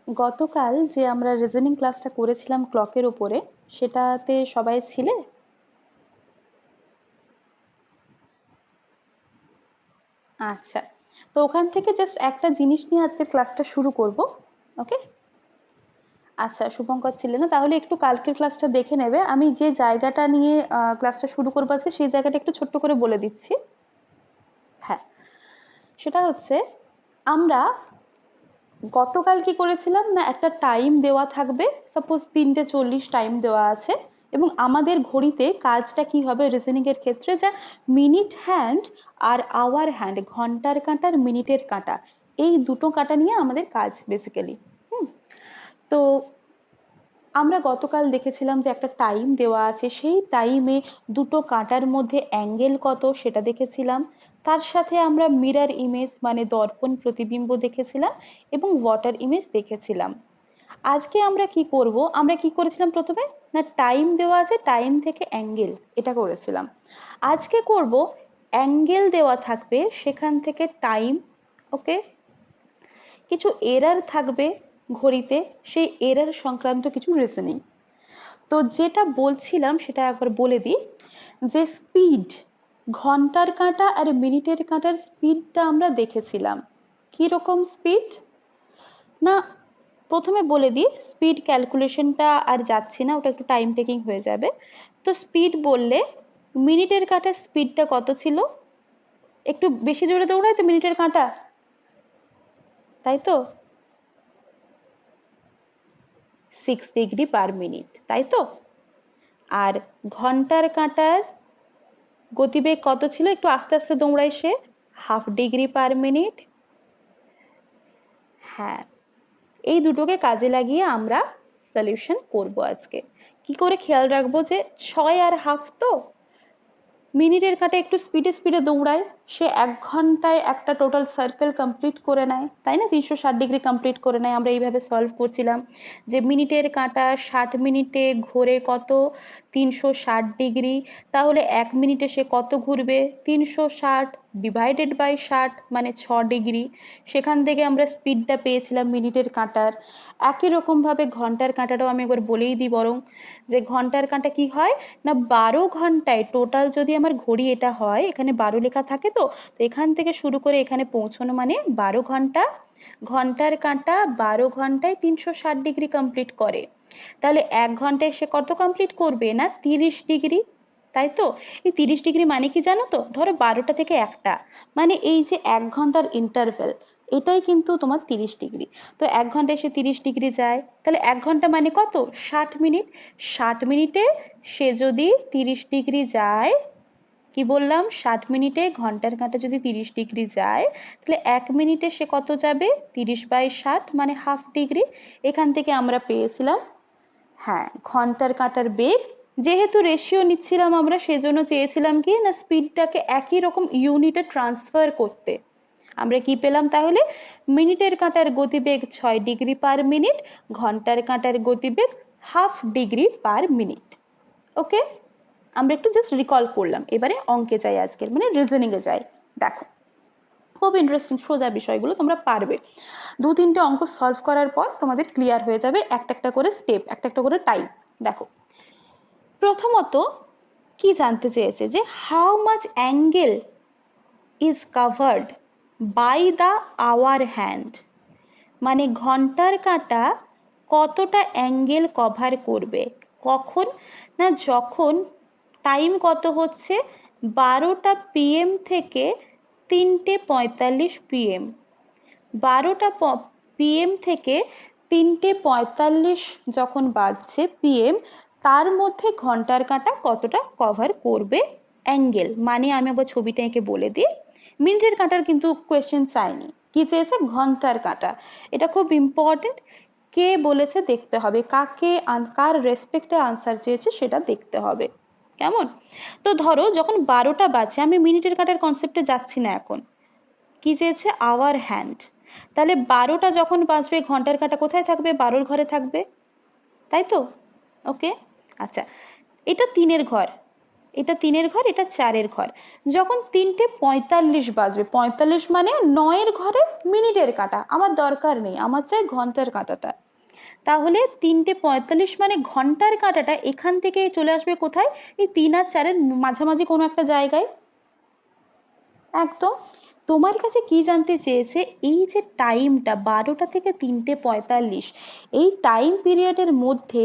গতকাল যে আমরা রিজনিং ক্লাসটা করেছিলাম ক্লকের উপরে, সেটাতে সবাই ছিলে? আচ্ছা, তো ওখান থেকে জাস্ট একটা জিনিস নিয়ে আজকে ক্লাসটা শুরু করব। ওকে। আচ্ছা, শুভঙ্কর ছিলে না, তাহলে একটু কালকের ক্লাসটা দেখে নেবে। আমি যে জায়গাটা নিয়ে ক্লাসটা শুরু করবো আজকে, সেই জায়গাটা একটু ছোট্ট করে বলে দিচ্ছি। হ্যাঁ, সেটা হচ্ছে, আমরা গতকাল কি করেছিলাম না, একটা টাইম দেওয়া থাকবে, সাপোজ 3:40 টাইম দেওয়া আছে, এবং আমাদের ঘড়িতে কাজটা কি হবে রিজনিং এর ক্ষেত্রে, যা minute hand R our hand, ঘন্টার কাঁটা আর মিনিটের কাঁটা, এই দুটো কাঁটা নিয়ে আমাদের কাজ বেসিক্যালি। হুম। তো আমরা গতকাল দেখেছিলাম যে একটা টাইম দেওয়া আছে, সেই টাইমে দুটো কাঁটার মধ্যে অ্যাঙ্গেল কত সেটা দেখেছিলাম। তার সাথে আমরা মিরর ইমেজ মানে দর্পণ প্রতিবিম্ব দেখেছিলাম, এবং ওয়াটার ইমেজ দেখেছিলাম। আজকে আমরা কি করব, আমরা কি করেছিলাম প্রথমে, না টাইম দেওয়া আছে, টাইম থেকে অ্যাঙ্গেল, এটা করেছিলাম। আজকে করব অ্যাঙ্গেল দেওয়া থাকবে, সেখান থেকে টাইম। ওকে। কিছু এরার থাকবে ঘড়িতে, সেই এরার সংক্রান্ত কিছু রিজনিং। তো যেটা বলছিলাম সেটা একবার বলে দিই, যে স্পিড, ঘন্টার কাঁটা আর মিনিটের কাঁটার স্পিডটা আমরা দেখেছিলাম। কি রকম স্পিড, না প্রথমে বলে দিই, স্পিড ক্যালকুলেশনটা আর যাচ্ছি না, ওটা একটু টাইম টেকিং হয়ে যাবে। তো স্পিড বললে, মিনিটের কাঁটার স্পিডটা কত ছিল, একটু বেশি জোরে দৌড়ায় তো মিনিটের কাঁটা, তাই তো, 6 ডিগ্রি পার মিনিট, তাই তো। আর ঘন্টার কাঁটার গতিবেগ কত ছিল, একটু আস্তে আস্তে দৌড়ায় সে, 1/2 ডিগ্রি পার মিনিট। হ্যাঁ, এই দুটোকে কাজে লাগিয়ে আমরা সলিউশন করব আজকে। কি করে খেয়াল রাখবো, যে 6 আর 1/2 তো, মিনিটের কাঁটা একটু স্পিডে স্পিডে দৌড়ায়, সে 1 ঘন্টায় একটা টোটাল সার্কেল কমপ্লিট করে নেয়, তাই না, 360 ডিগ্রি কমপ্লিট করে নেয়। আমরা এইভাবে সলভ করছিলাম যে মিনিটের কাঁটা 60 মিনিটে ঘোরে কত, 360 ডিগ্রি। তাহলে 1 মিনিটে সে কত ঘুরবে, 360 ডিভাইডেড বাই 60 মানে 6 ডিগ্রি। সেখান থেকে আমরা স্পিডটা পেয়েছিলাম মিনিটের কাঁটার। একই রকম ভাবে ঘন্টার কাঁটাটাও আমি একবার বলেই দিই বরং, যে ঘন্টার কাঁটা কি হয়, না 12 ঘন্টায় টোটাল যদি আমার ঘড়ি এটা হয়, এখানে 12 লেখা থাকে তো, তো এখান থেকে শুরু করে এখানে পৌঁছানো মানে 12 ঘন্টা। ঘন্টার কাঁটা 12 ঘন্টায় 360 ডিগ্রি কমপ্লিট করে। তাহলে 1 ঘন্টায় সে কত কমপ্লিট করবে, না 30 ডিগ্রি, তাই তো। এই 30 ডিগ্রি মানে কি জানো তো, ধরো 12টা থেকে 1টা, মানে এই যে 1 ঘন্টার ইন্টারভেল, এটাই কিন্তু তোমার 30 ডিগ্রি। তো 1 ঘন্টায় সে 30 ডিগ্রি যায়, তাহলে 1 ঘন্টা মানে কত, 60 মিনিট। 60 মিনিটে সে যদি 30 ডিগ্রি যায়, কি বললাম, 60 মিনিটে ঘন্টার কাঁটা যদি 30 ডিগ্রি যায়, তাহলে 1 মিনিটে সে কত যাবে, 30/60 মানে 1/2 ডিগ্রি। এখান থেকে আমরা পেয়েছিলাম, হ্যাঁ, ঘন্টার কাঁটার বেগ। যেহেতু রেশিও নিচ্ছিলাম আমরা, সেজন্য চেয়েছিলাম কি না, স্পিডটাকে একই রকম ইউনিটে ট্রান্সফার করতে। আমরা কি পেলাম তাহলে, মিনিটের কাঁটার গতিবেগ 6 ডিগ্রি পার মিনিট, ঘন্টার কাঁটার গতিবেগ 1/2 ডিগ্রি পার মিনিট। ওকে। আমরা একটু জাস্ট রিকল করলাম, এবারে অঙ্কে যাই, আজকের মানে রিজনিং এ যাই। দেখো, খুব ইন্টারেস্টিং সোজা বিষয়গুলো, তোমরা পারবে। 2-3টে অঙ্ক সলভ করার পর তোমাদের ক্লিয়ার হয়ে যাবে, একটা একটা করে স্টেপ, একটা একটা করে টাইম। দেখো, প্রথমত কি জানতে চেয়েছে, যে how much angle is covered by the hour hand, মানে ঘন্টার কাঁটা কতটা অ্যাঙ্গেল কভার করবে, কখন, না যখন টাইম কত হচ্ছে, 12টা PM থেকে 3:45 PM। 12টা PM থেকে 3:45 যখন বাজছে PM, তার মধ্যে ঘন্টার কাঁটা কতটা কভার করবে অ্যাঙ্গেল, মানে আমি আবার ছবিটা এঁকে বলে দিই। মিনিটের কাঁটার কিন্তু কোয়েশ্চেন চাইনি, কি চেয়েছে, ঘন্টার কাঁটা। এটা খুব ইম্পর্টেন্ট, কে বলেছে দেখতে হবে, কাকে কার রেসপেক্টে আনসার চেয়েছে সেটা দেখতে হবে, কেমন। তো ধরো যখন 12টা বাজে, আমি মিনিটের কাঁটার কনসেপ্টে যাচ্ছি না এখন, কি চেয়েছে, আওয়ার হ্যান্ড। তাহলে 12টা যখন বাজবে, ঘন্টার কাঁটা কোথায় থাকবে, 12র ঘরে থাকবে, তাই তো। ওকে। আচ্ছা, এটা 3-এর ঘর, এটা 3-এর ঘর, এটা 4-এর ঘর। যখন 3:45 বাজবে, 45 মানে 9-এর ঘরে মিনিটের কাঁটা, আমার দরকার নেই, আমার চাই ঘন্টার কাঁটাটা। তাহলে 3:45 মানে ঘন্টার কাঁটাটা এখান থেকে চলে আসবে কোথায়? এই 3 আর 4-এর মাঝামাঝি কোনো একটা জায়গায়। একদম। তোমার কাছে কি জানতে চেয়েছে, এই যে টাইমটা 12টা থেকে 3:45, এই টাইম পিরিয়ডের মধ্যে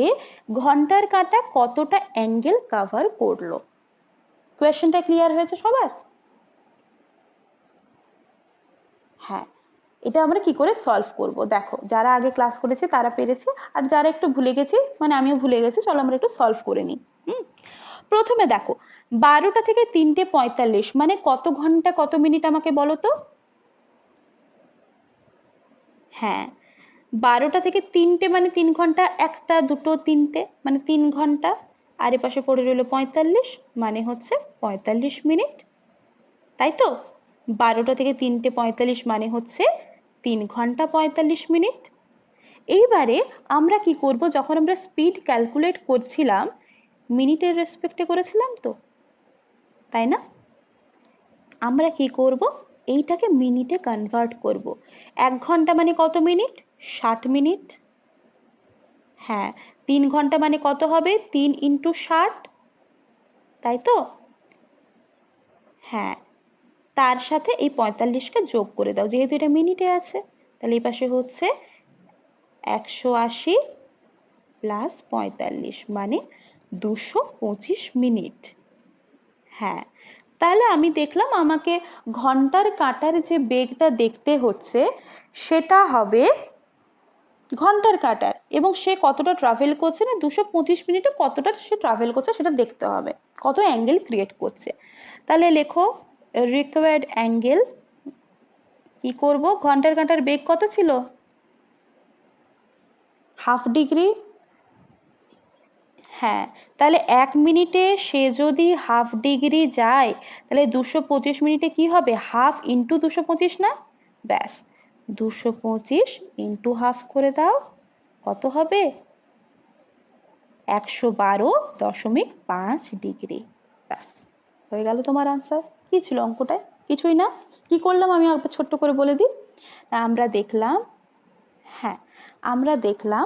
ঘন্টার কাঁটা কতটা অ্যাঙ্গেল কভার করলো। কোয়েশ্চেনটা ক্লিয়ার হয়েছে সবার? হ্যাঁ, এটা আমরা কি করে সলভ করব, দেখো যারা আগে ক্লাস করেছে তারা পেরেছে, আর যারা একটু ভুলে গেছি, মানে আমিও ভুলে গেছি, চলো আমরা একটু সলভ করে নিই। প্রথমে দেখো 12টা থেকে 3:45 মানে কত ঘন্টা কত মিনিট আমাকে বলো তো? হ্যাঁ, 12টা থেকে 3টে মানে 3 ঘন্টা, 1টা 2টো 3টে মানে 3 ঘন্টা, আর এপাশে পড়ে রইল 45 মানে হচ্ছে 45 মিনিট, তাই তো? 12টা থেকে 3:45 মানে হচ্ছে 3 ঘন্টা 45 মিনিট। এইবারে আমরা কি করব, যখন আমরা স্পিড ক্যালকুলেট করছিলাম মিনিটের রেসপেক্টে করেছিলাম তো, তাই না? আমরা কি করব, এইটাকে মিনিটে কনভার্ট করব। 1 ঘন্টা মানে কত মিনিট? 60 মিনিট। হ্যাঁ, 3 ঘন্টা মানে কত হবে? 3 × 60, তাই তো? হ্যাঁ, তার সাথে এই 45কে যোগ করে দাও, যেহেতু এটা মিনিটে আছে, তাহলে এই পাশে হচ্ছে 180 প্লাস 45 মানে 225 মিনিট। হ্যাঁ, তাহলে আমি দেখলাম আমাকে ঘন্টার কাঁটার যে বেগটা দেখতে হচ্ছে সেটা হবে ঘন্টার কাঁটার, এবং সে কতটা ট্রাভেল করছে, না 225 মিনিটে কতটা সে ট্রাভেল করছে সেটা দেখতে হবে, কত অ্যাঙ্গেল ক্রিয়েট করছে। তাহলে লেখো রিকোয়ার্ড অ্যাঙ্গেল, কি করব, ঘন্টার কাঁটার বেগ কত ছিল? Half degree. হ্যাঁ, তাহলে 1 মিনিটে সে যদি হাফ ডিগ্রি যায়, তাহলে 225 মিনিটে কি হবে? হাফ ইন্টু 225 না? ব্যাস, 225 ইন্টু হাফ করে দাও, কত হবে? 112.5 ডিগ্রি। ব্যাস, হয়ে গেল তোমার আনসার। কি ছিল অঙ্কটায়? কিছুই না। কি করলাম আমি একবার ছোট্ট করে বলে দিই। আমরা দেখলাম, হ্যাঁ, আমরা দেখলাম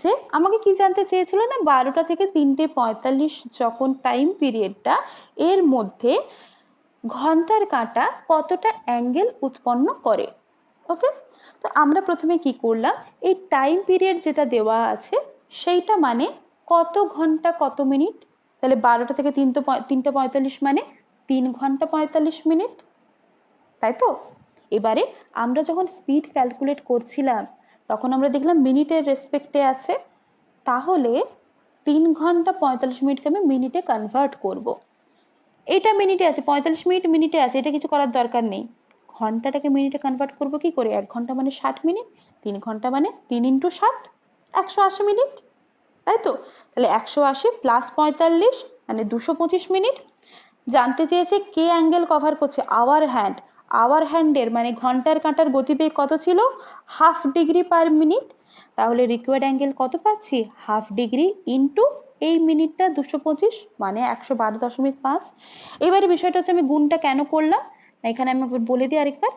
যে আমাকে কি জানতে চেয়েছিল, না 12টা থেকে 3:45 যখন টাইম পিরিয়ডটা, এর মধ্যে ঘন্টার কাঁটা কতটা অ্যাঙ্গেল উৎপন্ন করে। ওকে, তো আমরা প্রথমে কি করলাম, এই টাইম পিরিয়ড যেটা দেওয়া আছে সেইটা মানে কত ঘন্টা কত মিনিট, তাহলে 12টা থেকে 3:45 মানে 3 ঘন্টা 45 মিনিট, তাই তো? এবারে আমরা যখন স্পিড ক্যালকুলেট করছিলাম তখন আমরা দেখলাম মিনিটের রেসপেক্টে আছে, তাহলে 3 ঘন্টা 45 মিনিটকে আমি মিনিটে কনভার্ট করব। এটা মিনিটে আছে, 45 মিনিট মিনিটে আছে, এটা কিছু করার দরকার নেই। ঘন্টাটাকে মিনিটে কনভার্ট করব কি করে? 1 ঘন্টা মানে 60 মিনিট, 3 ঘন্টা মানে 3 × 60, 180 মিনিট, তাই তো? তাহলে 180 প্লাস 45 মানে 225 মিনিট। জানতে চেয়েছে কে অ্যাঙ্গেল কভার করছে? Hour hand. আওয়ার হ্যান্ডের মানে ঘন্টার কাঁটার গতিবেগ কত ছিল? Half degree per minute. তাহলে রিকোয়ার্ড অ্যাঙ্গেল কত পাচ্ছি? হাফ ডিগ্রি ইন্টু এই মিনিটটা 225 মানে 112.5। এবারে বিষয়টা হচ্ছে আমি গুণটা কেন করলাম, এখানে আমি বলে দিই আরেকবার।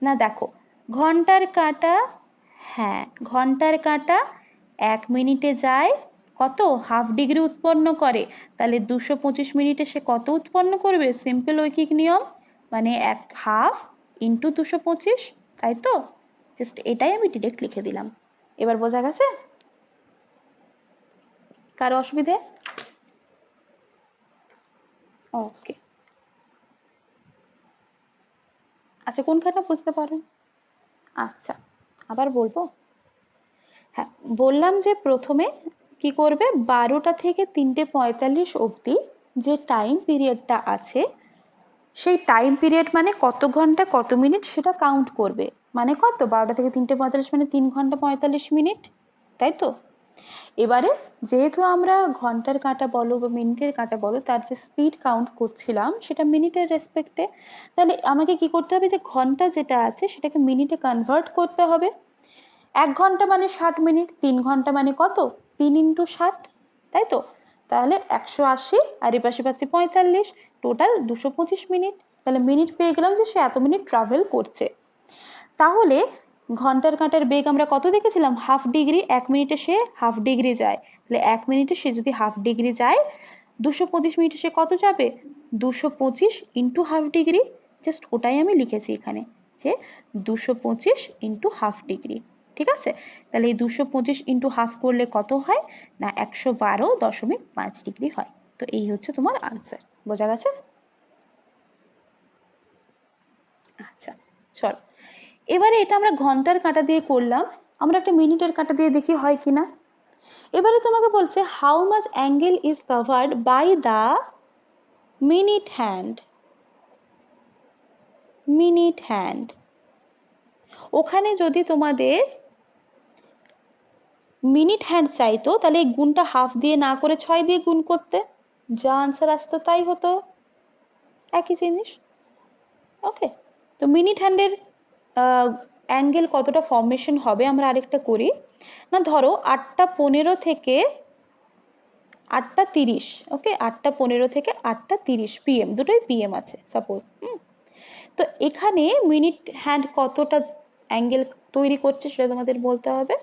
না দেখো, ঘন্টার কাঁটা, হ্যাঁ ঘন্টার কাঁটা 1 মিনিটে যায় কত? হাফ ডিগ্রি উৎপন্ন করে, তাহলে 225 মিনিটে সে কত উৎপন্ন করবে? সিম্পল ঐকিক নিয়ম, মানে এক হাফ ইন্টু 225, তাই তো? জাস্ট এটাই আমি ডিরেক্ট লিখে দিলাম। এবার বোঝা গেছে? কারো অসুবিধে? ওকে, আচ্ছা কোনখানে বুঝতে পারেন? আচ্ছা, আবার বলবো। হ্যাঁ, বললাম যে প্রথমে কি করবে, 12টা থেকে 3:45 অবধি যে টাইম পিরিয়ডটা আছে, সেই টাইম পিরিয়ড মানে কত ঘন্টা কত মিনিট সেটা কাউন্ট করবে। মানে কত? 12টা থেকে 3:45 মানে 3 ঘন্টা 45 মিনিট, তাই তো? এবারে যেহেতু আমরা ঘন্টার কাঁটা বলো বা মিনিটের কাঁটা বলো, তার যে স্পিড কাউন্ট করছিলাম সেটা মিনিটের রেসপেক্টে, তাহলে আমাকে কি করতে হবে, যে ঘন্টা যেটা আছে সেটাকে মিনিটে কনভার্ট করতে হবে। 1 ঘন্টা মানে 60 মিনিট, 3 ঘন্টা মানে কত? 3 × 60, তাই তো? তাহলে 180 আর এ পাশে পাচ্ছি 45, টোটাল 225 মিনিট। তাহলে মিনিট পেয়ে গেলাম যে সে এত মিনিট ট্রাভেল করছে। তাহলে ঘন্টার কাঁটার বেগ আমরা কত দেখেছিলাম? Half degree. 1 মিনিটে সে হাফ ডিগ্রি যায়, তাহলে 1 মিনিটে সে যদি হাফ ডিগ্রি যায়, 225 মিনিটে সে কত যাবে? 225 ইন্টু হাফ ডিগ্রি। জাস্ট ওটাই আমি লিখেছি এখানে, যে 225 ইন্টু হাফ ডিগ্রি। ঠিক আছে, তাহলে এই 225 ইন্টু হাফ করলে কত হয়? না 112.5 ডিগ্রি হয়। তো এই হচ্ছে তোমার আনসার। বোঝা গেছে? আচ্ছা, চলো এবারে এটা আমরা ঘন্টার কাঁটা দিয়ে করলাম, আমরা একটা মিনিটের কাঁটা দিয়ে দেখি হয় কিনা। এবারে তোমাকে বলছে how much angle is covered by the minute hand. Minute hand, ওখানে যদি তোমাদের মিনিট হ্যান্ড চাইতো, তাহলে এই গুণটা হাফ দিয়ে না করে 6 দিয়ে গুণ করতে, যা আনসার আসতো তাই হতো, একই জিনিস। ওকে, তো মিনিট হ্যান্ডের অ্যাঙ্গেল কতটা ফর্মেশন হবে আমরা আরেকটা করি না। ধরো 8টা 15 থেকে 8টা 30, ওকে, 8টা 15 থেকে 8টা 30 পিএম, দুটোই পিএম আছে সাপোজ। তো এখানে মিনিট হ্যান্ড কতটা অ্যাঙ্গেল তৈরি করছে সেটা তোমাদের বলতে হবে।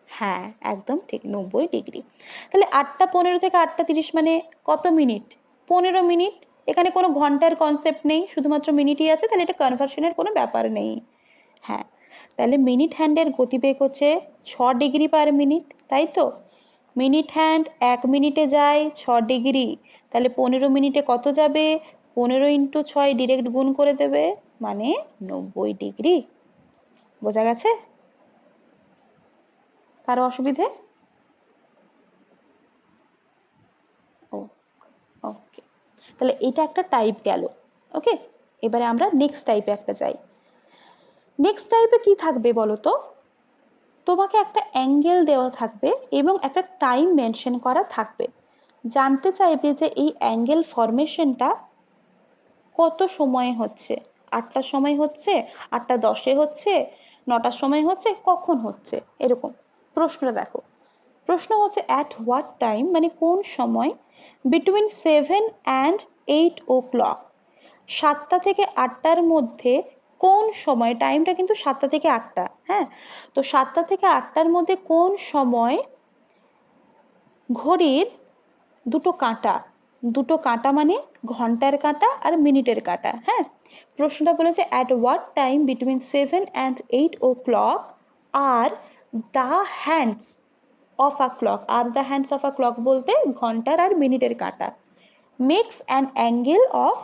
হ্যাঁ, একদম ঠিক, 90 ডিগ্রি। তাহলে 8টা 15 থেকে 8টা 30 মানে কত মিনিট? 15 মিনিট। এখানে কোনো ঘন্টার কনসেপ্ট নেই, শুধুমাত্র মিনিটই আছে, তাহলে এটা কনভার্সনের কোনো ব্যাপার নেই। হ্যাঁ, তাহলে মিনিট হ্যান্ডের গতিবেগ হচ্ছে 6 ডিগ্রি/মিনিট, তাই তো? মিনিট হ্যান্ড 1 মিনিটে যায় 6 ডিগ্রি, তাহলে 15 মিনিটে কত যাবে? 15 ইন্টু 6 ডিরেক্ট গুণ করে দেবে, মানে 90 ডিগ্রি। বোঝা গেছে? কারো অসুবিধে? ও, ওকে, তাহলে এটা একটা টাইপ গেল। ওকে, এবারে আমরা নেক্সট টাইপে একটা যাই। নেক্সট টাইপে কি থাকবে বলো তো? তোমাকে একটা অ্যাঙ্গেল দেওয়া থাকবে এবং একটা টাইম মেনশন করা থাকবে। জানতে চাইবে যে এই অ্যাঙ্গেল ফরমেশনটা কত সময়ে হচ্ছে, 8টার সময় হচ্ছে, 8টা 10-এ হচ্ছে, 9টার সময় হচ্ছে, কখন হচ্ছে, এরকম প্রশ্নটা দেখো। প্রশ্ন হচ্ছে অ্যাট হোয়াট টাইম, মানে কোন সময়, বিটুইন 7 অ্যান্ড 8 o'clock, 7টা থেকে 8টার মধ্যে কোন সময়, টাইমটা কিন্তু 7টা থেকে 8টা, হ্যাঁ, তো 7টা থেকে 8টার মধ্যে কোন সময় ঘড়ির দুটো কাঁটা মানে ঘন্টার কাঁটা আর মিনিটের কাঁটা, হ্যাঁ, প্রশ্নটা বলেছে at what time between 7 and 8 o'clock আর the hands of a clock, আর the hands of a clock বলতে ঘন্টার আর মিনিটের কাঁটা, makes an angle of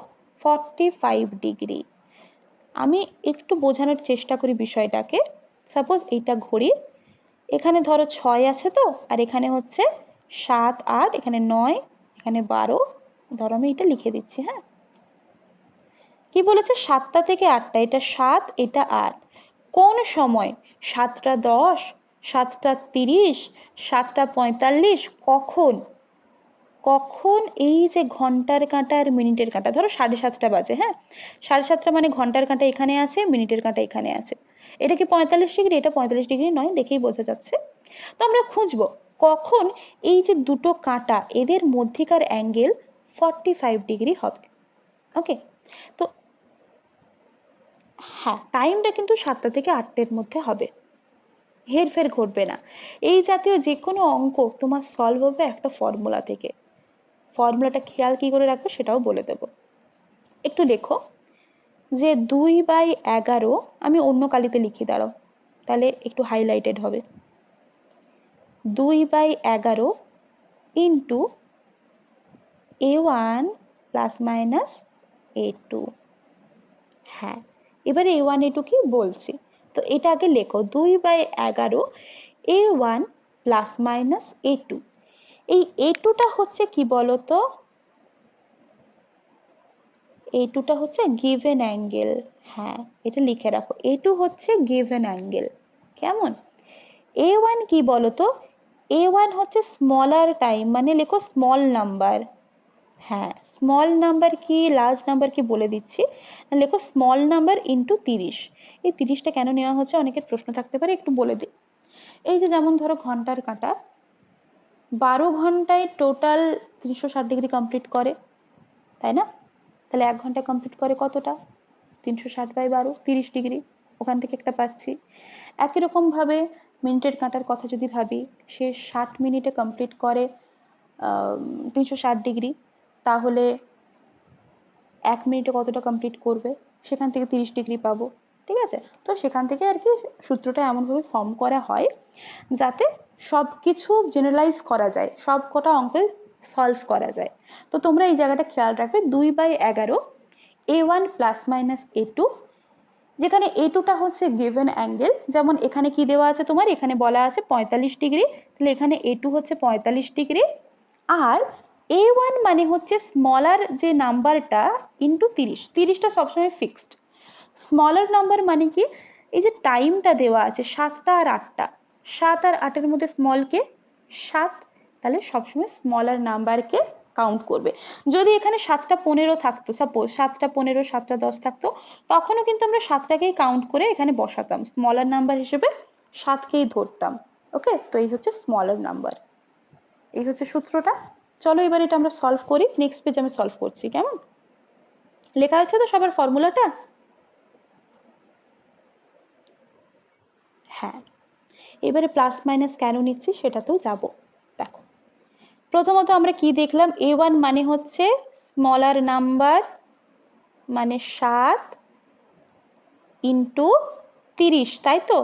45 degree. আমি একটু বোঝানোর চেষ্টা করি বিষয়টাকে। সাপোজ এইটা ঘড়ি, এখানে ধরো 6 আছে তো, আর এখানে হচ্ছে 7, 8, এখানে 9, এখানে 12, ধরো আমি এটা লিখে দিচ্ছি। হ্যাঁ, কি বলেছে? 7টা থেকে 8টা, এটা 7, এটা 8। কোন সময়? 7টা 10, 7টা 30, 7টা 45, কখন? কখন এই যে ঘন্টার কাঁটা আর মিনিটের কাঁটা, ধরো 7:30 বাজে, হ্যাঁ, 7:30 মানে ঘন্টার কাঁটা এখানে আছে, মিনিটের কাঁটা এখানে আছে। এটা কি 45 ডিগ্রি? এটা 45 ডিগ্রি নয়, দেখেই বোঝা যাচ্ছে। তো আমরা খুঁজবো কখন এই যে দুটো কাঁটা এদের মধ্যেকার অ্যাঙ্গেল 45 ডিগ্রি হবে। ওকে, তো হ্যাঁ, টাইমটা কিন্তু 7টা থেকে 8টার মধ্যে হবে, হেরফের ঘটবে না। এই জাতীয় যে কোনো অঙ্ক তোমার সলভ হবে একটা ফর্মুলা থেকে। ফর্মুলাটা খেয়াল কি করে রাখবে সেটাও বলে দেবো। একটু লেখো যে 2/11, আমি অন্য কালিতে লিখি, দাঁড়াও, তাহলে একটু হাইলাইটেড হবে। 2/11 into A1 plus minus A2। হ্যাঁ, এবারে A1 A2 কি বলছি, তো এটা আগে লেখো, 2/11 A1 প্লাস মাইনাস A2। এই A2টা হচ্ছে কি বলতো? A2টা হচ্ছে গিভেন অ্যাঙ্গেল। হ্যাঁ, এটা লিখে রাখো, A2 হচ্ছে গিভেন অ্যাঙ্গেল। কেমন? A1 কি বলতো? A1 হচ্ছে স্মলার টাইম, মানে লেখো স্মল নাম্বার। হ্যাঁ, স্মল নাম্বার কি লার্জ নাম্বার কি বলে দিচ্ছি, লেখো স্মল নাম্বার ইন্টু 30। এই 30টা কেন নেওয়া হচ্ছে অনেকের প্রশ্ন থাকতে পারে, একটু বলে দিই। এই যে যেমন ধরো ঘন্টার কাঁটা, 12 ঘন্টায় টোটাল 360 ডিগ্রি কমপ্লিট করে, তাই না? তাহলে 1 ঘন্টায় কমপ্লিট করে কতটা? 360/12, 30 ডিগ্রি, ওখান থেকে একটা পাচ্ছি। একই রকম ভাবে মিনিটের কাঁটার কথা যদি ভাবি, সে 60 মিনিটে কমপ্লিট করে 360 ডিগ্রি, তাহলে 1 মিনিটে কতটা কমপ্লিট করবে? সেখান থেকে 30 ডিগ্রি পাবো। ঠিক আছে, তো সেখান থেকে আর কি সূত্রটা এমনভাবে ফর্ম করা হয় যাতে সবকিছু জেনারেলাইজ করা যায়, সব কটা অঙ্কে সলভ করা যায়। তো তোমরা এই জায়গাটা খেয়াল রাখবে, 2/11 a1 প্লাস মাইনাস a2, যেখানে a2টা হচ্ছে গিভেন অ্যাঙ্গেল, যেমন এখানে কি দেওয়া আছে তোমার, এখানে বলা আছে 45 ডিগ্রি, তাহলে এখানে a2 হচ্ছে 45 ডিগ্রি। আর a1 মানে হচ্ছে স্মলার যে নাম্বারটা ইন্টু 30, 30টা সবসময় ফিক্সড। স্মলার নাম্বার মানে কি, এই যে টাইমটা দেওয়া আছে 7টা আর 8টা, 7 আর 8-এর মধ্যে স্মল কে 7, তাহলে সবসময় স্মলার নাম্বারকে কাউন্ট করবে। যদি এখানে 7টা 15 থাকতো, সাপোজ 7টা 15, 7টা 10 থাকতো, তখনও কিন্তু আমরা 7টাকেই কাউন্ট করে এখানে বসাতাম, স্মলার নাম্বার হিসেবে 7কেই ধরতাম। ওকে, তো এই হচ্ছে স্মলার নাম্বার, এই হচ্ছে সূত্রটা। চলো এবার এটা আমরা সলভ করি, নেক্সট পেজ আমি সলভ করছি, কেমন? লেখা আছে তো সবার ফর্মুলাটা? হ্যাঁ, এবারে প্লাস মাইনাস কেন নিচ্ছি সেটাতেও যাব। দেখো, প্রথমত আমরা কি দেখলাম, a1 মানে হচ্ছে স্মলার নাম্বার, মানে 7 ইন্টু 30, তাই তো?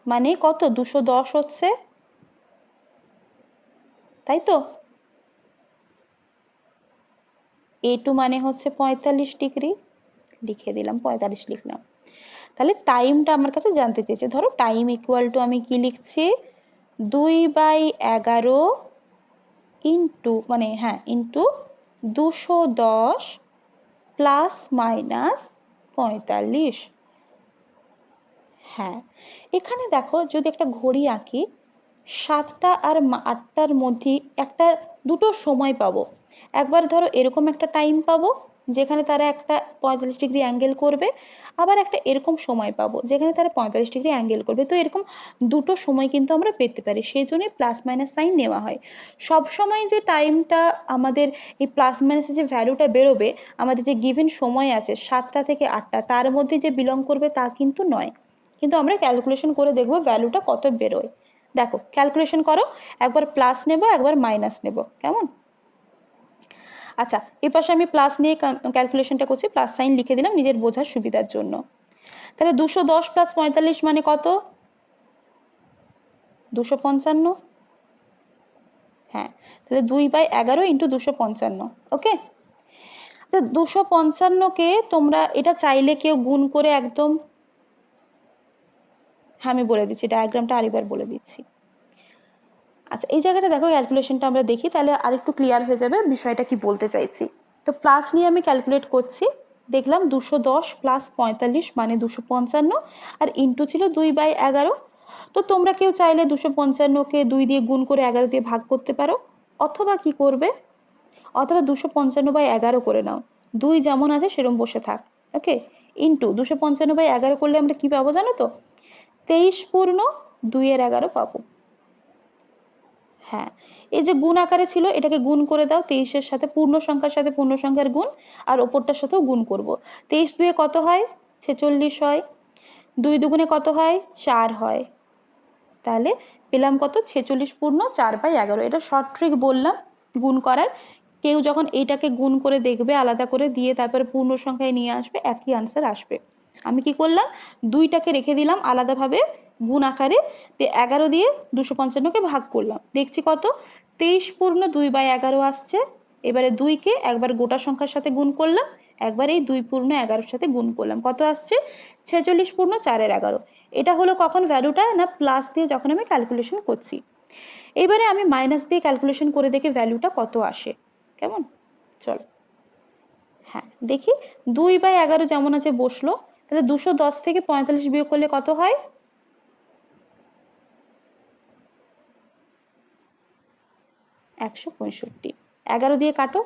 মানে কত, 210 হচ্ছে, তাই তো? a2 মানে হচ্ছে 45 ডিগ্রি, লিখে দিলাম, 45 লিখলাম। তাহলে টাইমটা আমার কাছে জানতে চেয়েছে, ধরো টাইম ইকুয়াল টু আমি কি লিখছি, 2/11 ইন্টু, মানে হ্যাঁ, ইন্টু 210 প্লাস মাইনাস 45। হ্যাঁ, এখানে দেখো যদি একটা ঘড়ি আঁকি, 7টা আর 8টার মধ্যে একটা দুটো সময় পাবো। একবার ধরো এরকম একটা টাইম পাবো যেখানে তারা একটা 45 ডিগ্রি অ্যাঙ্গেল করবে, আবার একটা এরকম সময় পাবো যেখানে তারা 45 ডিগ্রি অ্যাঙ্গেল করবে। তো এরকম দুটো সময় কিন্তু আমরা পেতে পারি, সেই জন্য প্লাস মাইনাস সাইন নেওয়া হয়। সব সময় যে টাইমটা আমাদের এই প্লাস মাইনাসের যে ভ্যালুটা বেরোবে, আমাদের যে গিভেন সময় আছে 7টা থেকে 8টা, তার মধ্যে যে বিলং করবে তা কিন্তু নয়। কিন্তু আমরা ক্যালকুলেশন করে দেখবো ভ্যালুটা কত বেরোয়। দেখো ক্যালকুলেশন করো, একবার প্লাস নেব, একবার মাইনাস নেব, কেমন? আচ্ছা, এই পাশে আমি প্লাস নিয়ে ক্যালকুলেশনটা করছি, প্লাস সাইন লিখে দিলাম নিজের বোঝার সুবিধার জন্য। তাহলে 210 প্লাস 45 মানে কত? 255। হ্যাঁ, তাহলে 2/11 ইন্টু 255। ওকে, 255কে তোমরা এটা চাইলে কেউ গুণ করে একদম, হ্যাঁ আমি বলে দিচ্ছি, ডায়াগ্রামটা আরেকবার বলে দিচ্ছি। আচ্ছা, এই জায়গাটা দেখো, ক্যালকুলেশনটা আমরা দেখি, তাহলে আরেকটু ক্লিয়ার হয়ে যাবে বিষয়টা কি বলতে চাইছি। তো প্লাস নিয়ে আমি ক্যালকুলেট করছি, দেখলাম 210 প্লাস 45 মানে 255, আর ইন্টু ছিল 2/11। তো তোমরা কেউ চাইলে 255কে 2 দিয়ে গুণ করে 11 দিয়ে ভাগ করতে পারো, অথবা কি করবে, অথবা 255/11 করে নাও, 2 যেমন আছে সেরকম বসে থাক। ওকে, ইন্টু 255/11 করলে আমরা কি পাবো জানো তো, 23 পূর্ণ 2/11 পাবো। হ্যাঁ, এই যে গুণ আকারে ছিল এটাকে গুণ করে দাও 23-এর সাথে, পূর্ণ সংখ্যার সাথে পূর্ণ সংখ্যার গুণ, আর ওপরটার সাথেও গুণ করব। 23 দুয়ে কত হয়, 46 হয়, 2 দুগুণে কত হয়, 4 হয়। তাহলে পেলাম কত, 46 পূর্ণ 4/11। এটা শর্ট ট্রিক বললাম গুণ করার, কেউ যখন এইটাকে গুণ করে দেখবে আলাদা করে দিয়ে তারপরে পূর্ণ সংখ্যায় নিয়ে আসবে, একই আনসার আসবে। আমি কি করলাম, 2টাকে রেখে দিলাম আলাদাভাবে গুণ আকারে, 11 দিয়ে 255কে ভাগ করলাম, দেখছি কত, 23 পূর্ণ 2/11 আসছে। এবারে 2কে একবার গোটা সংখ্যার সাথে গুণ করলাম, একবার এই 2 পূর্ণ 11-এর সাথে গুণ করলাম, কত আসছে, 46 পূর্ণ 4/11। এটা হলো কখন ভ্যালুটা, না প্লাস দিয়ে যখন আমি ক্যালকুলেশন করছি। এবারে আমি মাইনাস দিয়ে ক্যালকুলেশন করে দেখি ভ্যালুটা কত আসে, কেমন? চলো হ্যাঁ দেখি, 2/11 যেমন আছে বসলো, তাহলে 210 থেকে 45 বিয়োগ করলে কত হয়, 165। 11 দিয়ে কাটো,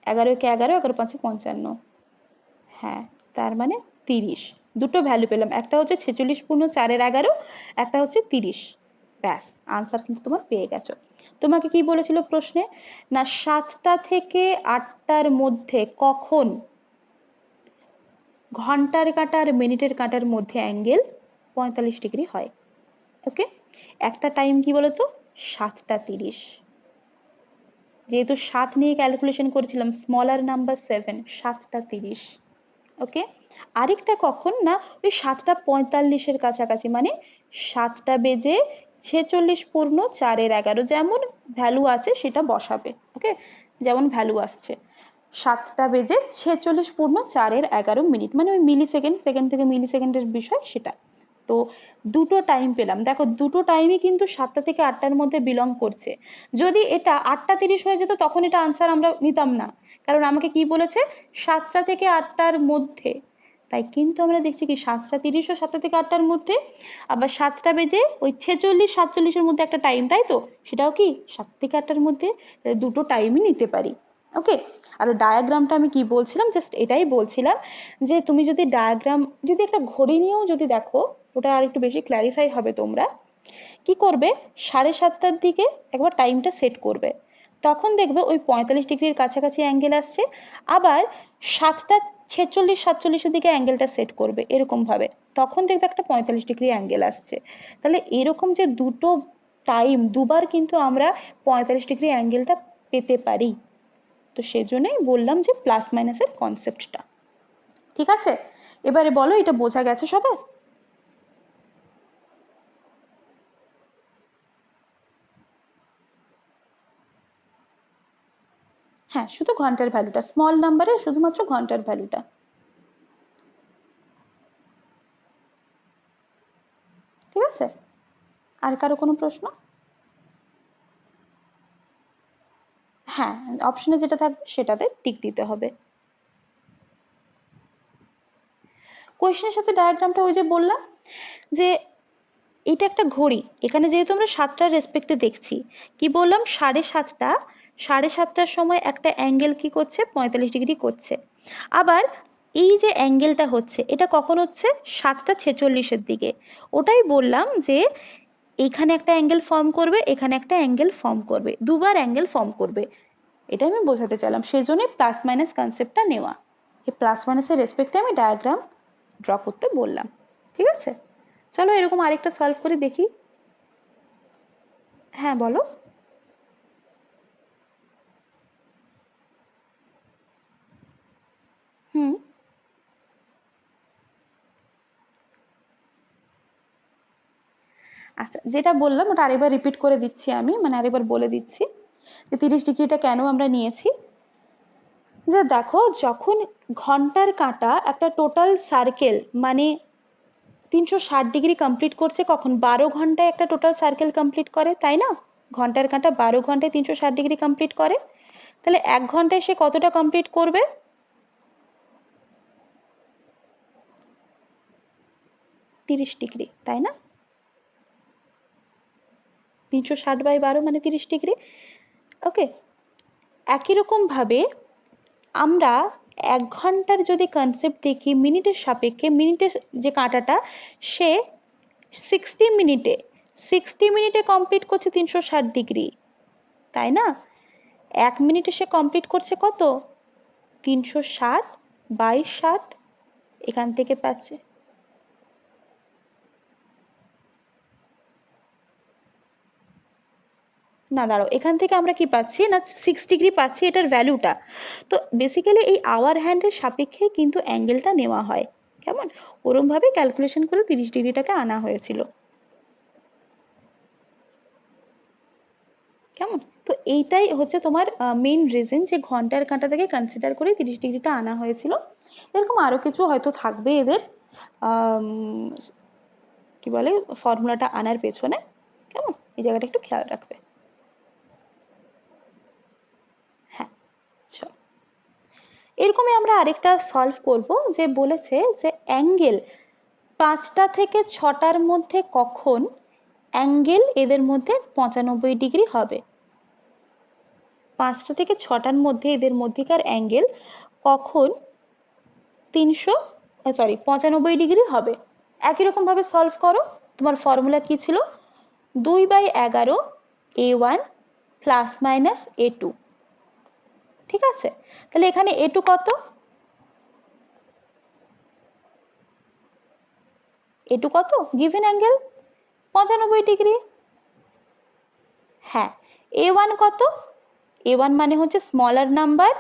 11 কে 11, 11 5 55। হ্যাঁ, তার মানে 30। দুটো ভ্যালু পেলাম, একটা হচ্ছে 46 পূর্ণ 4/11, একটা হচ্ছে 30। ব্যাস, আনসার কিন্তু তোমার পেয়ে গেছো। তোমাকে কি বলেছিল প্রশ্নে, না 7টা থেকে 8টার মধ্যে কখন ঘন্টার কাঁটা আর মিনিটের কাঁটার মধ্যে অ্যাঙ্গেল 45 ডিগ্রি হয়। ওকে, একটা টাইম কি বলতো 7টা 30, যেহেতু 7 নিয়ে ক্যালকুলেশন করেছিলাম, স্মলার নাম্বার 7, 7টা 30। ওকে, আরেকটা কখন না ওই 7টা 45-এর কাছাকাছি, মানে 7টা বেজে 46 পূর্ণ 4-এর 11, যেমন ভ্যালু আছে সেটা বসাবে। ওকে, যেমন ভ্যালু আসছে 7টা বেজে 46 পূর্ণ 4-এর 11 মানে ওই মিলি সেকেন্ড, সেকেন্ড থেকে মিলি সেকেন্ডের বিষয় সেটা। তো দুটো টাইম পেলাম, দেখো দুটো টাইমই কিন্তু 7টা থেকে 8টার মধ্যে বিলং করছে। যদি এটা 8টা 30 হয়ে যেত তখন এটা আনসার আমরা নিতাম না, কারণ আমাকে কি বলেছে 7টা থেকে 8টার মধ্যে। তাই কিন্তু আমরা দেখছি কি 7টা 30 ও 7টা থেকে 8টার মধ্যে, আবার 7টা বেজে ওই 46-47-এর মধ্যে একটা টাইম, তাই তো সেটাও কি 7 থেকে 8টার মধ্যে। দুটো টাইমই নিতে পারি। ওকে, আর ডায়াগ্রামটা আমি কি বলছিলাম, জাস্ট এটাই বলছিলাম যে তুমি যদি ডায়াগ্রাম যদি একটা ঘড়ি নিয়েও যদি দেখো, ওটা আর একটু বেশি ক্ল্যারিফাই হবে। তোমরা কি করবে, 7:30টার দিকে একবার টাইমটা সেট করবে, তখন দেখবে ওই 45 ডিগ্রির কাছাকাছি অ্যাঙ্গেল আসছে। আবার 7টা 46-47-এর দিকে অ্যাঙ্গেলটা সেট করবে এরকম ভাবে, তখন দেখবে একটা 45 ডিগ্রি অ্যাঙ্গেল আসছে। তাহলে এরকম যে দুটো টাইম দুবার কিন্তু আমরা 45 ডিগ্রি অ্যাঙ্গেলটা পেতে পারি। তো সেজন্যই বললাম যে প্লাস মাইনাসের কনসেপ্টটা। ঠিক আছে, এবারে বলো এটা বোঝা গেছে সবার? হ্যাঁ, শুধু ঘন্টার ভ্যালুটা, স্মল নাম্বারের শুধুমাত্র ঘন্টার ভ্যালুটা। ঠিক আছে, আর কারো কোনো প্রশ্ন? হ্যাঁ, অপশনে যেটা থাকবে সেটাতে টিক দিতে হবে। কোয়েশ্চেনের সাথে ডায়াগ্রামটা ওই যে বললাম যে এটা একটা ঘড়ি, এখানে যেহেতু আমরা 7টার রেসপেক্টে দেখছি, কি বললাম 7:30, 7:30টার সময় একটা অ্যাঙ্গেল কি করছে 45 ডিগ্রি করছে। আবার এই যে অ্যাঙ্গেলটা হচ্ছে এটা কখন হচ্ছে 7টা 46-এর দিকে, ওটাই বললাম যে এখানে একটা অ্যাঙ্গেল ফর্ম করবে, এখানে একটা অ্যাঙ্গেল ফর্ম করবে, দুবার অ্যাঙ্গেল ফর্ম করবে, এটা আমি বোঝাতে চাইলাম, সেই জন্য প্লাস মাইনাস কনসেপ্টটা নেওয়া। এই প্লাস মাইনাসের রেসপেক্টে আমি ডায়াগ্রাম ড্র করতে বললাম। ঠিক আছে, চলো এরকম আরেকটা সলভ করে দেখি। হ্যাঁ বলো। হুম, আচ্ছা যেটা বললাম ওটা আরেকবার রিপিট করে দিচ্ছি আমি, মানে আরেকবার বলে দিচ্ছি যে 30 ডিগ্রিটা কেন আমরা নিয়েছি। যে দেখো যখন ঘন্টার কাঁটা একটা টোটাল সার্কেল মানে 360 ডিগ্রি কমপ্লিট করছে, কখন 12 ঘন্টায় একটা টোটাল সার্কেল কমপ্লিট করে, তাই না? ঘন্টার কাঁটা 12 ঘন্টায় 360 ডিগ্রি কমপ্লিট করে, তাহলে 1 ঘন্টায় সে কতটা কমপ্লিট করবে? 30 ডিগ্রি, তাই না? 360/12 মানে 30 ডিগ্রি। ওকে, একই রকম ভাবে আমরা 1 ঘন্টার যদি কনসেপ্ট দেখি মিনিটের সাপেক্ষে, মিনিটের যে কাঁটাটা সে 60 মিনিটে 60 মিনিটে কমপ্লিট করছে 360 ডিগ্রি, তাই না? 1 মিনিটে সে কমপ্লিট করছে কত? 360/60, এখান থেকে পাচ্ছে। না দাঁড়াও, এখান থেকে আমরা কি পাচ্ছি না 6 ডিগ্রি পাচ্ছি, এটার ভ্যালুটা। তো বেসিক্যালি এই আওয়ার হ্যান্ডের সাপেক্ষে কিন্তু অ্যাঙ্গেলটা নেওয়া হয়, কেমন ওরম ভাবে ক্যালকুলেশন করে 30 ডিগ্রিটাকে আনা হয়েছিল, কেমন? তো এইটাই হচ্ছে তোমার মেইন রিজন যে ঘন্টার কাঁটাটাকে কনসিডার করে 30 ডিগ্রিটা আনা হয়েছিল। এরকম আরো কিছু হয়তো থাকবে এদের কি বলে ফর্মুলাটা আনার পেছনে, কেমন এই জায়গাটা একটু খেয়াল রাখবে। হ্যাঁ, চল এরকমই আমরা আরেকটা সলভ করব, যে বলেছে যে অ্যাঙ্গেল 5টা থেকে 6টার মধ্যে কখন অ্যাঙ্গেল এদের মধ্যে 95 ডিগ্রি হবে। 5টা থেকে 6টার মধ্যে এদের মধ্যেকার অ্যাঙ্গেল কখন 95 ডিগ্রি হবে। একই রকম ভাবে সলভ করো। তোমার ফর্মুলা কি ছিল? 2/11 a1 প্লাস মাইনাস A2। ঠিক আছে, তাহলে এখানে A2 কত? A2 কত? Given angle 95 degree. হ্যাঁ, A1 কত? A1 মানে হচ্ছে স্মলার নাম্বার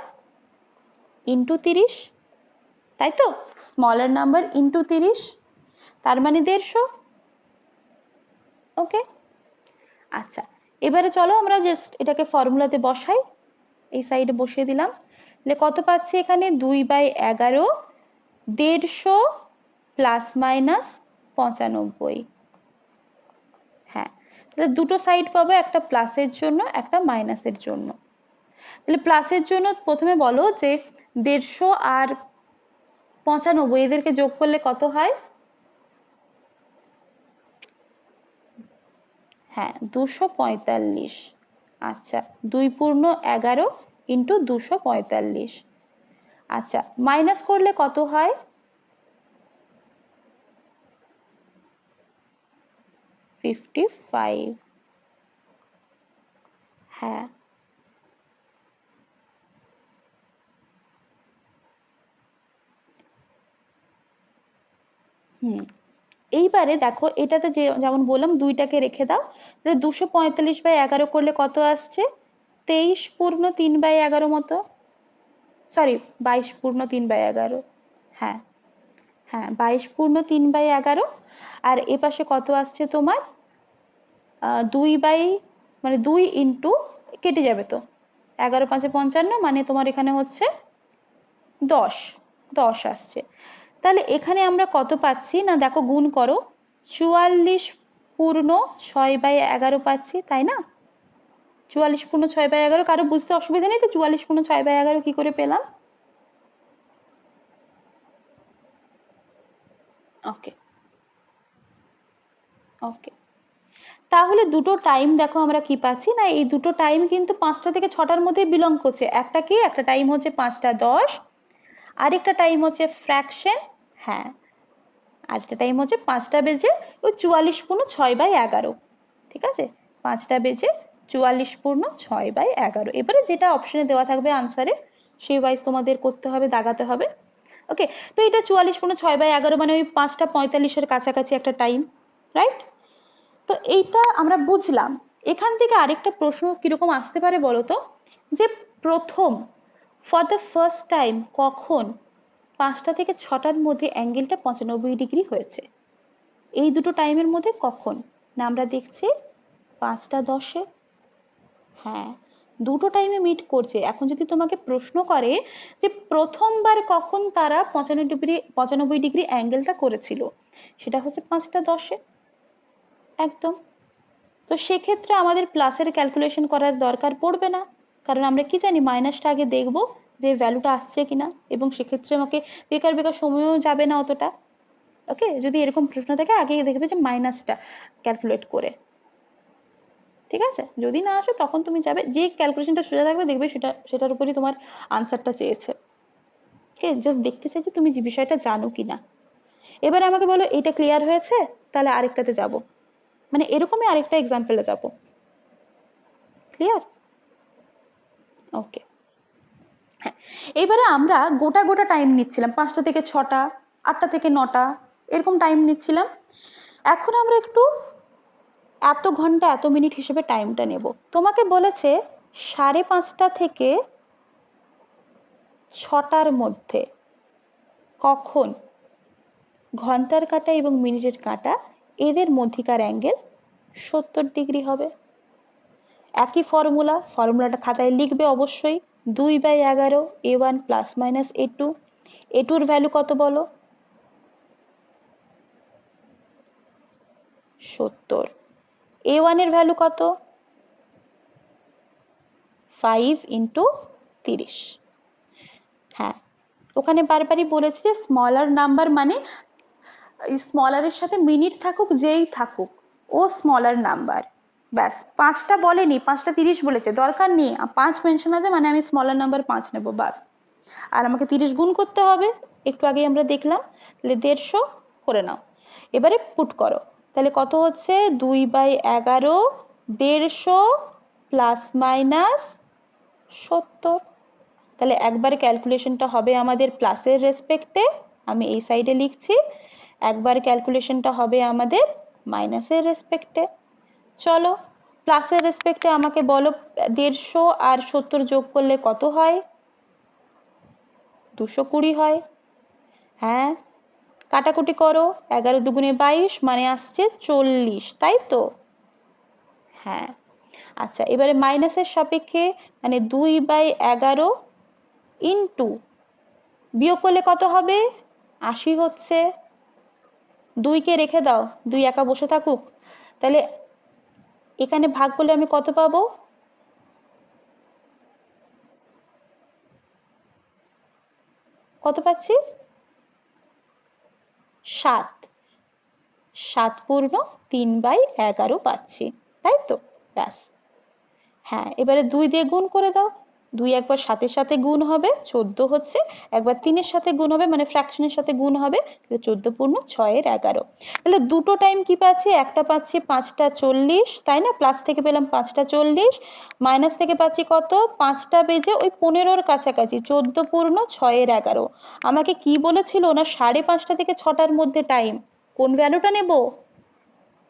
ইন্টু 30, তাই তো? স্মলার নাম্বার ইন্টু 30, তার মানে 150। ওকে, আচ্ছা এবারে চলো আমরা জাস্ট এটাকে ফর্মুলাতে বসাই। এই সাইডে বসিয়ে দিলাম। তাহলে কত পাচ্ছি এখানে? 2/11 150 প্লাস মাইনাস 95। হ্যাঁ, তাহলে দুটো সাইড পাবো, একটা প্লাসের জন্য একটা মাইনাসের জন্য। তাহলে প্লাসের জন্য প্রথমে বলো যে 150 আর 95 এদেরকে যোগ করলে কত হয়? হ্যাঁ, 245। আচ্ছা, 2×11 ইন্টু 245। আচ্ছা, মাইনাস করলে কত হয়? 55। হ্যাঁ, হুম, এইবারে দেখো এটাতে যেমন বললাম দুইটাকে রেখে দাও, তাহলে 245/11 করলে কত আসছে? 23/3/11 মতো, সরি 22/3/11। হ্যাঁ হ্যাঁ, 22/3/11। আর এ পাশে কত আসছে তোমার? 2 বাই মানে 2 ইন্টু, কেটে যাবে তো, 11×5=55, মানে তোমার এখানে হচ্ছে 10, 10 আসছে। তাহলে এখানে আমরা কত পাচ্ছি না, দেখো গুণ করো, 44/6/11 পাচ্ছি, তাই না? 44/6/11, কারো বুঝতে অসুবিধা নেই তো? 44/6/11 কি করে পেলাম? ওকে ওকে, তাহলে দুটো টাইম দেখো আমরা কি পাচ্ছি না, এই দুটো টাইম কিন্তু 5টা থেকে 6টার মধ্যে বিলং করছে। একটা কি, একটা টাইম হচ্ছে 5টা 10, আরেকটা টাইম হচ্ছে ফ্র্যাকশন। হ্যাঁ, আরেকটা টাইম হচ্ছে 5টা বেজে ওই 44/6/11। ঠিক আছে, 5টা বেজে 44/6/11। এবারে যেটা অপশনে দেওয়া থাকবে আনসারে সেই ওয়াইজ তোমাদের করতে হবে, দাগাতে হবে। ওকে, তো এটা 44/6/11 মানে ওই 5টা 45-এর কাছাকাছি একটা টাইম, রাইট? তো এইটা আমরা বুঝলাম। এখান থেকে আরেকটা প্রশ্ন কিরকম আসতে পারে বলতো, যে প্রথম ফর দ্য ফার্স্ট টাইম কখন 5টা থেকে 6টার মধ্যে অ্যাঙ্গেলটা 95 ডিগ্রি হয়েছে? এই দুটো টাইমের মধ্যে কখন? না আমরা দেখছি 5টা 10-এ। হ্যাঁ, দুটো টাইমে মিট করছে। এখন যদি তোমাকে প্রশ্ন করে যে প্রথমবার কখন তারা 95 ডিগ্রি অ্যাঙ্গেলটা করেছিল, সেটা হচ্ছে 5টা 10-এ। একদম। তো সেক্ষেত্রে আমাদের প্লাসের ক্যালকুলেশন করার দরকার পড়বে না, কারণ আমরা কি জানি মাইনাসটা আগে দেখবো যে ভ্যালুটা আসছে কিনা, এবং সেক্ষেত্রে আমাকে বেকার বেকার সময়ও যাবে না অতটা। ওকে, যদি এরকম প্রশ্ন থাকে আগে দেখবে যে মাইনাসটা ক্যালকুলেট করে। ঠিক আছে, যদি না আসে তখন তুমি যাবে, যে ক্যালকুলেশনটা সোজা থাকবে দেখবে সেটার উপরই তোমার আনসারটা চেয়েছে। ঠিক আছে, জাস্ট দেখতে চাইছি তুমি যে বিষয়টা জানো কিনা। এবারে আমাকে বলো এটা ক্লিয়ার হয়েছে? তাহলে আরেকটাতে যাব, মানে এরকমই আরেকটা এক্সাম্পলে যাব। ক্লিয়ার? ওকে, হ্যাঁ, এবারে আমরা গোটা গোটা টাইম নিচ্ছিলাম, 5টা থেকে 6টা, 8টা থেকে 9টা, এরকম টাইম নিচ্ছিলাম। এখন আমরা একটু এত ঘন্টা এত মিনিট হিসেবে টাইমটা নেব। তোমাকে বলেছে 5:30 থেকে 6টার মধ্যে কখন ঘন্টার কাঁটা এবং মিনিটের কাঁটা এদের মধ্যিকার অ্যাঙ্গেল 70 ডিগ্রি হবে। একই ফর্মুলাটা খাতায় লিখবে অবশ্যই। 2/11 A1 plus minus A2। A2-র value কত বলো? 70। A1-এর ভ্যালু কত? 5×30। হ্যাঁ, ওখানে বারবারই বলেছি যে স্মলার নাম্বার মানে স্মলারের সাথে মিনিট থাকুক যেই থাকুক, ও স্মলার নাম্বার। ব্যাস, 5টা বলেনি, 5টা 30 বলেছে, দরকার নেই 5 মেনশন আছে মানে আমি স্মলার নাম্বার 5 নেব, বাস। আর আমাকে 30 গুণ করতে হবে, একটু আগে আমরা দেখলাম। তাহলে 150 করে নাও। এবারে পুট করো, তাহলে কত হচ্ছে? 2/11 150 প্লাস মাইনাস 70। তাহলে একবার ক্যালকুলেশনটা হবে আমাদের প্লাসের রেসপেক্টে, আমি এই সাইডে লিখছি, একবার ক্যালকুলেশনটা হবে আমাদের মাইনাসের রেসপেক্টে। চলো প্লাসের রেসপেক্টে আমাকে বলো 150 আর 70 যোগ করলে কত হয়? 220 হয়। হ্যাঁ, কাটাকুটি করো, 11 দুগুণে 22 মানে আসছে 40, তাই তো? হ্যাঁ। আচ্ছা, এবারে মাইনাসের সাপেক্ষে মানে 2/11 ইন্টু বিয়োগ করলে কত হবে? 80 হচ্ছে। 2কে রেখে দাও, 2 একা বসে থাকুক। তাহলে এখানে ভাগ করলে আমি কত পাবো? কত পাচ্ছি? 7। 7 পূর্ণ 3/11 পাচ্ছি, তাই তো? ব্যাস। হ্যাঁ, এবারে 2 দিয়ে গুণ করে দাও। 2 একবার 7-এর সাথে গুণ হবে 14 হচ্ছে, একবার 3-এর সাথে গুণ হবে মানে ফ্র্যাকশনের সাথে গুণ হবে, 14 পূর্ণ 6-এর 11। তাহলে দুটো টাইম কি পাচ্ছি? একটা পাচ্ছি 5টা 40, তাই না? প্লাস থেকে পেলাম 5টা 40, মাইনাস থেকে পাচ্ছি কত? 5টা বেজে ওই 15-র কাছাকাছি, 14 পূর্ণ 6-এর 11। আমাকে কি বলেছিল না 5:30 থেকে 6টার মধ্যে টাইম, কোন ভ্যালুটা নেব?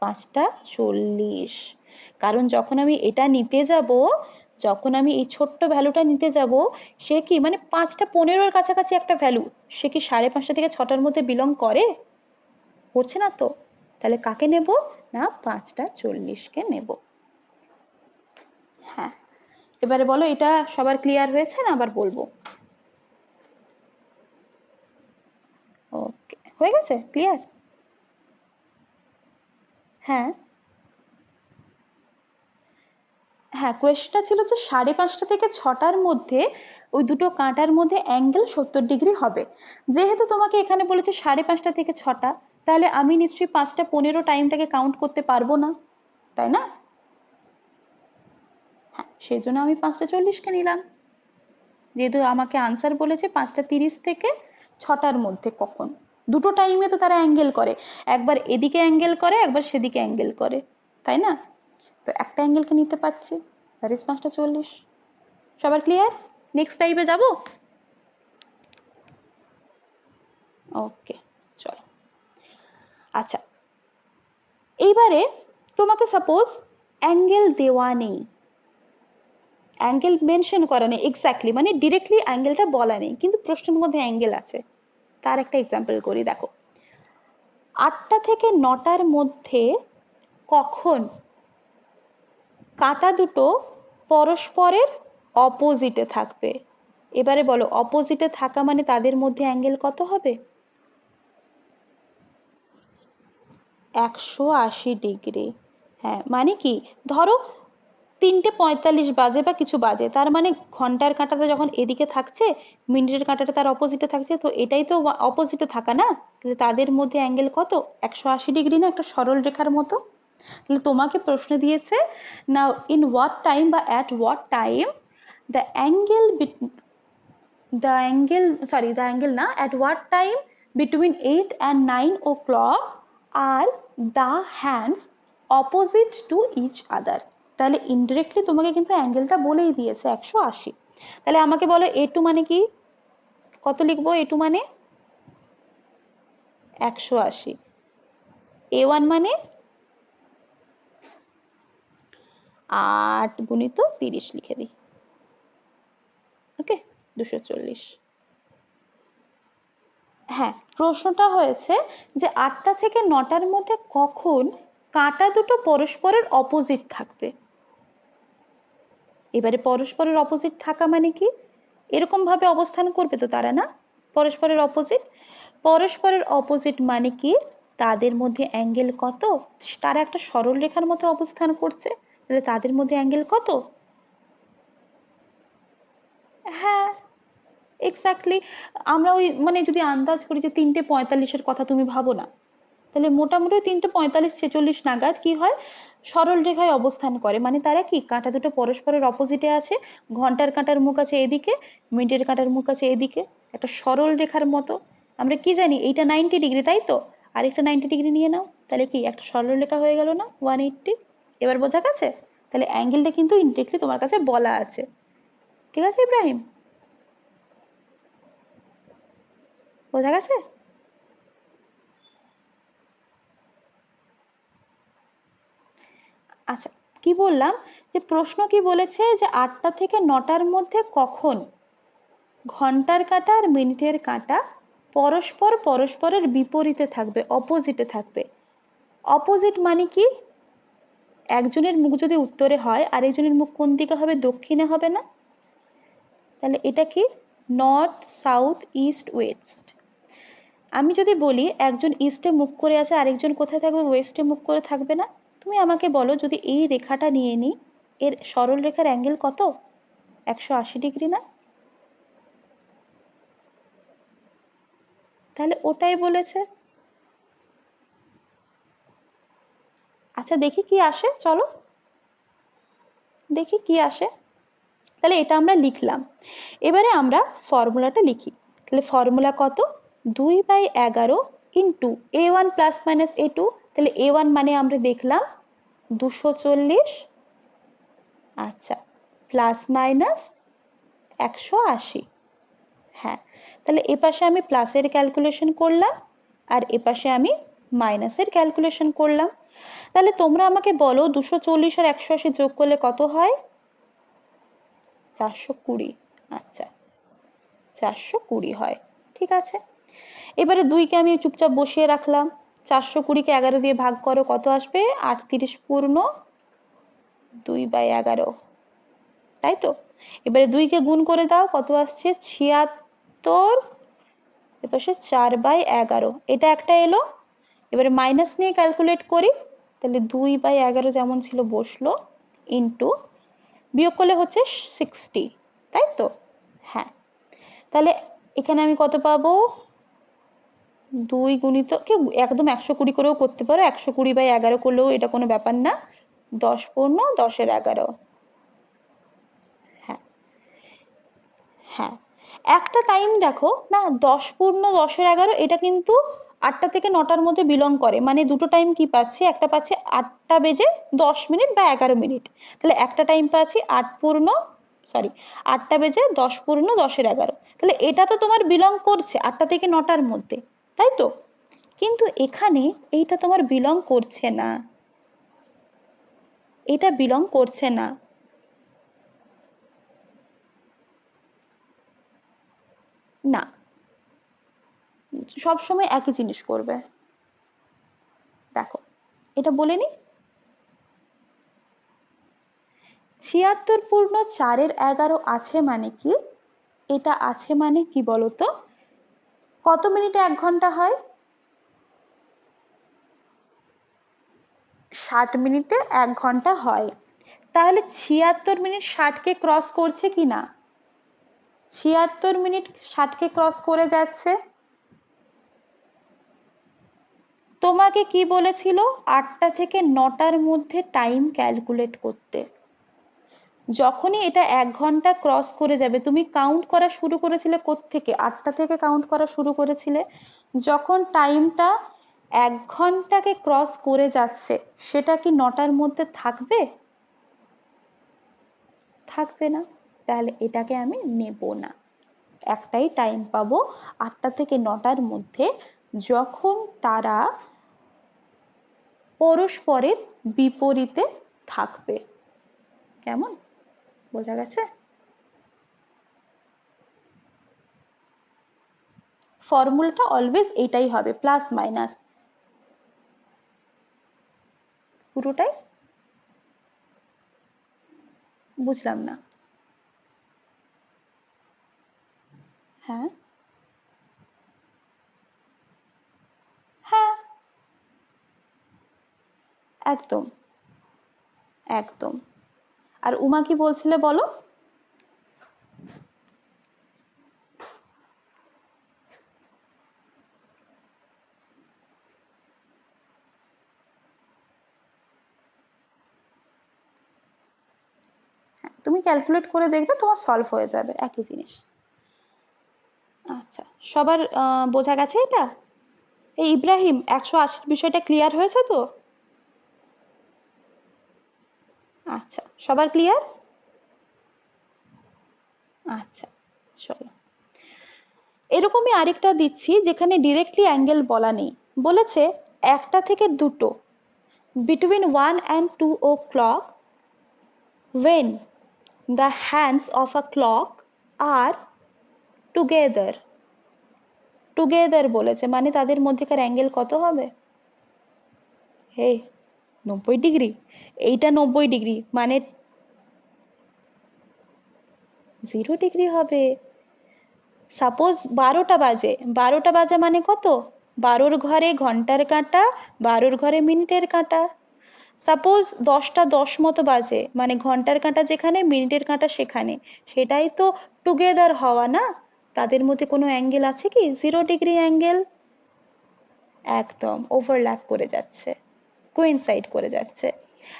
5টা 40। কারণ যখন আমি এটা নিতে যাব, যখন আমি এই ছোট্ট ভ্যালুটা নিতে যাব, সে কি মানে 5টা 15-র কাছাকাছি একটা ভ্যালু, সে কি 5:30 থেকে 6টার মধ্যে বিলং করে? করছে না তো। তাহলে কাকে নেব? না 5টা 40কে নেব। হ্যাঁ, এবারে বলো এটা সবার ক্লিয়ার হয়েছে না আবার বলবো? ওকে, হয়ে গেছে ক্লিয়ার? হ্যাঁ হ্যাঁ, কোয়েশ্চেনটা ছিল যে 5:30 থেকে 6টার মধ্যে ওই দুটো কাঁটার মধ্যে অ্যাঙ্গেল 70 ডিগ্রি হবে। যেহেতু তোমাকে এখানে বলেছে 5:30 থেকে 6টা, তাহলে আমি নিশ্চয়ই 5টা 15 টাইমটাকে কাউন্ট করতে পারবো না, তাই না? হ্যাঁ, সেই জন্য আমি 5টা 40কে নিলাম। যেহেতু আমাকে আনসার বলেছে 5টা 30 থেকে 6টার মধ্যে কখন, দুটো টাইমে তো তারা অ্যাঙ্গেল করে, একবার এদিকে অ্যাঙ্গেল করে একবার সেদিকে অ্যাঙ্গেল করে, তাই না? তো একটা অ্যাঙ্গেলকে নিতে পারছি, দ্যাট ইজ 5টা 40। সবার ক্লিয়ার? নেক্সট টাইপে যাব। ওকে, চলো। আচ্ছা, এইবারে তোমাকে সাপোজ অ্যাঙ্গেল দেওয়া নেই, অ্যাঙ্গেল মেনশন করা নেই এক্স্যাক্টলি, মানে ডিরেক্টলি অ্যাঙ্গেলটা বলা নেই, কিন্তু প্রশ্নের মধ্যে অ্যাঙ্গেল আছে। তার একটা এক্সাম্পল করি, দেখো 8টা থেকে 9টার মধ্যে কখন কাঁটা দুটো পরস্পরের অপোজিটে থাকবে? এবারে বলো অপোজিটে থাকা মানে তাদের মধ্যে অ্যাঙ্গেল কত হবে? 180 ডিগ্রি। হ্যাঁ, মানে কি, ধরো 3:45 বাজে বা কিছু বাজে, তার মানে ঘন্টার কাঁটাটা যখন এদিকে থাকছে, মিনিটের কাঁটাটা তার অপোজিটে থাকছে, তো এটাই তো অপোজিটে থাকা না? তাহলে তাদের মধ্যে অ্যাঙ্গেল কত? 180 ডিগ্রি না, একটা সরল রেখার মতো। তাহলে তোমাকে প্রশ্ন দিয়েছে নাও ইন হোয়াট টাইম বা at what time the angle the angle na at what time between 8 and 9 o'clock are the hands opposite to each other? তাহলে ইনডিরেক্টলি তোমাকে কিন্তু অ্যাঙ্গেলটা বলেই দিয়েছে 180। তাহলে আমাকে বলো A2 মানে কি, কত লিখবো? A2 মানে 180, A1 মানে 8 গুণিত 30 লিখে দিই। ওকে, 240। হ্যাঁ, প্রশ্নটা হয়েছে যে 8টা থেকে 9টার মধ্যে কখন কাঁটা দুটো পরস্পরের অপোজিট থাকবে। এবারে পরস্পরের অপোজিট থাকা মানে কি, এরকম ভাবে অবস্থান করবে তো তারা, না? পরস্পরের অপোজিট, পরস্পরের অপোজিট মানে কি তাদের মধ্যে অ্যাঙ্গেল কত? তারা একটা সরল রেখার মতো অবস্থান করছে, তাহলে তাদের মধ্যে অ্যাঙ্গেল কত? হ্যাঁ, এক্স্যাক্টলি। আমরা ওই মানে যদি আন্দাজ করি যে 3:45-এর কথা তুমি ভাবো না, তাহলে মোটামুটি 3:45-46 নাগাদ কি হয়, সরল রেখায় অবস্থান করে, মানে তারা কি কাঁটা দুটো পরস্পরের অপোজিটে আছে, ঘন্টার কাঁটার মুখ আছে এদিকে, মিনিটের কাঁটার মুখ আছে এদিকে, একটা সরল রেখার মতো। আমরা কি জানি এইটা 90 ডিগ্রি, তাই তো? আর একটা 90 ডিগ্রি নিয়ে নাও, তাহলে কি একটা সরল রেখা হয়ে গেল না 180। এবার বোঝা গেছে? তাহলে অ্যাঙ্গেলটা কিন্তু ইনডিরেক্টলি তোমার কাছে বলা আছে। ঠিক আছে ইব্রাহিম, বোঝা গেছে? আচ্ছা, কি বললাম যে প্রশ্ন কি বলেছে যে 8টা থেকে 9টার মধ্যে কখন ঘন্টার কাঁটা আর মিনিটের কাঁটা পরস্পর পরস্পরের বিপরীতে থাকবে, অপোজিটে থাকবে। অপোজিট মানে কি? একজনের মুখ যদি উত্তরে হয় আরেকজনের মুখ কোন দিকে হবে? দক্ষিণে হবে না? তাহলে এটা কি? North, south, east, West. আমি যদি বলি একজন ইস্টে মুখ করে আছে, আরেকজন কোথায় থাকবে? ওয়েস্টে মুখ করে থাকবে না? তুমি আমাকে বলো, যদি এই রেখাটা নিয়ে নিই, এর সরল রেখার অ্যাঙ্গেল কত? 180 ডিগ্রি না? তাহলে ওটাই বলেছে। আচ্ছা দেখি কি আসে, চলো দেখি কি আসে। তাহলে এটা আমরা লিখলাম। এবারে আমরা ফর্মুলাটা লিখি। তাহলে ফর্মুলা কত? 2/11 into a1 plus minus a2। তাহলে a1 মানে আমরা দেখলাম 240, আচ্ছা, প্লাস মাইনাস 180। হ্যাঁ, তাহলে এপাশে আমি প্লাসের ক্যালকুলেশন করলাম আর এপাশে আমি মাইনাসের ক্যালকুলেশন করলাম। তাহলে তোমরা আমাকে বলো 240 আর 180 যোগ করলে কত হয়? 420। আচ্ছা, 420 হয়। ঠিক আছে, এবারে 2কে আমি চুপচাপ বসিয়ে রাখলাম। 420কে 11 দিয়ে ভাগ করো, কত আসবে? 38 পূর্ণ 2/11, তাই তো? এবারে 2কে গুণ করে দাও, কত আসছে? 76, এপাশে 4/11, এটা একটা এলো। এবারে মাইনাস নিয়ে ক্যালকুলেট করি। তাহলে 2/11 যেমন ছিল বসলো, ইন্টু বিয়োগ করলে হচ্ছে 60, তাই তো? হ্যাঁ, তাহলে এখানে আমি কত পাবো? 2 গুণিত কি একদম 120 করেও করতে পারো, 120/11 করলেও এটা কোনো ব্যাপার না। 10 পূর্ণ 10-এর 11। হ্যাঁ হ্যাঁ, একটা টাইম দেখো না, 10 পূর্ণ 10-এর 11, এটা কিন্তু 8টা থেকে 9টার মধ্যে বিলং করে। মানে দুটো টাইম কি পাচ্ছি? একটা পাচ্ছি 8টা বেজে 10 মিনিট বা 11 মিনিট। তাহলে একটা টাইম পাচ্ছি 8টা বেজে 10 পূর্ণ 10-এর 11। তাহলে এটা তো তোমার বিলং করছে 8টা থেকে 9টার মধ্যে, তাই তো? কিন্তু এখানে এইটা তোমার বিলং করছে না, এটা বিলং করছে না। না, সবসময় একই জিনিস করবে। দেখো, এটা বলে নি, 76 পূর্ণ 4-এর 11 আছে মানে কি? এটা আছে মানে কি বলতো? কত মিনিটে 1 ঘন্টা হয়? 60 মিনিটে 1 ঘন্টা হয়। তাহলে 76 মিনিট 60কে ক্রস করছে কি না? 76 মিনিট 60কে ক্রস করে যাচ্ছে। তোমাকে কি বলেছিল? 8টা থেকে 9টার মধ্যে টাইম ক্যালকুলেট করতে। যখনই এটা 1 ঘন্টা ক্রস করে যাবে, তুমি কাউন্ট করা শুরু করেছিলে কোত্থেকে? 8টা থেকে কাউন্ট করা শুরু করেছিলে। যখন টাইমটা 1 ঘন্টাকে ক্রস করে যাচ্ছে, সেটা কি 9টার মধ্যে থাকবে? থাকবে না। তাহলে এটাকে আমি নেব না। একটাই টাইম পাবো 8টা থেকে 9টার মধ্যে, যখন তারা পরস্পরের বিপরীতে থাকবে। কেমন? বোঝা গেছে? ফর্মুলাটা অলওয়েজ এটাই হবে, প্লাস মাইনাস পুরোটাই। বুঝলাম না। হ্যাঁ হ্যাঁ, একদম একদম। আর উমা কি বলছিলে বলো? হ্যাঁ, তুমি ক্যালকুলেট করে দেখবে, তোমার সলভ হয়ে যাবে একই জিনিস। আচ্ছা, সবার বোঝা গেছে এটা? এই ইব্রাহিম, 180 বিষয়টা ক্লিয়ার হয়েছে তো? আচ্ছা, সবার ক্লিয়ার? আচ্ছা, চলো এরকমই আরেকটা দিচ্ছি যেখানে ডিরেক্টলি অ্যাঙ্গেল বলা নেই, বলেছে একটা থেকে দুটো, between 1 and 2 o'clock when the hands of a clock are together. Together বলেছে মানে তাদের মধ্যেকার অ্যাঙ্গেল কত হবে? হে 90 ডিগ্রি, এইটা 90 ডিগ্রি মানে 0 ডিগ্রি হবে। সাপোজ 12টা বাজে, 12টা বাজে মানে কত? 12র ঘরে ঘন্টার কাঁটা, 12র ঘরে মিনিটের কাঁটা। সাপোজ 10টা 10 মতো বাজে মানে ঘন্টার কাঁটা যেখানে মিনিটের কাঁটা সেখানে, সেটাই তো টুগেদার হওয়া না? তাদের মধ্যে কোনো অ্যাঙ্গেল আছে কি 0 ডিগ্রি অ্যাঙ্গেল? একদম ওভারল্যাপ করে যাচ্ছে, কোইনসাইড করে যাচ্ছে।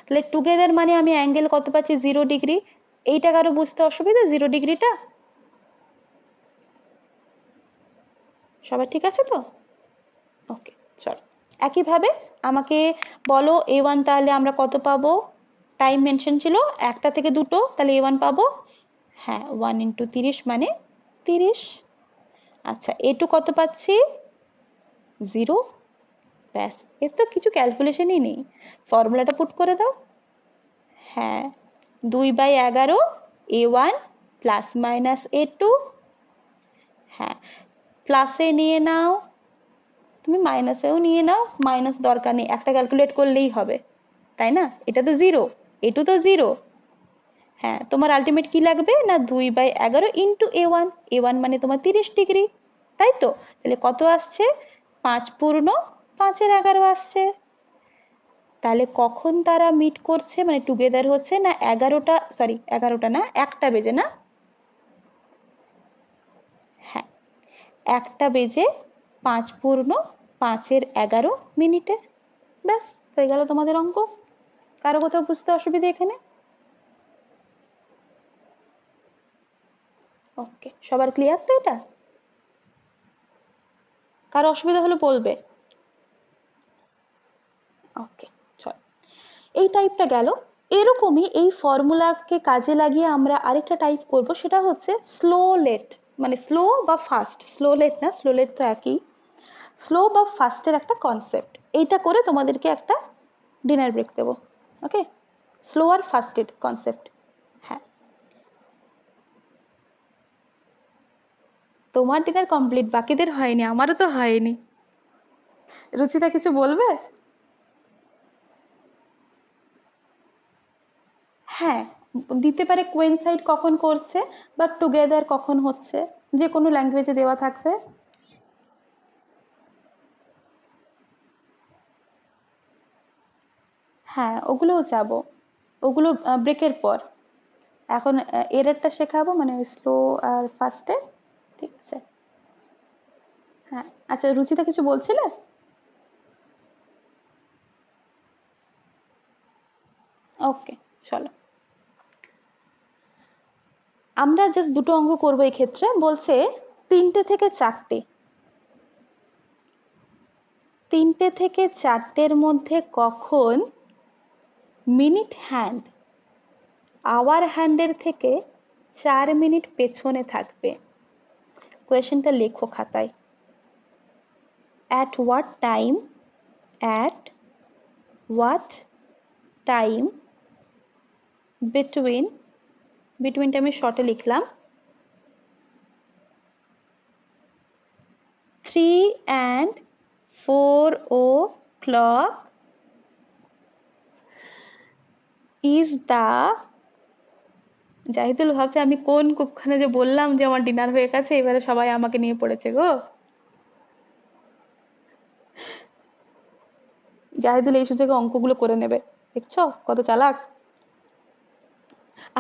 তাহলে টুগেদার মানে আমি অ্যাঙ্গেল কত পাচ্ছি? 0 ডিগ্রি। এইটা কারো বুঝতে অসুবিধা 0 ডিগ্রিটা? সবার ঠিক আছে তো? ওকে, চলো একইভাবে আমাকে বলো A1 তাহলে আমরা কত পাবো? টাইম মেনশন ছিল 1টা থেকে 2টো, তাহলে A1 পাবো হ্যাঁ 1 × 30 মানে 30। আচ্ছা A2 কত পাচ্ছি? 0। ব্যাস, এর তো কিছু ক্যালকুলেশনই নেই, ফর্মুলাটা পুট করে দাও। হ্যাঁ 2/11 A1 প্লাস মাইনাস A2। হ্যাঁ প্লাসে নিয়ে নাও, তুমি মাইনাসেও নিয়ে নাও, মাইনাস দরকার নেই, একটা ক্যালকুলেট করলেই হবে, তাই না? এটা তো 0, A2 তো 0। হ্যাঁ তোমার আলটিমেট কি লাগবে না 2/11 ইন্টু A1, A1 মানে তোমার 30 ডিগ্রি, তাই তো? তাহলে কত আসছে? 5 পূর্ণ 5-এর 11 আসছে। তাহলে কখন তারা মিট করছে মানে টুগেদার হচ্ছে না 11টা, সরি 11টা না 1টা বেজে, না হ্যাঁ 1টা বেজে 5 পূর্ণ 5-এর 11 মিনিটে। ব্যাস হয়ে গেল তোমাদের অঙ্ক। কারো কোথাও বুঝতে অসুবিধা এখানে? ওকে, সবার ক্লিয়ার তো এটা? কারো অসুবিধা হলে বলবে। ওকে চল, এই টাইপটা গেল। এরকমই এই ফর্মুলাকে কাজে লাগিয়ে আমরা আরেকটা টাইপ করব, সেটা হচ্ছে স্লো লেট, মানে স্লো বা ফাস্ট, স্লো লেট না, স্লো লেট তো একই, স্লো বা ফাস্টের একটা কনসেপ্ট। এইটা করে তোমাদেরকে একটা ডিনার ব্রেক দেবো। ওকে, স্লো আর ফাস্টের কনসেপ্ট। হ্যাঁ তোমার ডিনার কমপ্লিট, বাকিদের হয়নি, আমারও তো হয়নি। রুচিতা কিছু বলবে? হ্যাঁ দিতে পারে কোয়েনসাইড কখন করছে বা টুগেদার কখন হচ্ছে, যে কোনো ল্যাঙ্গুয়েজে দেওয়া থাকবে। হ্যাঁ ওগুলোও যাবো, ওগুলো ব্রেকের পর। এখন এররটা শেখাবো মানে স্লো আর ফাস্টে। ঠিক আছে, হ্যাঁ আচ্ছা রুচিতা কিছু বলছিলে? ওকে চলো, আমরা জাস্ট দুটো অঙ্ক করবো এই ক্ষেত্রে। বলছে 3টে থেকে 4টে, 3টে থেকে 4টের মধ্যে কখন মিনিট হ্যান্ড আওয়ার হ্যান্ডের থেকে 4 মিনিট পেছনে থাকবে। কোয়েশ্চেনটা লেখো খাতায়। at what time, at what time between, betweenটা আমি শর্টে লিখলাম, 3 and 4 o'clock is the, Zahidul ভাবছে আমি কোন কুক্ষণে যে বললাম যে আমার ডিনার হয়ে গেছে, এবারে সবাই আমাকে নিয়ে পড়েছে গো। জাহিদুল এই সুযোগে অঙ্কগুলো করে নেবে, দেখছো কত চালাক।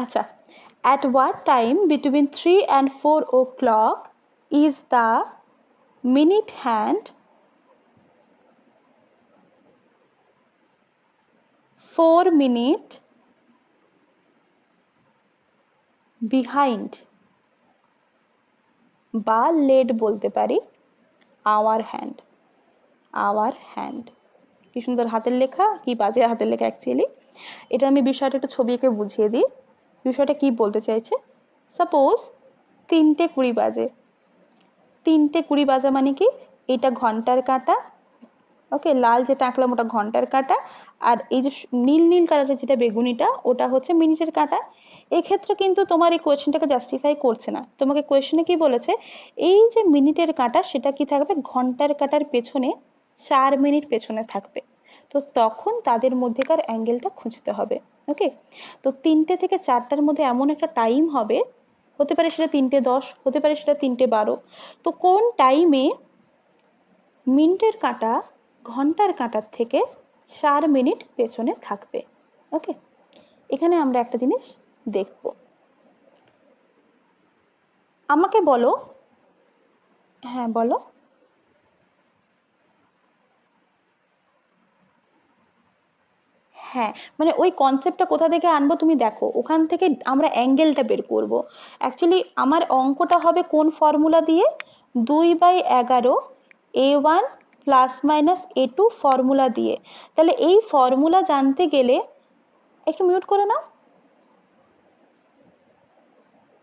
আচ্ছা, at what time between 3 and 4 o'clock is the minute hand 4 minute behind বা লেট বলতে পারি আওয়ার হ্যান্ড, আওয়ার হ্যান্ড। কি সুন্দর হাতের লেখা, কি বাজে হাতের লেখা অ্যাকচুয়ালি। এটা আমি বিষয়টা একটু ছবি এঁকে বুঝিয়ে দিই। বিষয়টা কি বলতে চাইছে, সাপোজ 3:20 বাজে। 3:20 বাজা মানে কি, এটা ঘন্টার কাঁটা, ওকে, লাল যেটা আঁকলাম ওটা ঘন্টার কাঁটা, আর এই যে নীল নীল কালারের যেটা বেগুনিটা ওটা হচ্ছে মিনিটের কাঁটা। এক্ষেত্রে কিন্তু তোমার এই কোয়েশ্চেনটাকে জাস্টিফাই করছে না, তোমাকে কোয়েশ্চেনে কি বলেছে, এই যে মিনিটের কাঁটা সেটা কি থাকবে, ঘন্টার কাঁটার পেছনে 4 মিনিট পেছনে থাকবে। তো তখন তাদের মধ্যেকার অ্যাঙ্গেলটা খুঁজতে হবে। ওকে, তো 3টে থেকে 4টার মধ্যে এমন একটা টাইম হবে, হতে পারে সেটা 3:10, হতে পারে সেটা 3:12। তো কোন টাইমে মিনিটের কাঁটা ঘন্টার কাঁটার থেকে 4 মিনিট পেছনে থাকবে। ওকে, এখানে আমরা একটা জিনিস দেখব। আমাকে বলো, হ্যাঁ বলো। হ্যাঁ, মানে ওই কনসেপ্টটা কোথা থেকে আনবো তুমি দেখো, ওখান থেকে আমরা অ্যাঙ্গেলটা বের করব। অ্যাকচুয়ালি আমার অঙ্কটা হবে কোন ফর্মুলা দিয়ে, 2/11 A1 plus minus A2 formula দিয়ে। তাহলে এই ফর্মুলা জানতে গেলে, একটু মিউট করে নাও।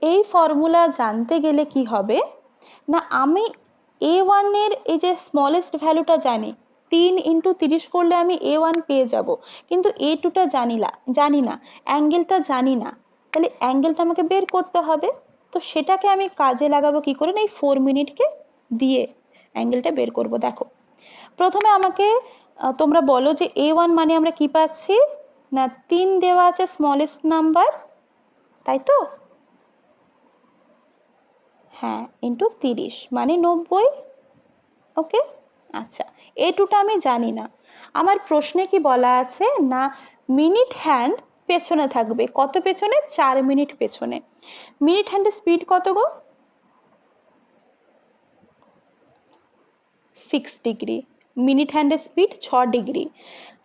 এই ফর্মুলা জানতে গেলে কি হবে না, আমি A1 এর এই যে স্মলেস্ট ভ্যালুটা জানি, 3 × 30 করলে আমি A1 পেয়ে যাব, কিন্তু A2 টা জানি না, অ্যাঙ্গেলটা জানি না। তাহলে অ্যাঙ্গেলটা আমাকে বের করতে হবে। তো সেটাকে আমি কাজে লাগাবো কি করে না, এই 4 মিনিটকে দিয়ে অ্যাঙ্গেলটা বের করব। দেখো, প্রথমে আমাকে তোমরা বলো যে A1 মানে আমরা কি পাচ্ছি না, 3 দেওয়া আছে স্মলেস্ট নাম্বার, তাই তো? হ্যাঁ, ইন্টু 30 মানে 90। ওকে, আচ্ছা, এটুটা আমি জানি না। আমার প্রশ্নে কি বলা আছে না, মিনিট হ্যান্ড পেছনে থাকবে, কত পেছনে, 4 মিনিট পেছনে। মিনিট হ্যান্ডের স্পিড কত গো, 6 ডিগ্রি। মিনিট হ্যান্ডের স্পিড 6 ডিগ্রি।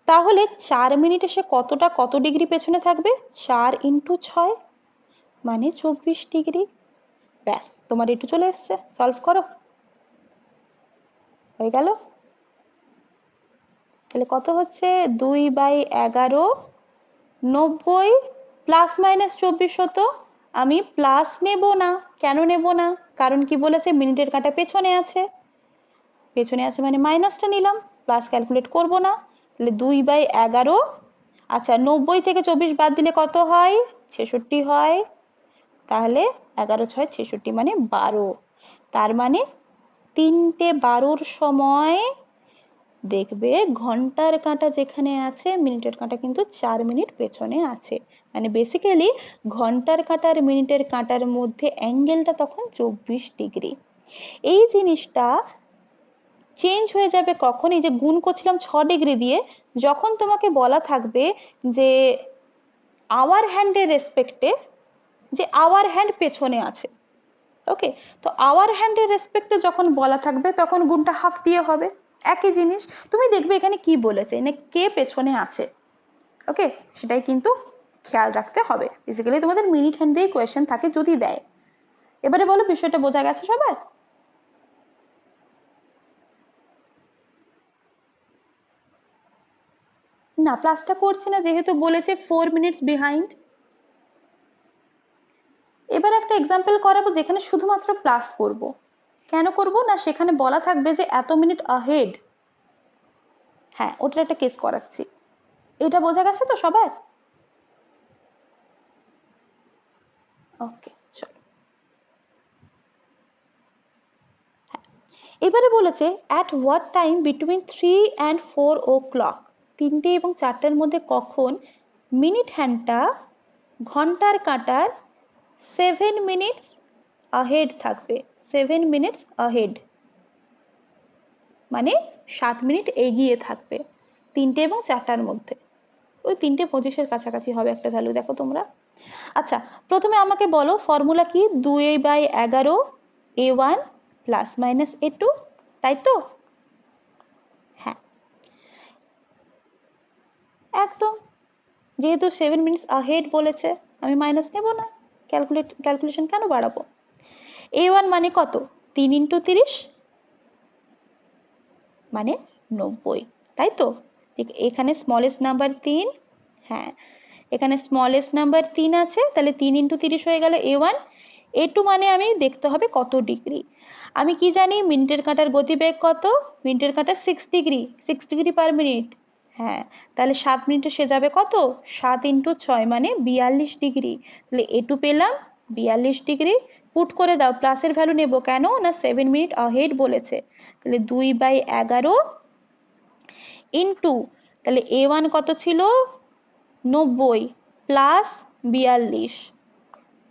তাহলে 4 মিনিটে সে কত ডিগ্রি পেছনে থাকবে, 4 × 6 মানে 24 ডিগ্রি। ব্যাস, তোমার একটু চলে এসছে, সলভ করো, হয়ে গেল। তাহলে কত হচ্ছে, 2/11 90 প্লাস মাইনাস 2400। আমি প্লাস নেব না, কেন নেব না, কারণ কি বলেছে, মিনিটের কাঁটা পেছনে আছে, পেছনে আছে মানে মাইনাসটা নিলাম, প্লাস ক্যালকুলেট করব না। তাহলে 2/11, আচ্ছা 90 থেকে 24 বাদ দিলে কত হয়, 66 হয়। তাহলে 11×6 = 66 মানে 12। তার মানে 3:12 সময় দেখবে ঘন্টার কাঁটা যেখানে আছে, মিনিটের কাঁটা কিন্তু 4 মিনিট পেছনে আছে। মানে বেসিক্যালি ঘন্টার কাঁটা আর মিনিটের কাঁটার মধ্যে অ্যাঙ্গেলটা তখন 24 ডিগ্রি। এই জিনিসটা চেঞ্জ হয়ে যাবে কখন, এই যে গুণ করছিলাম 6 ডিগ্রি দিয়ে, যখন তোমাকে বলা থাকবে যে আওয়ার হ্যান্ডের রেসপেক্টে, যে আওয়ার হ্যান্ড পেছনে আছে। ওকে, তো আওয়ার হ্যান্ডের রেসপেক্টে যখন বলা থাকবে তখন গুণটা হাফ দিয়ে হবে। একই জিনিস, তুমি দেখবে এখানে কি বলেছে না, কে পেছনে আছে। ওকে, সেটাই কিন্তু খেয়াল রাখতে হবে। বেসিক্যালি তোমাদের মিনিট হ্যান্ড দিয়ে কোয়েশ্চেন থাকে যদি দেয়। এবারে বলো, বিষয়টা বোঝা গেছে সবার? না, প্লাসটা করছি না, যেহেতু বলেছে 4 মিনিটস বিহাইন্ড। এবার একটা এক্সাম্পল করাবো যেখানে শুধুমাত্র প্লাস করব। কেন করব না, সেখানে বলা থাকবে যে এত মিনিট আহেড। হ্যাঁ, ওটার একটা কেস করাচ্ছি। এটা বোঝা গেছে তো সবার? ওকে, চলো। এবারে বলেছে at what time between 3 and 4 o'clock, 3টে এবং 4টার মধ্যে কখন মিনিট হ্যান্ডটা ঘন্টার কাঁটার 7 মিনিটস আহেড থাকবে। 7 মিনিটস আহেড মানে 7 মিনিট এগিয়ে থাকবে 3টে এবং 4টার মধ্যে। ওই 3:25 কাছাকাছি হবে একটা ভ্যালু, দেখো তোমরা। আচ্ছা, প্রথমে আমাকে বলো ফর্মুলা কি, 2/11 A1 প্লাস মাইনাস A2, তাই তো? হ্যাঁ, একদম। যেহেতু 7 মিনিটস আহেড বলেছে, আমি মাইনাস নেব না, ক্যালকুলেশন কেন বাড়াবো। A1 মানে কত, 3 × 30 মানে 90, তাই তো? ঠিক, এখানে স্মলেস্ট নাম্বার 3, হ্যাঁ, এখানে স্মলেস্ট নাম্বার 3 আছে, তাহলে 3 ইন্টু 30 হয়ে গেল A1। A2 মানে আমি দেখতে হবে কত ডিগ্রি। আমি কি জানি মিনিটের কাঁটার গতিবেগ কত, মিনিটের কাঁটা 6 ডিগ্রি, 6 ডিগ্রি পার মিনিট। হ্যাঁ, তাহলে 7 মিনিটে সে যাবে কত, 7 ইন্টু 6 মানে 42 ডিগ্রি। তাহলে A2 পেলাম 42 ডিগ্রি। পুট করে দাও, প্লাসের ভ্যালু নেব কেন না 7 মিনিট অহেড বলেছে। তাহলে 2/11 ইন্টু, তাহলে A1 কত ছিল 90 প্লাস 42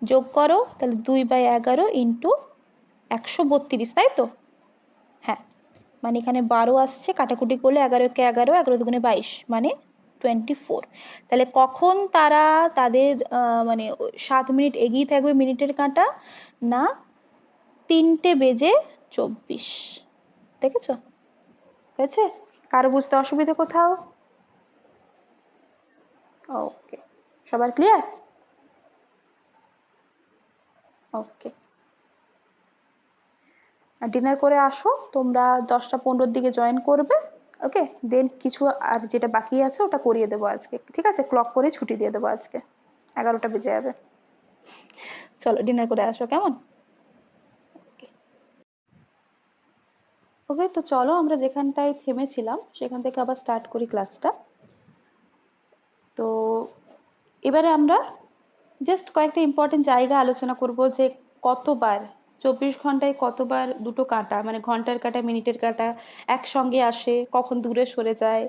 যোগ করো, তাহলে 2/11 ইন্টু 132, তাই তো? হ্যাঁ, মানে এখানে 12 আসছে, কাটাকুটি করলে 11 কে 11, 11 দুগুণে 22 মানে 24। তাহলে কখন তারা তাদের মানে 7 মিনিট এগিয়ে থাকবে মিনিটের কাঁটা, না 3:24। দেখেছো হয়েছে? কারো বুঝতে অসুবিধা কোথাও? ওকে, সবার ক্লিয়ার? ওকে, ডিনার করে আসো, তোমরা 10টা 15 দিকে জয়েন করবে। ওকে, দেন কিছু আর যেটা বাকি আছে ওটা করিয়ে দেবো আজকে, ঠিক আছে? ক্লক করে ছুটি দিয়ে দেবো আজকে, 11টা বেজে যাবে। চলো ডিনার করে আসো, কেমন? ওকে, তো চলো আমরা যেখানটায় থেমেছিলাম সেখান থেকে আবার স্টার্ট করি ক্লাসটা। তো এবারে আমরা জাস্ট কয়েকটা ইম্পর্টেন্ট জায়গা আলোচনা করব, যে কতবার 24 ঘন্টায় কতবার দুটো কাঁটা মানে ঘন্টার কাঁটা মিনিটের কাঁটা একসঙ্গে আসে, কখন দূরে সরে যায়,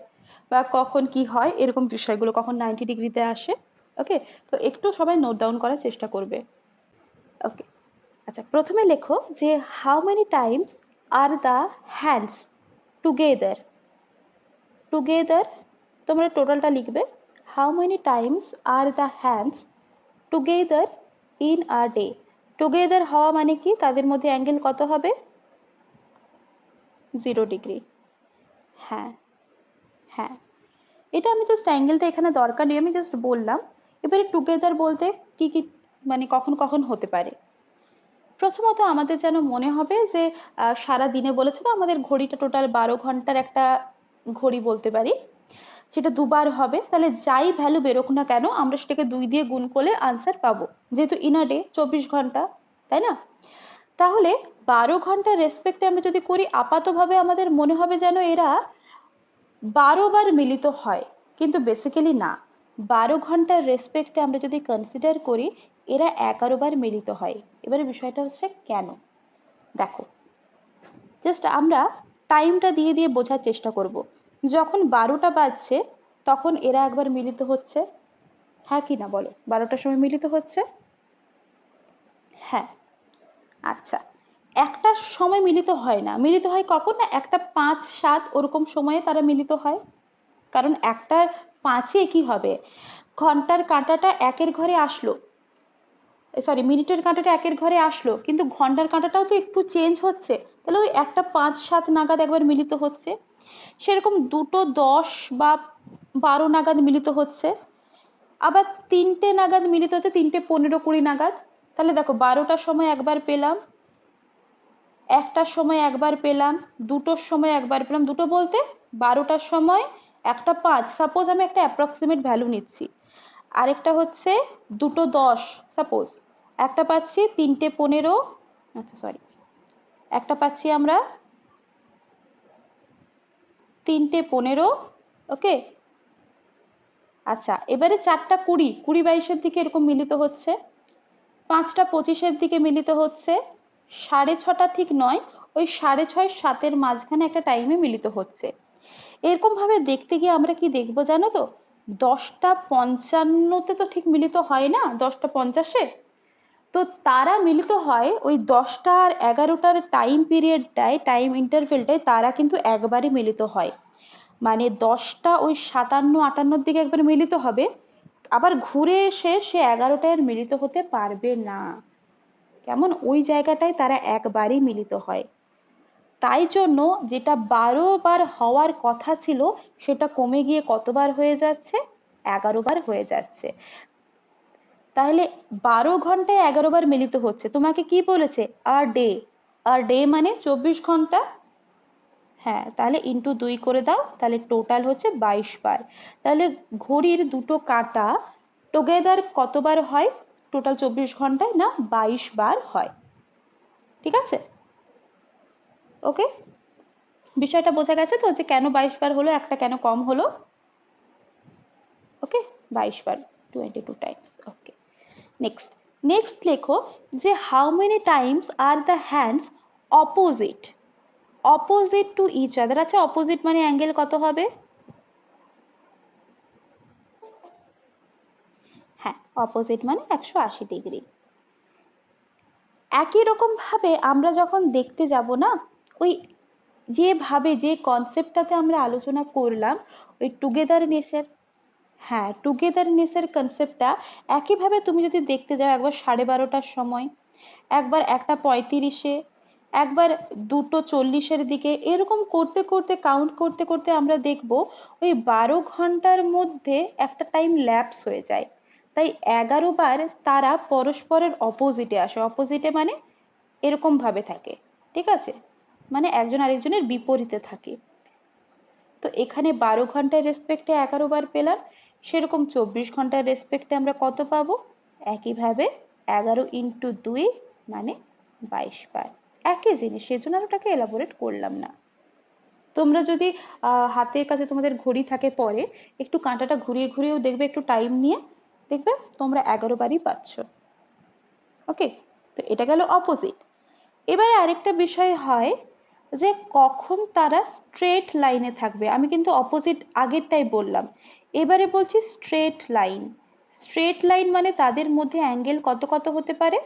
বা কখন কি হয় এরকম বিষয়গুলো, কখন 90 ডিগ্রিতে আসে। ওকে, তো একটু সবাই নোট ডাউন করার চেষ্টা করবে। ওকে, আচ্ছা, প্রথমে লেখো যে how many times are the hands together. Together তোমরা টোটালটা লিখবে, how many times are the hands together in a day. Together হওয়া মানে কি, তাদের মধ্যে অ্যাঙ্গেল কত হবে, 0 ডিগ্রি। হ্যাঁ, হ্যাঁ, এটা আমি জাস্ট অ্যাঙ্গেলটা এখানে দরকার নেই, আমি জাস্ট বললাম। এবারে টুগেদার বলতে কি কি মানে কখন কখন হতে পারে। প্রথমত আমাদের যেন মনে হবে যে সারা দিনে বলেছে না, আমাদের ঘড়িটা টোটাল 12 ঘন্টার একটা ঘড়ি বলতে পারি, সেটা দুবার হবে। তাহলে যাই ভ্যালু বেরোক না কেন আমরা সেটাকে 2 দিয়ে গুণ করলে আনসার পাবো, যেহেতু ইন আ ডে 24 ঘন্টা, তাই না? তাহলে 12 ঘন্টার রেসপেক্টে আমরা যদি করি, আপাতভাবে আমাদের মনে হবে যেন এরা 12বার মিলিত হয়, কিন্তু বেসিক্যালি না। 12 ঘন্টার রেসপেক্টে আমরা যদি কনসিডার করি, এরা 11বার মিলিত হয়। এবারে বিষয়টা হচ্ছে কেন, দেখো জাস্ট আমরা টাইমটা দিয়ে দিয়ে বোঝার চেষ্টা করব। যখন 12টা বাজছে তখন এরা একবার মিলিত হচ্ছে, হ্যাঁ কি না বলো, 12টার সময় মিলিত হচ্ছে। হ্যাঁ, আচ্ছা, একটা সময় মিলিত হয় না, মিলিত হয় কখন না, একটা 5 7 ওরকম সময়ে তারা মিলিত হয়। কারণ একটা 5-এ কি হবে, ঘন্টার কাঁটাটা একের ঘরে আসলো, সরি মিনিটের কাঁটাটা একের ঘরে আসলো, কিন্তু ঘন্টার কাঁটাটাও তো একটু চেঞ্জ হচ্ছে, তাহলে ওই একটা 5 7 নাগাদ একবার মিলিত হচ্ছে। সেরকম 2:10 বা 12 নাগাদ মিলিত হচ্ছে, আবার 3টে নাগাদ মিলিত হচ্ছে, 3:15 20 নাগাদ। তাহলে দেখো 12টার সময় একবার পেলাম, 1টার সময় একবার পেলাম, 2টোর সময় একবার পেলাম, দুটো বলতে 12টার সময় একটা 5, সাপোজ আমি একটা অ্যাপ্রক্সিমেট ভ্যালু নিচ্ছি, আরেকটা হচ্ছে 2:10 সাপোজ, একটা পাচ্ছি 3:15, আচ্ছা সরি, একটা পাচ্ছি আমরা 3:15। ওকে, আচ্ছা, এবারে 4টা 20, 20 22-এর দিকে এরকম মিলিত হচ্ছে, 5টা 25-এর দিকে মিলিত হচ্ছে, 6:30 ঠিক নয়, ওই 6:30 7-এর মাঝখানে একটা টাইমে মিলিত হচ্ছে। এরকম ভাবে দেখতে গিয়ে আমরা কি দেখবো জানো তো, 10টা 55-তে তো ঠিক মিলিত হয় না, 10টা 50-এ তো তারা মিলিত হয় ওই 10টা আর 11টার টাইম পিরিয়ডটায়, টাইম ইন্টারভেলটায় তারা কিন্তু একবারই মিলিত হয়। মানে 10টা ওই 57 58-র দিকে একবার মিলিত হবে, আবার ঘুরে এসে সে 11টায় আর মিলিত হতে পারবে না। কেমন, ওই জায়গাটায় তারা একবারই মিলিত হয়। তাই জন্য যেটা 12বার হওয়ার কথা ছিল সেটা কমে গিয়ে কতবার হয়ে যাচ্ছে, 11বার হয়ে যাচ্ছে। তাহলে 12 ঘন্টায় 11বার মিলিত হচ্ছে। তোমাকে কি বলেছে, আর ডে, আর ডে মানে 24 ঘন্টা। হ্যাঁ, তাহলে ইন্টু 2 করে দাও, তাহলে টোটাল হচ্ছে 22 বার। তাহলে ঘড়ির দুটো কাঁটা টুগেদার কতবার হয় টোটাল 24 ঘন্টায়? না 22 বার হয়। ঠিক আছে, ওকে, বিষয়টা বোঝা গেছে তো যে কেন 22 বার হলো, একটা কেন কম হলো? ওকে, 22 বার, 22 টাইমস। ওকে, নেক্সট, নেক্সট লেখো যে how many times are the hands opposite, opposite to each other. আচ্ছা, অপোজিট মানে অ্যাঙ্গেল কত হবে? হ্যাঁ, অপোজিট মানে 180 ডিগ্রি। একই রকম ভাবে আমরা যখন দেখতে যাব না, ওই যেভাবে যে কনসেপ্টটাতে আমরা আলোচনা করলাম ওই টুগেদারনেসের, হ্যাঁ টুগেদারনেসের কনসেপ্টটা একইভাবে তুমি যদি দেখতে যাও একবার 12:30টার সময়, একবার 1:35-এ, একবার 2:40-এর দিকে, এরকম করতে করতে কাউন্ট করতে করতে আমরা দেখব ওই 12 ঘন্টার মধ্যে একটা টাইম ল্যাপস হয়ে যায়। তাই 11 বার তারা পরস্পরের অপোজিটে আসে। অপোজিটে মানে এরকম ভাবে থাকে, ঠিক আছে, মানে একজন আরেকজনের বিপরীতে থাকে। তো এখানে 12 ঘন্টার রেসপেক্টে 11 বার পেলাম, সেরকম 24 ঘন্টার রেসপেক্টে আমরা কত পাবো? একইভাবে 11 × 2 মানে 22 বার। একই জিনিস, সেজন্য আর ওটাকে এলাবোরেট করলাম না। তোমরা যদি হাতের কাছে তোমাদের ঘড়ি থাকে পরে একটু কাঁটাটা ঘুরিয়ে ঘুরিয়েও দেখবে, একটু টাইম নিয়ে দেখবে তোমরা 11 বারই পাচ্ছ। ওকে, তো এটা গেল অপোজিট। এবারে আরেকটা বিষয় হয় যে কখন তারা স্ট্রেট লাইনে থাকবে। আমি কিন্তু অপোজিট আগেরটাই বললাম, এবারে বলছি স্ট্রেট লাইন। স্ট্রেট লাইন মানে তাদের মধ্যে অ্যাঙ্গেল কত কত হতে পারে?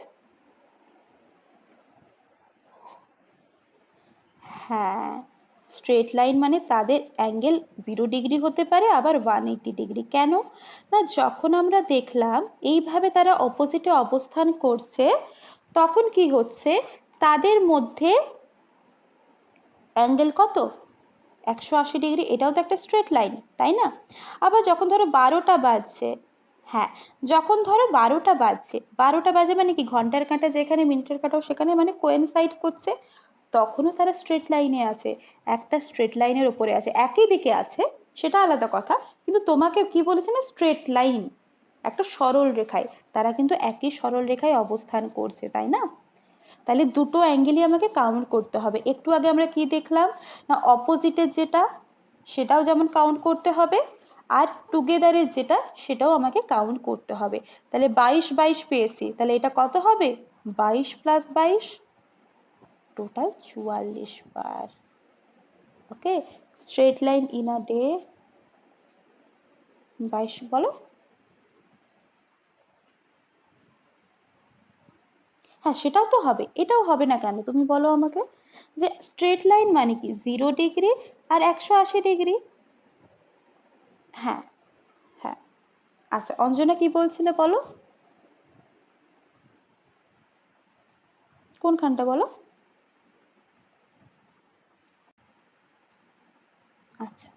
হ্যাঁ, স্ট্রেট লাইন মানে তাদের অ্যাঙ্গেল 0 ডিগ্রি হতে পারে, আবার 180 ডিগ্রি। কেন না, যখন আমরা দেখলাম এইভাবে তারা অপোজিটে অবস্থান করছে, তখন কি হচ্ছে তাদের মধ্যে অ্যাঙ্গেল কত? 180 ডিগ্রি। এটাও তো একটা স্ট্রেট লাইন, তাই না? আবার যখন ধরো 12টা বাজছে, হ্যাঁ যখন ধরো 12টা বাজছে, 12টা বাজে মানে কি ঘন্টার কাঁটা যেখানে মিনিটের কাঁটাও সেখানে মানে কোয়েনসাইড করছে, তখনও তারা স্ট্রেট লাইনে আছে, একটা স্ট্রেট লাইনের উপরে আছে, একই দিকে আছে, সেটা আলাদা কথা। কিন্তু তোমাকে কি বলেছে না, স্ট্রেট লাইন, একটা সরল রেখায়, তারা কিন্তু একই সরল রেখায় অবস্থান করছে, তাই না? তাহলে দুটো অ্যাঙ্গেলই আমাকে কাউন্ট করতে হবে। একটু আগে আমরা কি দেখলাম না, অপোজিটের যেটা সেটাও যেমন কাউন্ট করতে হবে, আর টুগেদারের যেটা সেটাও আমাকে কাউন্ট করতে হবে। তাহলে 22 22 পেয়েছি, তাহলে এটা কত হবে? 22 + 22, total 44 bar. Okay, straight line in a day 22, বলো। হ্যাঁ সেটাও তো হবে, এটাও হবে না কেন তুমি বলো আমাকে? যে স্ট্রেট লাইন মানে কি 0 ডিগ্রি আর 180 ডিগ্রি। হ্যাঁ, হ্যাঁ, আচ্ছা অঞ্জনা কি বলছিলে বলো, কোনখানটা বলো। আচ্ছা,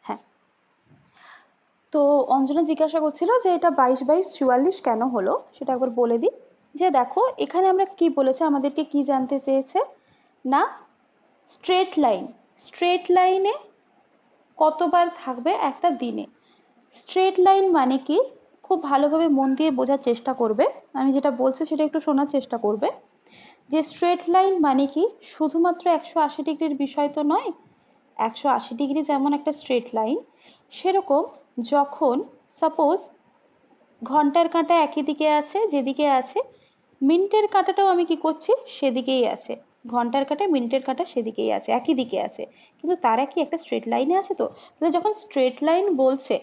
হ্যাঁ, তো অঞ্জনা জিজ্ঞাসা করছিল যে এটা 22 22 44 কেন হলো, সেটা একবার বলে দিই। যে দেখো এখানে আমরা কি বলেছে, আমাদেরকে কি জানতে চেয়েছে না, স্ট্রেট লাইন, স্ট্রেট লাইনে কতবার থাকবে একটা দিনে। স্ট্রেট লাইন মানে কি, খুব ভালোভাবে মন দিয়ে বোঝার চেষ্টা করবে, আমি যেটা বলছি সেটা একটু শোনার চেষ্টা করবে। যে স্ট্রেট লাইন মানে কি শুধুমাত্র 180 ডিগ্রির বিষয় তো নয়। 180 ডিগ্রি যেমন একটা স্ট্রেট লাইন, সেরকম যখন সাপোজ ঘন্টার কাঁটা একই দিকে আছে, যেদিকে আছে মিনিটের কাঁটাটাও আমি কি করছি সেদিকেই আছে, ঘন্টার কাঁটা মিনিটের কাঁটা সেদিকেই আছে, একই দিকে আছে, কিন্তু তারা কি একটা স্ট্রেট লাইনে আছে? তো তাহলে যখন স্ট্রেট লাইন বলছে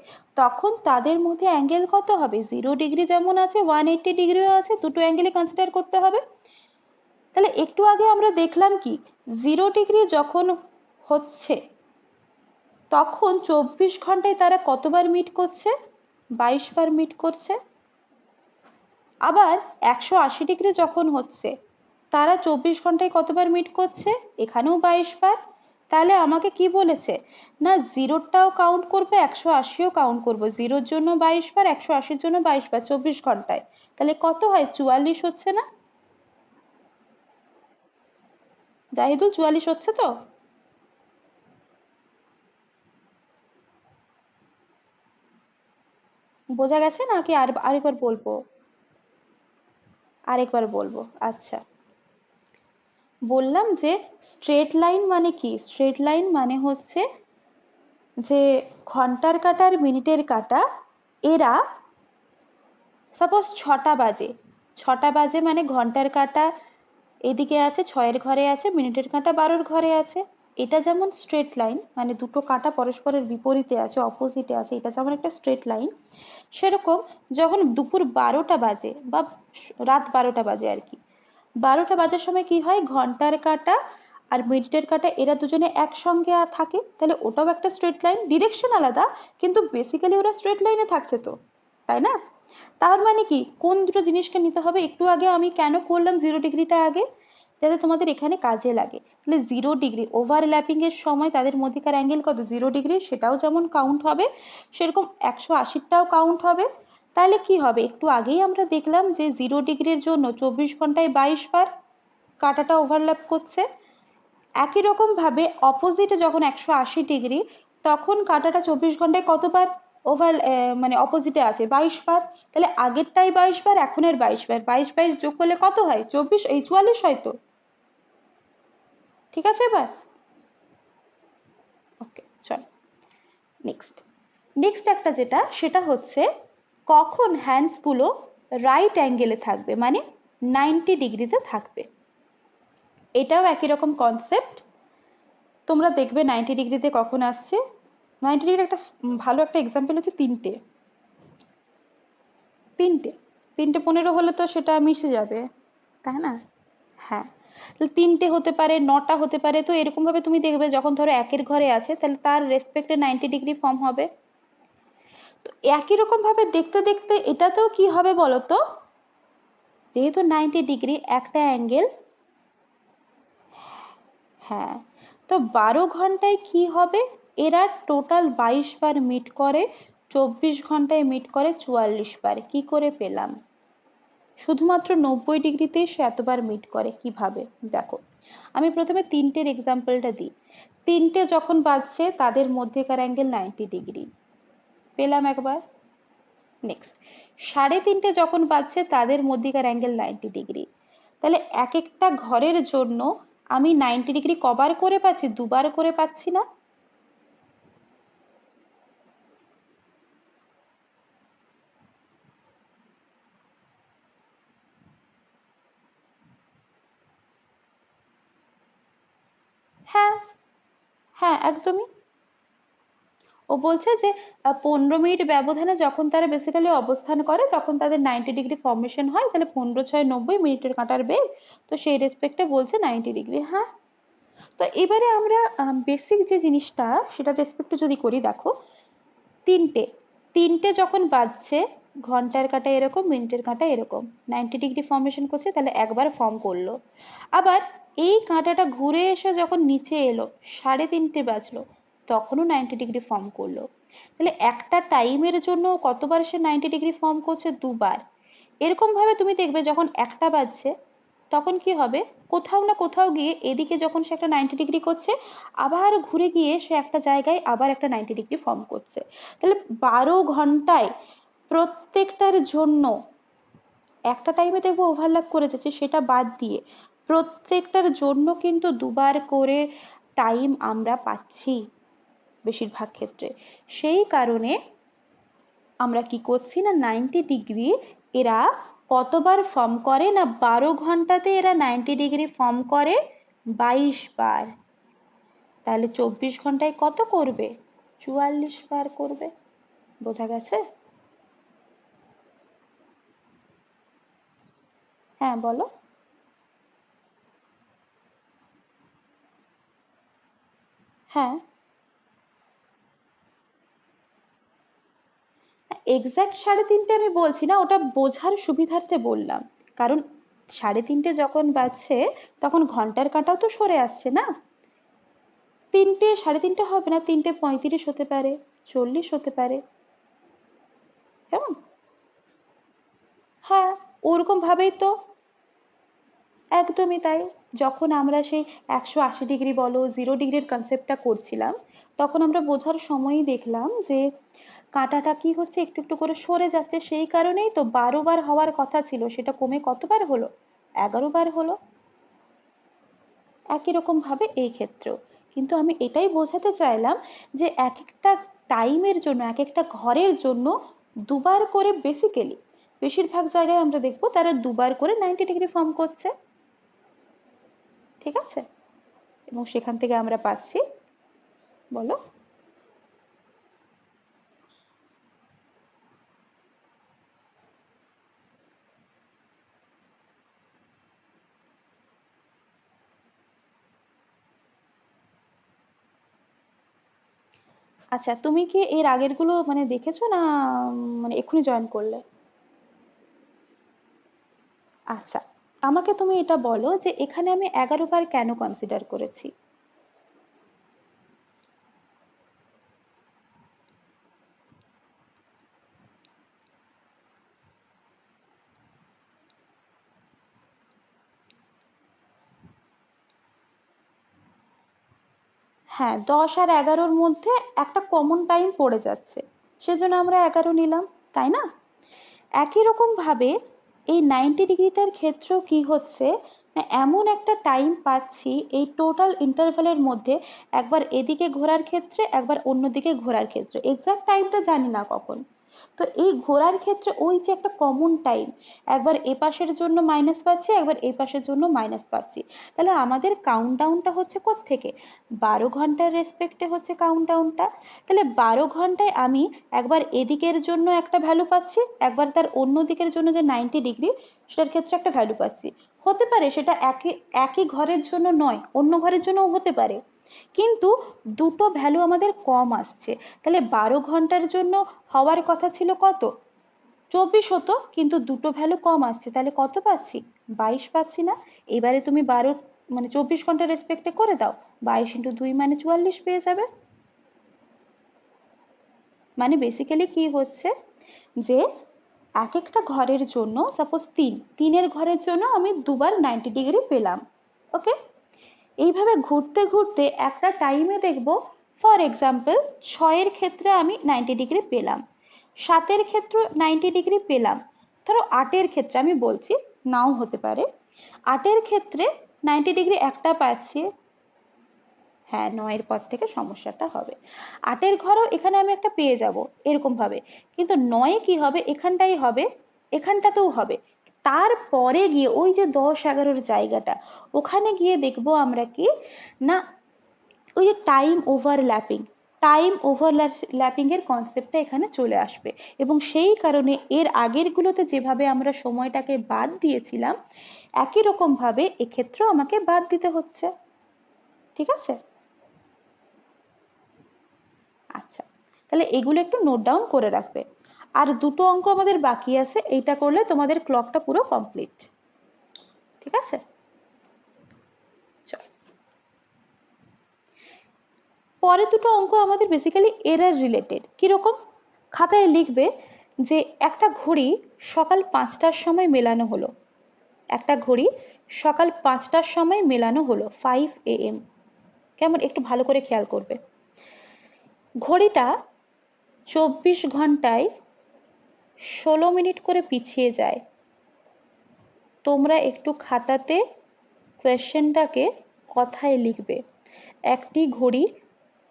তখন তাদের মধ্যে অ্যাঙ্গেল কত হবে? 0 ডিগ্রি যেমন আছে, 180 ডিগ্রিও আছে, দুটো অ্যাঙ্গেলই কনসিডার করতে হবে। তাহলে একটু আগে আমরা দেখলাম কি, 0 ডিগ্রি যখন হচ্ছে তখন 24 ঘন্টায় তারা কতবার মিট করছে? 22 বার মিট করছে। আবার 180 ডিগ্রি যখন হচ্ছে তারা 24 ঘন্টায় কতবার মিট করছে? এখানেও 22 বার। তাহলে আমাকে কি বলেছে না, জিরোটাও কাউন্ট করবো, 180ও কাউন্ট করবো, জিরোর জন্য 22 বার, 180-র জন্য 22 বার, 24 ঘন্টায়। তাহলে কত হয়? 44 হচ্ছে না? জাহিদুল 44 হচ্ছে তো? বোঝা গেছে নাকি আরেকবার বলবো? আরেকবার বলবো, আচ্ছা। বললাম যে স্ট্রেট লাইন মানে কি? স্ট্রেট লাইন মানে হচ্ছে যে ঘন্টার কাঁটা আর মিনিটের কাঁটা এরা সাপোজ 6টা বাজে, 6টা বাজে মানে ঘন্টার কাঁটা এদিকে আছে 6-এর ঘরে আছে, মিনিটের কাঁটা 12-র ঘরে আছে। এটা যেমন স্ট্রেট লাইন, মানে দুটো কাঁটা পরস্পরের বিপরীতে আছে, অপোজিটে আছে, এটা যেমন একটা স্ট্রেট লাইন, সেরকম যখন দুপুর 12টা বাজে বা রাত 12টা বাজে আর কি, 12টা বাজার সময় কি হয়, ঘন্টার কাঁটা আর মিনিটের কাঁটা এরা দুজনে একসঙ্গে থাকে, তাহলে ওটাও একটা স্ট্রেট লাইন, ডিরেকশন আলাদা কিন্তু বেসিক্যালি ওরা স্ট্রেট লাইনে থাকছে তো, তাই না? তার মানে কি কোন দুটো জিনিসকে নিতে হবে, একটু আগে আমি কেন করলাম 0 ডিগ্রিটা আগে, যাতে তোমাদের এখানে কাজে লাগে। তাহলে 0 ডিগ্রি ওভারল্যাপিং এর সময় তাদের মধ্যেকার অ্যাঙ্গেল কত, 0 ডিগ্রি, সেটাও যেমন কাউন্ট হবে সেরকম 180টাও কাউন্ট হবে। তাহলে কি হবে, একটু আগেই আমরা দেখলাম যে 0 ডিগ্রির জন্য 24 ঘন্টায় 22 বার কাঁটাটা ওভারল্যাপ করছে। একই রকম ভাবে অপোজিটে যখন 180 ডিগ্রি, তখন কাঁটাটা 24 ঘন্টায় কতবার ওভার মানে অপোজিটে আছে, 22 বার। তাহলে আগেরটাই 22 বার, এখনের 22 বার, 22 22 যোগ করলে কত হয়, 44 হয়তো। ঠিক আছে এবার? ওকে, চল নেক্সট। নেক্সট একটা যেটা, সেটা হচ্ছে কখন হ্যান্ডস গুলো রাইট অ্যাঙ্গেলে থাকবে, মানে 90 ডিগ্রিতে থাকবে। এটাও একই রকম কনসেপ্ট। তোমরা দেখবে 90 ডিগ্রিতে কখন আসছে। 90 ডিগ্রির একটা ভালো একটা এক্সাম্পল হচ্ছে তিনটে। তিনটে 3টে 15 হলে তো সেটা মিশে যাবে, তাই না? হ্যাঁ, তাহলে 3টে হতে পারে, 9টা হতে পারে। তো এরকম ভাবে তুমি দেখবে যখন ধরো একের ঘরে আছে, তাহলে তার রেসপেক্টে 90 ডিগ্রি ফর্ম হবে। তো একই রকম ভাবে দেখতে দেখতে এটাতেও কি হবে বলতো, যেহেতু 90 ডিগ্রি একটা অ্যাঙ্গেল, হ্যাঁ, তো 12 ঘন্টায় কি হবে, এরা টোটাল 22 বার মিট করে, 24 ঘন্টায় মিট করে 44 বার। কি করে পেলাম? শুধুমাত্র 90 ডিগ্রিতেই সে এতবার মিট করে, কিভাবে দেখো। আমি প্রথমে তিনটের এক্সাম্পলটা দিই। তিনটে যখন বাজছে তাদের মধ্যেকার অ্যাঙ্গেল 90 ডিগ্রি, পেলাম একবার। নেক্সট, 3:30 যখন বাজছে তাদের মধ্যেকার অ্যাঙ্গেল 90 ডিগ্রি। তাহলে এক একটা ঘরের জন্য আমি 90 ডিগ্রি কবার করে পাচ্ছি, দুবার করে পাচ্ছি না? হ্যাঁ, হ্যাঁ, একদমই। ও বলছে যে 15 মিনিট ব্যবধানে যখন তারা বেসিক্যালি অবস্থান করে তখন তাদের 90 ডিগ্রি ফর্মেশন হয়, তাহলে 15×6 = 90, মিনিটের কাঁটার বেগ, তো সেই রেসপেক্টে বলছে 90 ডিগ্রি। হ্যাঁ, তো এবারে আমরা বেসিক যে জিনিসটা সেটা রেসপেক্টে যদি করি, দেখো তিনটে তিনটে যখন বাজছে, ঘন্টার কাঁটা এরকম, মিনিটের কাঁটা এরকম, 90 ডিগ্রি ফর্মেশন করছে, তাহলে একবার ফর্ম করলো। আবার এই কাঁটাটা ঘুরে এসে যখন নিচে এলো, 3:30 বাজলো, তখনও 90 ডিগ্রি ফর্ম করলো। তাহলে একটা টাইমের জন্য কতবার সে 90 ডিগ্রি ফর্ম করছে, দুবার। এরকম ভাবে তুমি দেখবে যখন একটা বাজছে তখন কি হবে, কোথাও না কোথাও গিয়ে এদিকে যখন সে একটা 90 ডিগ্রি করছে, আবার ঘুরে গিয়ে সে একটা জায়গায় আবার একটা 90 ডিগ্রি ফর্ম করছে। তাহলে 12 ঘন্টায় প্রত্যেকটার জন্য একটা টাইমে দেখবো ওভারল্যাপ করে যাচ্ছে, সেটা বাদ দিয়ে প্রত্যেকটার জন্য কিন্তু দুবার করে টাইম আমরা পাচ্ছি বেশিরভাগ ক্ষেত্রে। সেই কারণে আমরা কি করছি না, 90 ডিগ্রি এরা কতবার ফর্ম করে না, 12 ঘন্টাতে এরা 90 ডিগ্রি ফর্ম করে 22 বার। তাহলে 24 ঘন্টায় কত করবে, 44 বার করবে। বোঝা গেছে? হ্যাঁ, বলো। হ্যাঁ, এক্সাক্ট 3:30 আমি বলছি না, ওটা বোঝার সুবিধার্থে বললাম। কারণ 3:30 যখন বাজছে তখন ঘন্টার কাঁটাও তো সরে আসছে না। 3:30 হবে না, 3:35 হতে পারে, 40 হতে পারে, কেমন? হ্যাঁ, ওরকম ভাবেই তো। একদমই তাই। যখন আমরা সেই 180 ডিগ্রি বলো 0 ডিগ্রির কনসেপ্টটা করছিলাম, তখন আমরা বোঝার সময়ই দেখলাম যে কাঁটাটা কি হচ্ছে, একটু একটু করে সরে যাচ্ছে। সেই কারণেই তো 12 বার হওয়ার কথা ছিল, সেটা কমে কতবার হলো? 11 বার হলো। একই রকম ভাবে এই ক্ষেত্রেও। কিন্তু আমি এটাই বোঝাতে চাইলাম যে এক একটা টাইমের জন্য, এক একটা ঘরের জন্য দুবার করে, বেসিক্যালি বেশিরভাগ জায়গায় আমরা দেখবো তারা দুবার করে 90 ডিগ্রি ফর্ম করছে। ঠিক আছে? এবং সেখান থেকে আমরা পাচ্ছি, বলো। আচ্ছা, তুমি কি এর আগের গুলো মানে দেখেছো না, মানে এক্ষুনি জয়েন করলে? আচ্ছা, আমাকে তুমি এটা বলো যে এখানে আমি 11 বার কেন কনসিডার করেছি? হ্যাঁ, 10 আর 11-র মধ্যে একটা কমন টাইম পড়ে যাচ্ছে, সেজন্য আমরা 11 নিলাম, তাই না? একই রকম ভাবে এই 90 ডিগ্রিটার ক্ষেত্রেও কি হচ্ছে, না এমন একটা টাইম পাচ্ছি এই টোটাল ইন্টারভ্যালের মধ্যে, একবার এদিকে ঘোরার ক্ষেত্রে, একবার অন্যদিকে ঘোরার ক্ষেত্রে, এক্সাক্ট টাইমটা জানি না কখন। তো এই ঘোরার ক্ষেত্রে ওই যে একটা কমন টাইম, একবার এ পাশের জন্য মাইনাস পাচ্ছি, একবার এই পাশের জন্য মাইনাস পাচ্ছি। তাহলে আমাদের কাউন্টডাউনটা হচ্ছে কোত্থেকে? 12 ঘন্টার রেসপেক্টে হচ্ছে কাউন্টডাউনটা। তাহলে 12 ঘন্টায় আমি একবার এদিকের জন্য একটা ভ্যালু পাচ্ছি, একবার তার অন্য দিকের জন্য যে 90 ডিগ্রি, সেটার ক্ষেত্রে একটা ভ্যালু পাচ্ছি। হতে পারে সেটা একই একই ঘরের জন্য নয়, অন্য ঘরের জন্যও হতে পারে, কিন্তু দুটো ভ্যালু আমাদের কম আসছে। তাহলে 12 ঘন্টার জন্য হওয়ার কথা ছিল কত? 24 হতো, কিন্তু দুটো ভ্যালু কম আসছে, তাহলে কত পাচ্ছি? 22 পাচ্ছি না? এবারে তুমি 12 মানে 24 ঘন্টার রেসপেক্টে করে দাও, 22 × 2 মানে 44 পেয়ে যাবে। মানে বেসিক্যালি কি হচ্ছে, যে এক একটা ঘরের জন্য, সাপোজ তিনের ঘরের জন্য আমি দুবার 90 ডিগ্রি পেলাম। ওকে, এইভাবে ঘুরতে ঘুরতে একটা টাইমে দেখবো, ফর এক্সাম্পল 6-এর ক্ষেত্রে আমি 90 ডিগ্রি পেলাম, 7-এর ক্ষেত্রে 90 ডিগ্রি পেলাম, ধরো 8-এর ক্ষেত্রে আমি বলছি, নাও হতে পারে। 8-এর ক্ষেত্রে 90 ডিগ্রি একটা পাচ্ছি। হ্যাঁ, 9-এর পর থেকে সমস্যাটা হবে। 8-এর ঘরেও এখানে আমি একটা পেয়ে যাব এরকম ভাবে, কিন্তু 9-এ কি হবে, এখানটাই হবে, এখানটাতেও হবে। তারপরে গিয়ে ওই যে 10-11-র জায়গাটা, ওখানে গিয়ে দেখবো আমরা কি না, ওই যে টাইম ওভারল্যাপিং এর কনসেপ্টটা এখানে চলে আসবে। এবং সেই কারণে এর আগের গুলোতে যেভাবে আমরা সময়টাকে বাদ দিয়েছিলাম, একই রকম ভাবে এক্ষেত্রেও আমাকে বাদ দিতে হচ্ছে। ঠিক আছে? আচ্ছা, তাহলে এগুলো একটু নোট ডাউন করে রাখবে। আর দুটো অঙ্ক আমাদের বাকি আছে, এইটা করলে তোমাদের ক্লকটা পুরো কমপ্লিট। ঠিক আছে? চল, পরের দুটো অঙ্ক আমাদের বেসিক্যালি এরর রিলেটেড। কিরকম? খাতায় লিখবে যে একটা ঘড়ি সকাল 5টার সময় মেলানো হলো, একটা ঘড়ি সকাল 5টার সময় মেলানো হলো, 5 AM। কেমন, একটু ভালো করে খেয়াল করবে। ঘড়িটা 24 ঘন্টায় 16 মিনিট করে পিছিয়ে যায়। তোমরা একটু খাতাতে কোয়েশ্চেনটাকে কথায় লিখবে। একটি ঘড়ি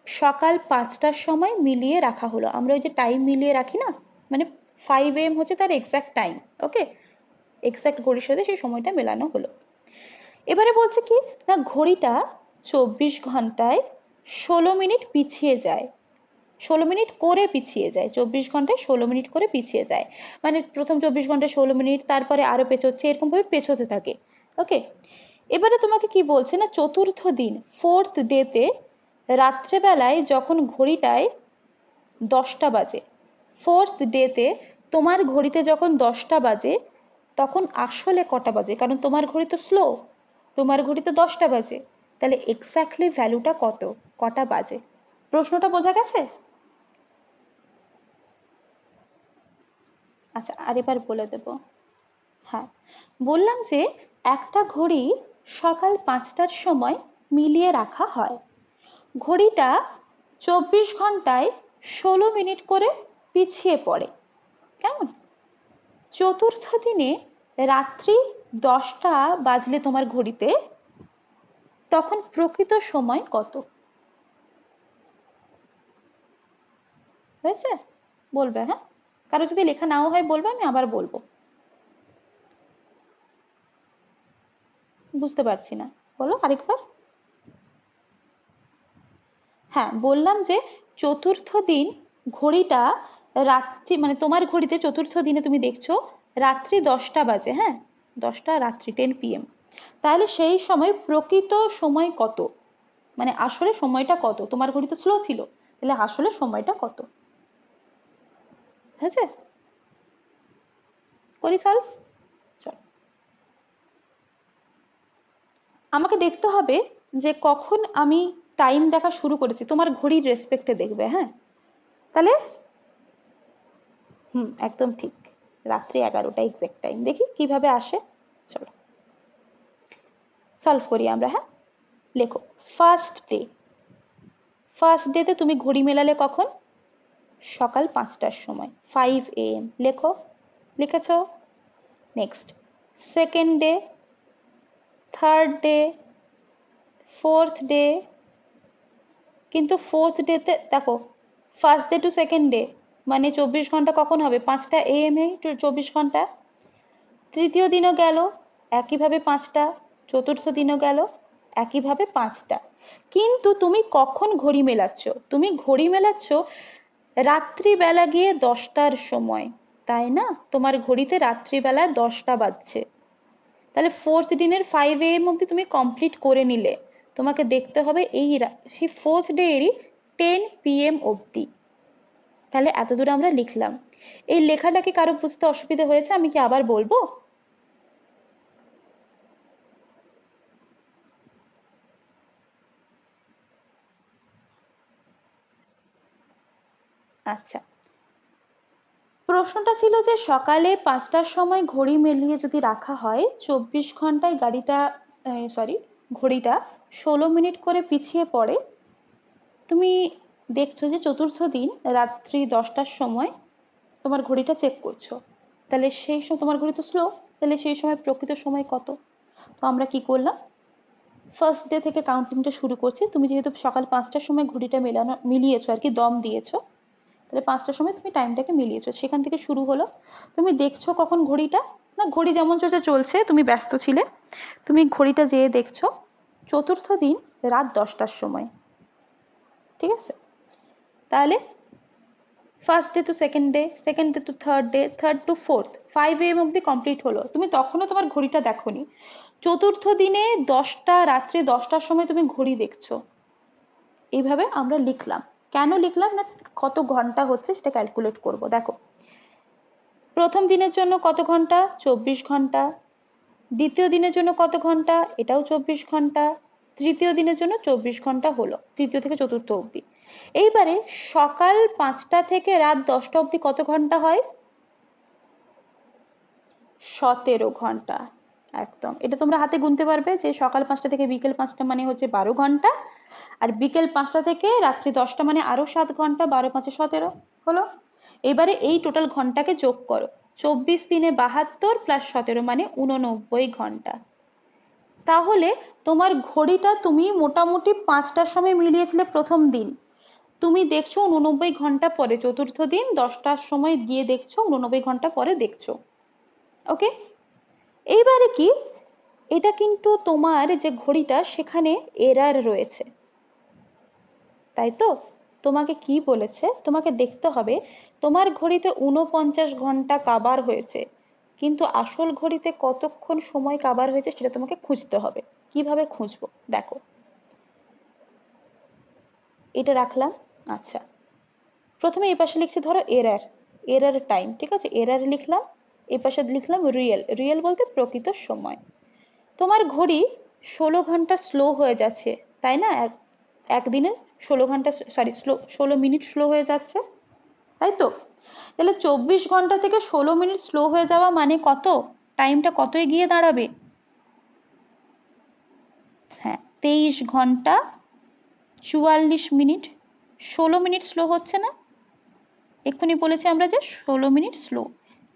সকাল 5টার সময় মিলিয়ে রাখা হলো, আমরা ওই যে টাইম মিলিয়ে রাখি না, মানে 5 AM হচ্ছে তার এক্সাক্ট টাইম। ওকে, এক্সাক্ট ঘড়ির সাথে সেই সময়টা মেলানো হলো। এবারে বলছে কি না, ঘড়িটা 24 ঘন্টায় 16 মিনিট পিছিয়ে যায়, 16 মিনিট করে পিছিয়ে যায়, 24 ঘন্টায় 16 মিনিট করে পিছিয়ে যায়। মানে প্রথম 24 ঘন্টায় 16 মিনিট, তারপরে আরো পেছোচ্ছে, এরকম ভাবে পেছোতে থাকে। ওকে, এবারে তোমাকে কি বলছে না, চতুর্থ দিন, 4th ডেতে রাত্রেবেলায় যখন ঘড়িটায় 10টা বাজে, 4th ডেতে তোমার ঘড়িতে যখন 10টা বাজে, তখন আসলে কটা বাজে? কারণ তোমার ঘড়ি তো স্লো, তোমার ঘড়িতে 10টা বাজে, তাহলে এক্স্যাক্টলি ভ্যালুটা কত, কটা বাজে? প্রশ্নটা বোঝা গেছে? আচ্ছা, আর এবার বলে দেব। হ্যাঁ, বললাম যে একটা ঘড়ি সকাল 5টার সময় মিলিয়ে রাখা হয়। ঘড়িটা 24 ঘন্টায় 16 মিনিট করে পিছিয়ে পড়ে। কেমন? চতুর্থ দিনে রাত্রি 10টা বাজলে তোমার ঘড়িতে, তখন প্রকৃত সময় কত? হয়েছে? বলবে, হ্যাঁ? কারো যদি লেখা নাও হয় বলবে, আমি আবার বলবো। বুঝতে পারছি না, বলো আরেকবার। হ্যাঁ, বললাম যে চতুর্থ দিন ঘড়িটা রাত্রি, মানে তোমার ঘড়িতে চতুর্থ দিনে তুমি দেখছো রাত্রি 10টা বাজে, হ্যাঁ, 10টা রাত্রি, 10 PM। তাহলে সেই সময় প্রকৃত সময় কত, মানে আসলে সময়টা কত? তোমার ঘড়ি তো স্লো ছিল, তাহলে আসলে সময়টা কত? হয়েছে? করি সলভ? চল, আমাকে দেখতে হবে যে কখন আমি টাইম দেখা শুরু করেছি, তোমার ঘড়ির রেসপেক্টে দেখবে, হ্যাঁ? তাহলে একদম ঠিক, রাত্রি 11টা এক্সাক্ট টাইম। দেখি কিভাবে আসে। চলো সলভ করি আমরা, হ্যাঁ? লেখো ফার্স্ট ডে। ফার্স্ট ডেতে তুমি ঘড়ি মেলালে কখন? সকাল 5টার সময়, 5 AM। লেখো, লিখেছো? Next second day, third day, fourth day. কিন্তু ফোর্থ ডেতে দেখো, first day to second day মানে 24 ঘন্টা কখন হবে? 5টা AM এ 24 ঘন্টা। তৃতীয় দিনও গেল একইভাবে 5টা, চতুর্থ দিনও গেল একইভাবে 5টা। কিন্তু তুমি কখন ঘড়ি মেলাচ্ছ? তুমি ঘড়ি মেলাচ্ছ রাত্রিবেলা গিয়ে 10টার সময়, তাই না? তোমার ঘড়িতে রাত্রিবেলা 10টা বাজছে। তাহলে ফোর্থ দিনের 5 AM অব্দি তুমি কমপ্লিট করে নিলে, তোমাকে দেখতে হবে এই সেই ফোর্থ ডে এরই 10 PM অব্দি। তাহলে এত দূর আমরা লিখলাম। এই লেখাটা কি কারো বুঝতে অসুবিধা হয়েছে? আমি কি আবার বলবো? আচ্ছা, প্রশ্নটা ছিল যে সকালে 5টার সময় ঘড়ি মেলিয়ে যদি রাখা হয়, 24 ঘন্টায় গাড়িটা, সরি, ঘড়িটা 16 মিনিট করে পিছিয়ে পড়ে। তুমি দেখছো যে চতুর্থ দিন রাত্রি 10টার সময় তোমার ঘড়িটা চেক করছো, তাহলে সেই সময় তোমার ঘড়ি তো স্লো, তাহলে সেই সময় প্রকৃত সময় কত? তো আমরা কি করলাম, ফার্স্ট ডে থেকে কাউন্টিংটা শুরু করছি। তুমি যেহেতু সকাল 5টার সময় ঘড়িটা মিলিয়েছো আর কি, দম দিয়েছো, তাহলে 5টার সময় তুমি টাইমটাকে মিলিয়েছো, সেখান থেকে শুরু হলো। তুমি দেখছো কখন ঘড়িটা, না ঘড়ি যেমন চলছে, তুমি ব্যস্ত ছিলে, তুমি ঘড়িটা যেয়ে দেখছো চতুর্থ দিন রাত 10টার সময়। ঠিক আছে? তাহলে first day to second day, second day to third day, third to fourth, 5 AM অব্দি কমপ্লিট হলো। তুমি তখনও তোমার ঘড়িটা দেখোনি। চতুর্থ দিনে 10টা, রাত্রি 10টার সময় তুমি ঘড়ি দেখছো। এইভাবে আমরা লিখলাম। কেন লিখলাম না, কত ঘন্টা হচ্ছে সেটা ক্যালকুলেট করব। দেখো, প্রথম দিনের জন্য কত ঘন্টা? 24 ঘন্টা। দ্বিতীয় দিনের জন্য কত ঘন্টা? এটাও 24 ঘন্টা। তৃতীয় দিনের জন্য 24 ঘন্টা হলো, তৃতীয় থেকে চতুর্থ অবধি। এইবারে সকাল 5টা থেকে রাত 10টা অবধি কত ঘন্টা হয়? 17 ঘন্টা। একদম, এটা তোমরা হাতে গুনতে পারবে যে সকাল 5টা থেকে বিকেল 5টা মানে হচ্ছে 12 ঘন্টা, আর বিকেল 5টা থেকে রাত্রি 10টা মানে আরো 7 ঘন্টা, 12 5 17 হলো। এবারে এই টোটাল ঘন্টাকে যোগ করো, 24 দিনে 72 প্লাস 17 মানে 89 ঘন্টা। তাহলে তোমার ঘড়িটা তুমি মোটামুটি 5টার সময় মিলিয়েছিলে প্রথম দিন, তুমি দেখছো 89 ঘন্টা পরে, চতুর্থ দিন 10টার সময় গিয়ে দেখছো 89 ঘন্টা পরে দেখছো। ওকে, এইবারে কি, এটা কিন্তু তোমার যে ঘড়িটা সেখানে এরার রয়েছে, তাই তো? তোমাকে কি বলেছে, তোমাকে দেখতে হবে তোমার ঘড়িতে 49 ঘন্টা কাবার হয়েছে, কিন্তু আসল ঘড়িতে কতক্ষণ সময় কাবার হয়েছে সেটা তোমাকে খুঁজতে হবে। কিভাবে খুঁজবো দেখো, এটা রাখলাম। আচ্ছা, প্রথমে এই পাশে লিখছি ধরো এরার, এরার টাইম, ঠিক আছে, এরার লিখলাম। এই পাশে লিখলাম রিয়েল, রিয়েল বলতে প্রকৃত সময়। তোমার ঘড়ি 16 ঘন্টা স্লো হয়ে যাচ্ছে, তাই না? একদিনে 16 ঘন্টা, সরি, 16 মিনিট স্লো হয়ে যাচ্ছে, তাই তো? তাহলে 24 ঘন্টা থেকে 16 মিনিট স্লো হয়ে যাওয়া মানে কত, টাইমটা কত এগিয়ে দাঁড়াবে? 23 ঘন্টা 44 মিনিট। 16 মিনিট স্লো হচ্ছে না? এক্ষুনি বলেছি আমরা যে 16 মিনিট স্লো,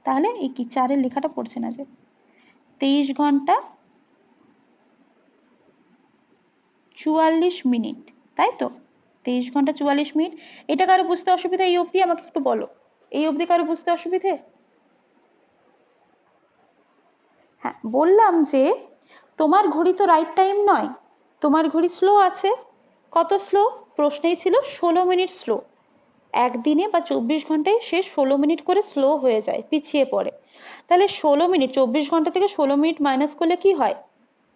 তাহলে এই কি চারের লেখাটা পড়ছে না যে 23 ঘন্টা 44 মিনিট, তাই তো? 23 ঘন্টা 44 মিনিট। এটা কারো বুঝতে অসুবিধা এই অবধি? আমাকে একটু বলো, এই অবধি কারো বুঝতে অসুবিধে? হ্যাঁ, বললাম যে তোমার ঘড়ি তো রাইট টাইম নয়, তোমার ঘড়ি স্লো আছে। কত স্লো? প্রশ্নেই ছিল 16 মিনিট স্লো। একদিনে বা 24 ঘন্টায় সে 16 মিনিট করে স্লো হয়ে যায়, পিছিয়ে পড়ে। তাহলে 16 মিনিট, 24 ঘন্টা থেকে 16 মিনিট মাইনাস করলে কি হয়?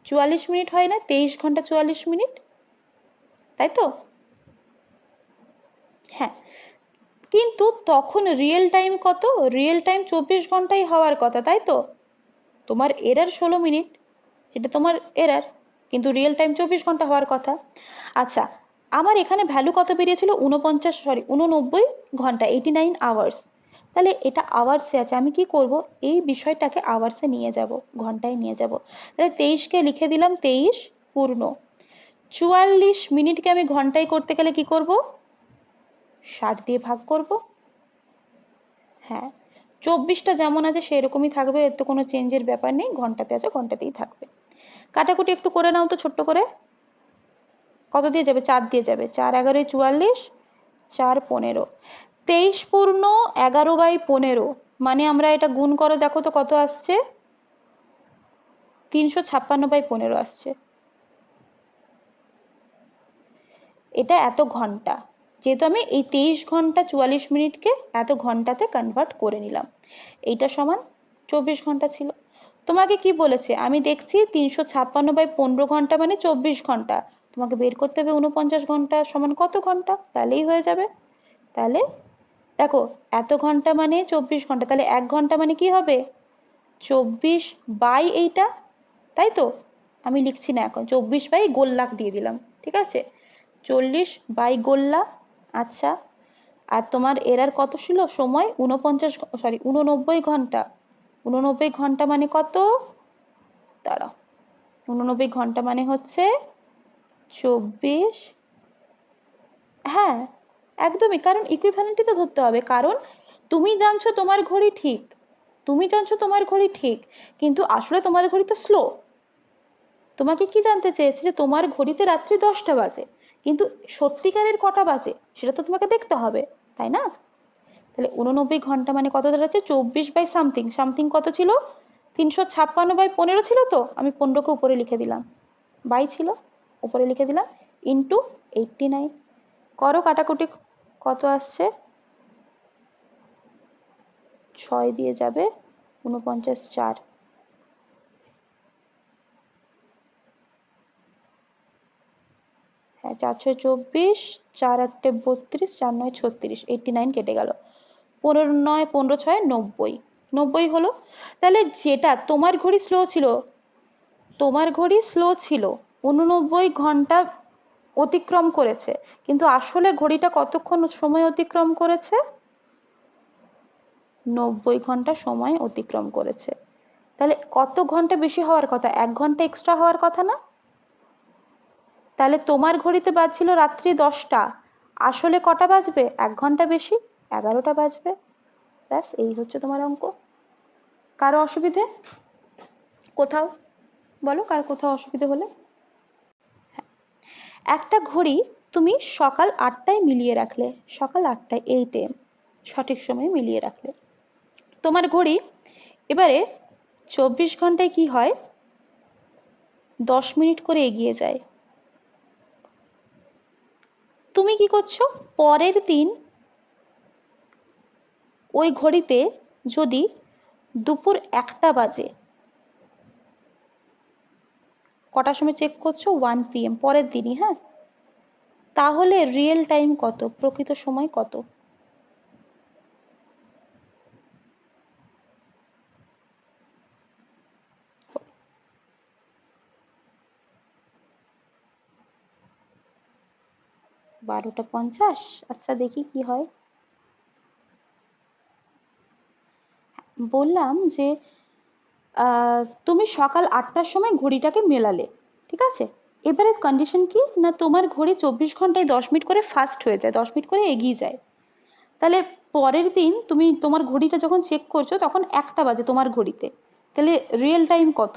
44 মিনিট হয় না? 23 ঘন্টা 44 মিনিট, তাই তো? হ্যাঁ, কিন্তু তখন রিয়েল টাইম কত? রিয়েল টাইম 24 ঘন্টাই হওয়ার কথা, তাই তো? তোমার এরার 16 মিনিট, এটা তোমার এরার, কিন্তু রিয়েল টাইম 24 ঘন্টা হওয়ার কথা। আচ্ছা, আমার এখানে ভ্যালু কত বেরিয়েছিল? 89 ঘন্টা, 89 আওয়ার্স। তাহলে এটা আওয়ার্সে আছে, আমি কি করব? এই বিষয়টাকে আওয়ার্সে নিয়ে যাব, ঘন্টায় নিয়ে যাব। তাহলে 23কে লিখে দিলাম 23 পূর্ণ। 44 মিনিটকে আমি ঘন্টায় করতে গেলে কি করব? 60 দিয়ে ভাগ করব। হ্যাঁ, 24টা যেমন আছে সেরকমই থাকবে, এর তো কোনো চেঞ্জের ব্যাপার নেই, ঘন্টাতে আছে ঘন্টাতেই থাকবে। কাটাকুটি একটু করে নাও তো ছোট্ট করে। কত দিয়ে যাবে? 4 দিয়ে যাবে। 4 11 44, 4 15। 23 পূর্ণ 11/15, মানে আমরা এটা গুণ করো, দেখো তো কত আসছে? 356/15 আসছে। এটা এত ঘন্টা, যেহেতু আমি এই 23 ঘন্টা 44 মিনিটকে এত ঘন্টাতে কনভার্ট করে নিলাম। এইটা সমান 24 ঘন্টা ছিল। তোমাকে কি বলেছে? আমি দেখছি 356/15 ঘন্টা মানে 24 ঘন্টা। তোমাকে বের করতে হবে 49 ঘন্টা সমান কত ঘন্টা, তাহলেই হয়ে যাবে। তাহলে দেখো, এত ঘন্টা মানে 24 ঘন্টা, তাহলে 1 ঘন্টা মানে কি হবে? 24 বাই এইটা, তাই তো? আমি লিখছি না এখন, 24/গোল্লাক দিয়ে দিলাম, ঠিক আছে? 40/গোল্লা। আচ্ছা, আর তোমার এরার কত ছিল সময়? 89 ঘন্টা। 89 ঘন্টা মানে কত? দাঁড়াও, 89 ঘন্টা মানে হচ্ছে 24। হ্যাঁ, একদমই, কারণ ইকুইভ্যালেন্টই তো ধরতে হবে। কারণ তুমি জানছো তোমার ঘড়ি ঠিক, তুমি জানছো তোমার ঘড়ি ঠিক, কিন্তু আসলে তোমার ঘড়ি তো স্লো। তোমাকে কি জানতে চেয়েছে? যে তোমার ঘড়িতে রাত্রি 10টা বাজে, কিন্তু সত্যিকারের কটা বাজে সেটা তো তোমাকে দেখতে হবে, তাই না? তাহলে 89 ঘন্টা মানে কত দাঁড়াচ্ছে? 24/সামথিং, সামথিং কত ছিল? 356/15 ছিল তো, আমি 15কে উপরে লিখে দিলাম, বাই ছিল উপরে লিখে দিলাম, ইন্টু 89। করো কাটাকুটি, কত আসছে? 6 দিয়ে যাবে 49 4। হ্যাঁ, 4 6 24, 4 8 32, 4 9 36, 89 কেটে গেল। 15 9 15 6 90, 90 হলো। তাহলে যেটা তোমার ঘড়ি স্লো ছিল, তোমার ঘড়ি স্লো ছিল 89 ঘন্টা অতিক্রম করেছে, কিন্তু আসলে ঘড়িটা কতক্ষণ সময় অতিক্রম করেছে? 90 ঘন্টা সময় অতিক্রম করেছে। তাহলে কত ঘন্টা বেশি হওয়ার কথা? 1 ঘন্টা এক্সট্রা হওয়ার কথা না? তাহলে তোমার ঘড়িতে বাজছিল রাত্রি 10টা, আসলে কটা বাজবে? 1 ঘন্টা বেশি, 11টা বাজবে। ব্যাস, এই হচ্ছে তোমার অঙ্ক। কারো অসুবিধে কোথাও? বলো, কার কোথাও অসুবিধে হলে। একটা ঘড়ি তুমি সকাল 8টায় মিলিয়ে রাখলে, সকাল 8টায় 8 AM সঠিক সময়ে মিলিয়ে রাখলে। তোমার ঘড়ি এবারে 24 ঘন্টায় কি হয়? 10 মিনিট করে এগিয়ে যায়। তুমি কি করছো? পরের দিন ওই ঘড়িতে যদি দুপুর 1টা বাজে, কটার সময় চেক করছো? 1 PM, পরের দিনই, হ্যাঁ? তাহলে রিয়েল টাইম কত? প্রকৃত সময় কত? 12টা 50। আচ্ছা, দেখি কি হয়। বললাম যে তুমি সকাল 8টার সময় ঘড়িটাকে মেলালে, ঠিক আছে? এবারে কন্ডিশন কি না, তোমার ঘড়ি 24 ঘন্টায় 10 মিনিট করে ফাস্ট হয়ে যায়, 10 মিনিট করে এগিয়ে যায়। তাহলে পরের দিন তুমি তোমার ঘড়িটা যখন চেক করছো তখন 1টা বাজে তোমার ঘড়িতে, তাহলে রিয়েল টাইম কত?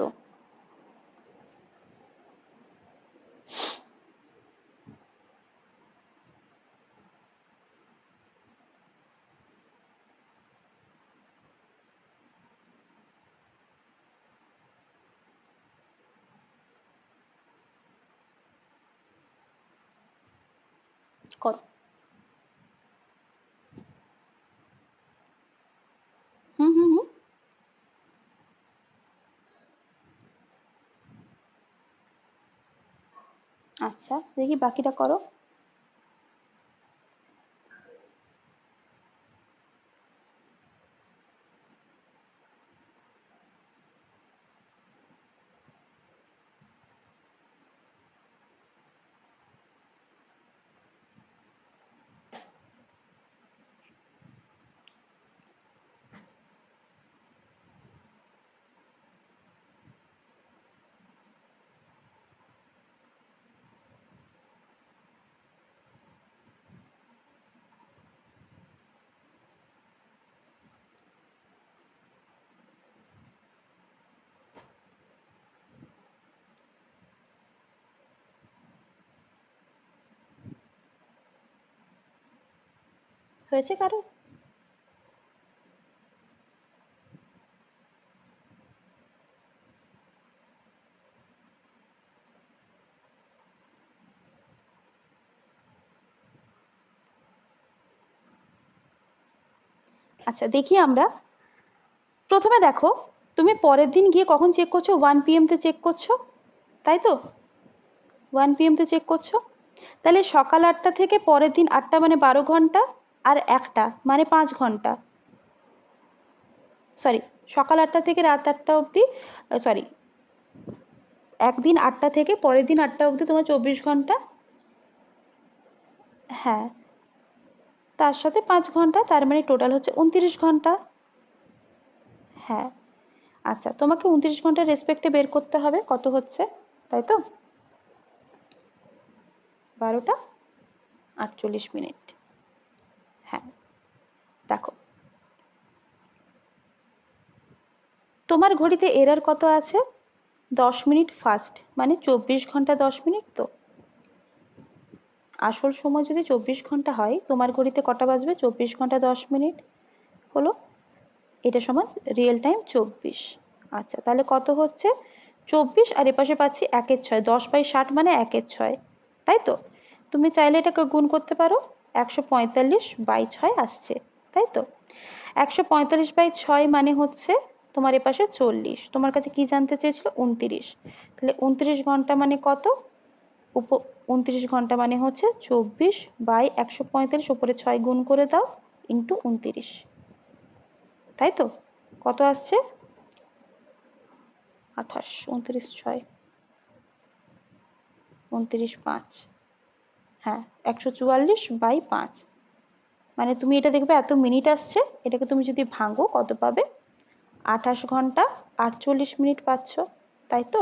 কত? হুম হুম হুম। আচ্ছা দেখি বাকিটা করো। হয়েছে কারো? আচ্ছা দেখি আমরা। প্রথমে দেখো, তুমি পরের দিন গিয়ে কখন চেক করছো? 1 PM তে চেক করছো, তাই তো? 1 PM তে চেক করছো, তাহলে সকাল 8টা থেকে পরের দিন 8টা মানে 12 ঘন্টা, আর 1টা মানে 5 ঘন্টা। সরি, সকাল 8টা থেকে রাত 8টা অবধি, সরি, একদিন 8টা থেকে পরের দিন 8টা অবধি তোমার 24 ঘন্টা। হ্যাঁ, তার সাথে 5 ঘন্টা, তার মানে টোটাল হচ্ছে 29 ঘন্টা। হ্যাঁ। আচ্ছা, তোমাকে 29 ঘন্টার রেসপেক্টে বের করতে হবে কত হচ্ছে, তাই তো? 12টা 48 মিনিট। হ্যাঁ, দেখো তোমার ঘড়িতে এরর কত আছে? 10 মিনিট ফাস্ট, মানে 24 ঘন্টা 10 মিনিট তো। আসল সময় যদি 24 ঘন্টা হয়, তোমার ঘড়িতে কটা বাজবে? 24 ঘন্টা 10 মিনিট হলো, এটা সমান রিয়েল টাইম 24। আচ্ছা তাহলে কত হচ্ছে? 24, আর এপাশে পাচ্ছি 1/6, 10/60 মানে 1/6, তাই তো? তুমি চাইলে এটাকে গুণ করতে পারো, 145/6 আসছে, তাই তো? 145/6 মানে হচ্ছে তোমার এপাশে 40, তোমার কাছে কি জানতে চেয়েছিল? 29। তাহলে 29 ঘন্টা মানে কত? 29 ঘন্টা মানে হচ্ছে 24/145, উপরে 6 গুণ করে দাও, ইন্টু 29, তাই তো? কত আসছে? 28, 29/6, 29/5, হ্যাঁ, 144/5। মানে তুমি এটা দেখবে এত মিনিট আসছে, এটাকে তুমি যদি ভাঙো কত পাবে? 28 ঘন্টা 48 মিনিট পাচ্ছ, তাই তো?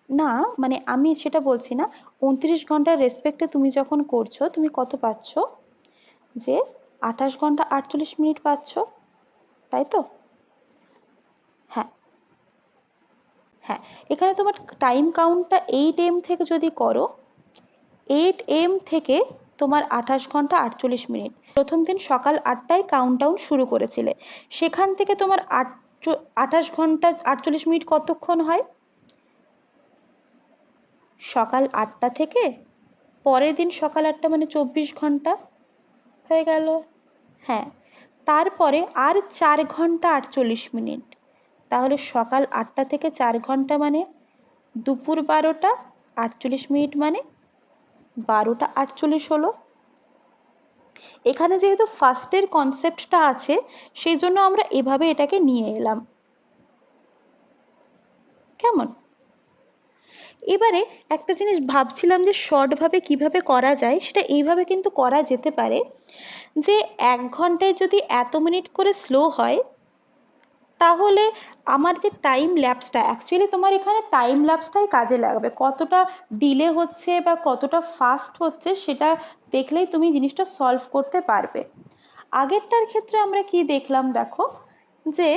না, মানে আমি সেটা বলছি না, 29 ঘন্টার রেসপেক্টে তুমি যখন করছো তুমি কত পাচ্ছ? যে 28 ঘন্টা 48 মিনিট পাচ্ছ, তাই তো? হ্যাঁ। হ্যাঁ, এখানে তোমার টাইম কাউন্টটা 8 AM থেকে যদি করো, 8 AM থেকে তোমার 28 ঘন্টা 48 মিনিট, প্রথম দিন সকাল 8টায় কাউন্টডাউন শুরু করেছিলে, সেখান থেকে তোমার 28 ঘন্টা 48 মিনিট কতক্ষণ হয়? সকাল 8টা থেকে পরের দিন সকাল 8টা মানে 24 ঘন্টা হয়ে গেল। হ্যাঁ, তারপরে আর 4 ঘন্টা 48 মিনিট, তাহলে সকাল 8টা থেকে 4 ঘন্টা মানে দুপুর 12টা 48 মিনিট, মানে 12টা 48 হলো। এখানে যেহেতু ফার্স্টের কনসেপ্টটা আছে, সেই জন্য আমরা এভাবে এটাকে নিয়ে এলাম, কেমন? এবারে একটা জিনিস ভাবছিলাম যে শর্ট ভাবে কিভাবে করা যায়, সেটা এইভাবে কিন্তু করা যেতে পারে যে 1 ঘন্টায় যদি এত মিনিট করে স্লো হয়, তাহলে আমার যে টাইম ল্যাপসটা, অ্যাকচুয়ালি তোমার এখানে টাইম ল্যাপসটাই কাজে লাগবে, কতটা ডিলে হচ্ছে বা কতটা ফাস্ট হচ্ছে সেটা দেখলেই তুমি জিনিসটা সলভ করতে পারবে। আগেরটার ক্ষেত্রে আমরা কি দেখলাম দেখো, যে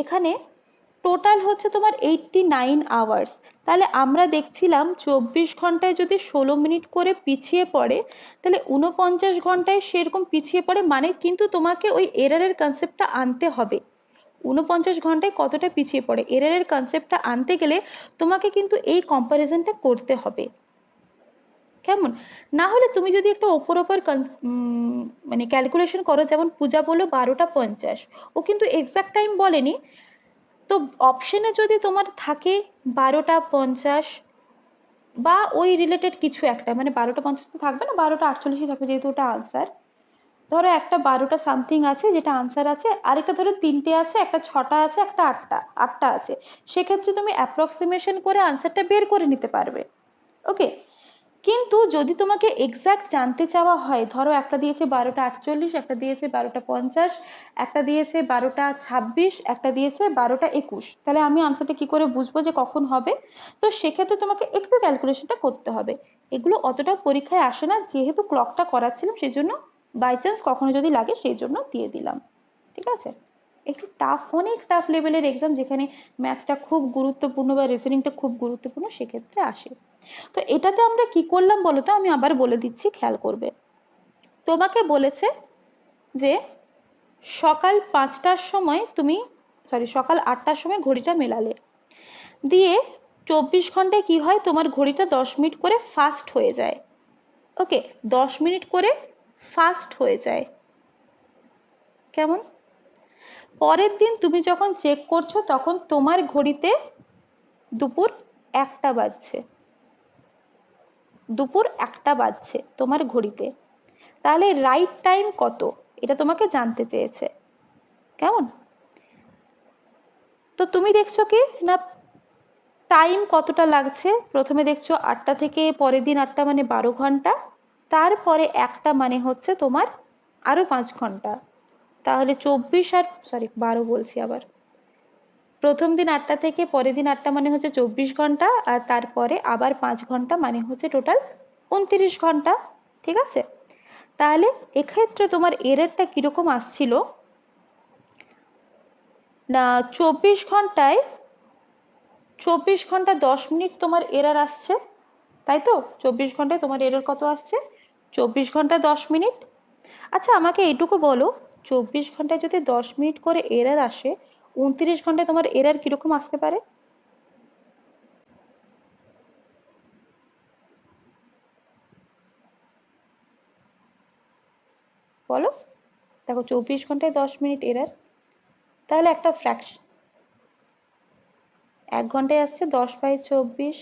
এখানে টোটাল হচ্ছে তোমার 89 আওয়ার্স, তাহলে আমরা দেখছিলাম 24 ঘন্টায় যদি 16 মিনিট করে পিছিয়ে পড়ে, তাহলে 49 ঘন্টায় সেরকম পিছিয়ে পড়ে, মানে কিন্তু তোমাকে ওই এররের কনসেপ্টটা আনতে হবে। 49 ঘন্টায় কতটা পিছিয়ে পড়ে এররের কনসেপ্টটা আনতে গেলে তোমাকে কিন্তু এই কম্পারিজনটা করতে হবে। কেমন? না হলে তুমি যদি একটু ওপর ওপর মানে ক্যালকুলেশন করো, যেমন পূজা বললো 12টা 50, ও কিন্তু এক্সাক্ট টাইম বলেনি। তো অপশনে যদি তোমার থাকে 12টা 50 বা ওই রিলেটেড কিছু একটা, মানে 12টা 50 তো থাকবে না, 12টা 48 থাকবে, যেহেতু ওটা আনসার। ধরো একটা 12টা সামথিং আছে যেটা আনসার আছে, আরেকটা ধরো 3টে আছে, একটা 6টা আছে, একটা 8টা 8টা আছে, সেক্ষেত্রে তুমি অ্যাপ্রক্সিমেশন করে আনসারটা বের করে নিতে পারবে। ওকে, কিন্তু যদি তোমাকে এক্সাক্ট জানতে চাওয়া হয়, ধরো একটা দিয়েছে 12টা 48, একটা দিয়েছে 12টা 50, একটা দিয়েছে 12টা 26, একটা দিয়েছে 12টা 21, তাহলে আমি আনসারটা কি করে বুঝবো যে কখন হবে? তো সেক্ষেত্রে তোমাকে একটু ক্যালকুলেশনটা করতে হবে। এগুলো অতটা পরীক্ষায় আসে না, যেহেতু ক্লকটা করাচ্ছিলাম সেই জন্য, বাই চান্স কখনো যদি লাগে সেই জন্য দিয়ে দিলাম। ঠিক আছে? একটু টাফ, অনেক টাফ লেভেলের এক্সাম যেখানে ম্যাথটা খুব গুরুত্বপূর্ণ বা রিজনিংটা খুব গুরুত্বপূর্ণ, সেক্ষেত্রে আসে। তো এটাতে আমরা কি করলাম বলতো, আমি আবার বলে দিচ্ছি, খেয়াল করবে। তোমাকে বলেছে যে সকাল 5টার সময় তুমি, সরি সকাল 8টার সময় ঘড়িটা মেলালে, দিয়ে 24 ঘন্টায় কি হয়, তোমার ঘড়িটা 10 মিনিট করে ফাস্ট হয়ে যায়। ওকে, 10 মিনিট করে ফাস্ট হয়ে যায়। কেমন? পরের দিন তুমি যখন চেক করছো তখন তোমার ঘড়িতে দুপুর 1টা বাজছে, দুপুর 1টা বাজছে তোমার ঘড়িতে। তাহলে রাইট টাইম কত, এটা তোমাকে জানতে চেয়েছে। কেমন? তো তুমি দেখছো কি না, টাইম কতটা লাগছে, প্রথমে দেখছো 8টা থেকে পরের দিন 8টা মানে 12 ঘন্টা, তারপরে 1টা মানে হচ্ছে তোমার আরো 5 ঘন্টা, তাহলে 24 আর সরি 12 বলছি আবার, প্রথম দিন 8টা থেকে পরের দিন 8টা মানে হচ্ছে 24 ঘন্টা, আর তারপরে আবার 5 ঘন্টা মানে হচ্ছে টোটাল 29 ঘন্টা। ঠিক আছে? তাহলে এক্ষেত্রে তোমার এররটা কিরকম আসছিল না, 24 ঘন্টায় 24 ঘন্টা 10 মিনিট তোমার এরর আসছে, তাই তো? 24 ঘন্টায় তোমার এরর কত আসছে? 24 ঘন্টা 10 মিনিট। আচ্ছা আমাকে এটুকু বলো, 24 ঘন্টায় যদি 10 মিনিট করে এরর আসে, 29 ঘন্টায় তোমার এরর কিরকম আসতে পারে? বলো। দেখো 24 ঘন্টায় 10 মিনিট এরর, তাহলে একটা ফ্র্যাকশন, 1 ঘন্টায় আসছে 10/24,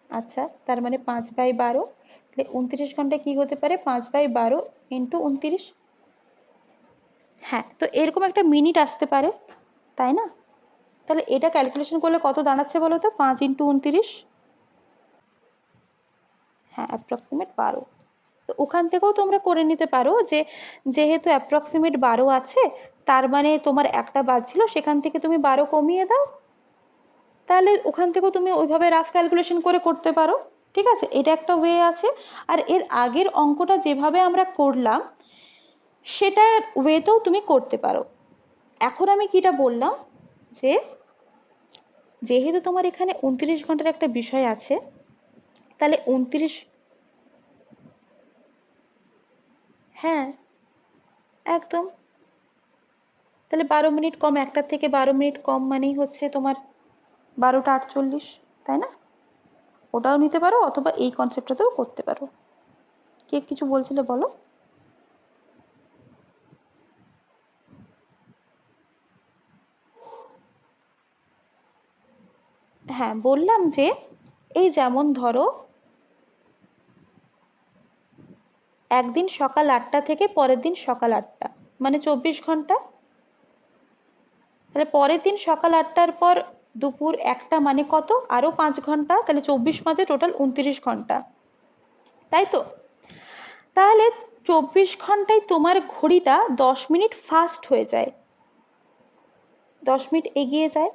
আচ্ছা তার মানে 5/12, তাহলে 29 ঘন্টায় কি হতে পারে, 5/12 ইন্টু 29। হ্যাঁ, তো এরকম একটা মিনিট আসতে পারে, তাই না? তাহলে এটা ক্যালকুলেশন করলে কত দাঁড়াচ্ছে বলো তো, 5 × 29। হ্যাঁ, অ্যাপ্রক্সিমেট 12। তো ওখান থেকেও তোমরা করে নিতে পারো যে যেহেতু অ্যাপ্রক্সিমেট 12 আছে, তার মানে তোমার 1টা বাজছিল, সেখান থেকে তুমি 12 কমিয়ে দাও, তাহলে ওখান থেকেও তুমি ওইভাবে রাফ ক্যালকুলেশন করে করতে পারো। ঠিক আছে? এটা একটা ওয়ে আছে। আর এর আগের অঙ্কটা যেভাবে আমরা করলাম সেটার ওয়েতেও তুমি করতে পারো। এখন আমি কিটা বললাম, যে যেহেতু তোমার এখানে 29 ঘন্টার একটা বিষয় আছে, তাহলে 29, হ্যাঁ একদম, তাহলে 12 মিনিট কম, 1টার থেকে 12 মিনিট কম মানেই হচ্ছে তোমার 12টা 48, তাই না? ওটাও নিতে পারো, অথবা এই কনসেপ্টটাতেও করতে পারো। কে কিছু বলছিলে বলো। হ্যাঁ বললাম যে এই যেমন ধরো একদিন সকাল 8টা থেকে পরের দিন সকাল 8টা, মানে 24 ঘন্টা। তাহলে পরের দিন সকাল 8টার পর দুপুর 1টা মানে কত, আরো 5 ঘন্টা, তাহলে 24 মাঝে টোটাল 29 ঘন্টা, তাই তো? তাহলে 24 ঘন্টায় তোমার ঘড়িটা 10 মিনিট ফাস্ট হয়ে যায়, 10 মিনিট এগিয়ে যায়।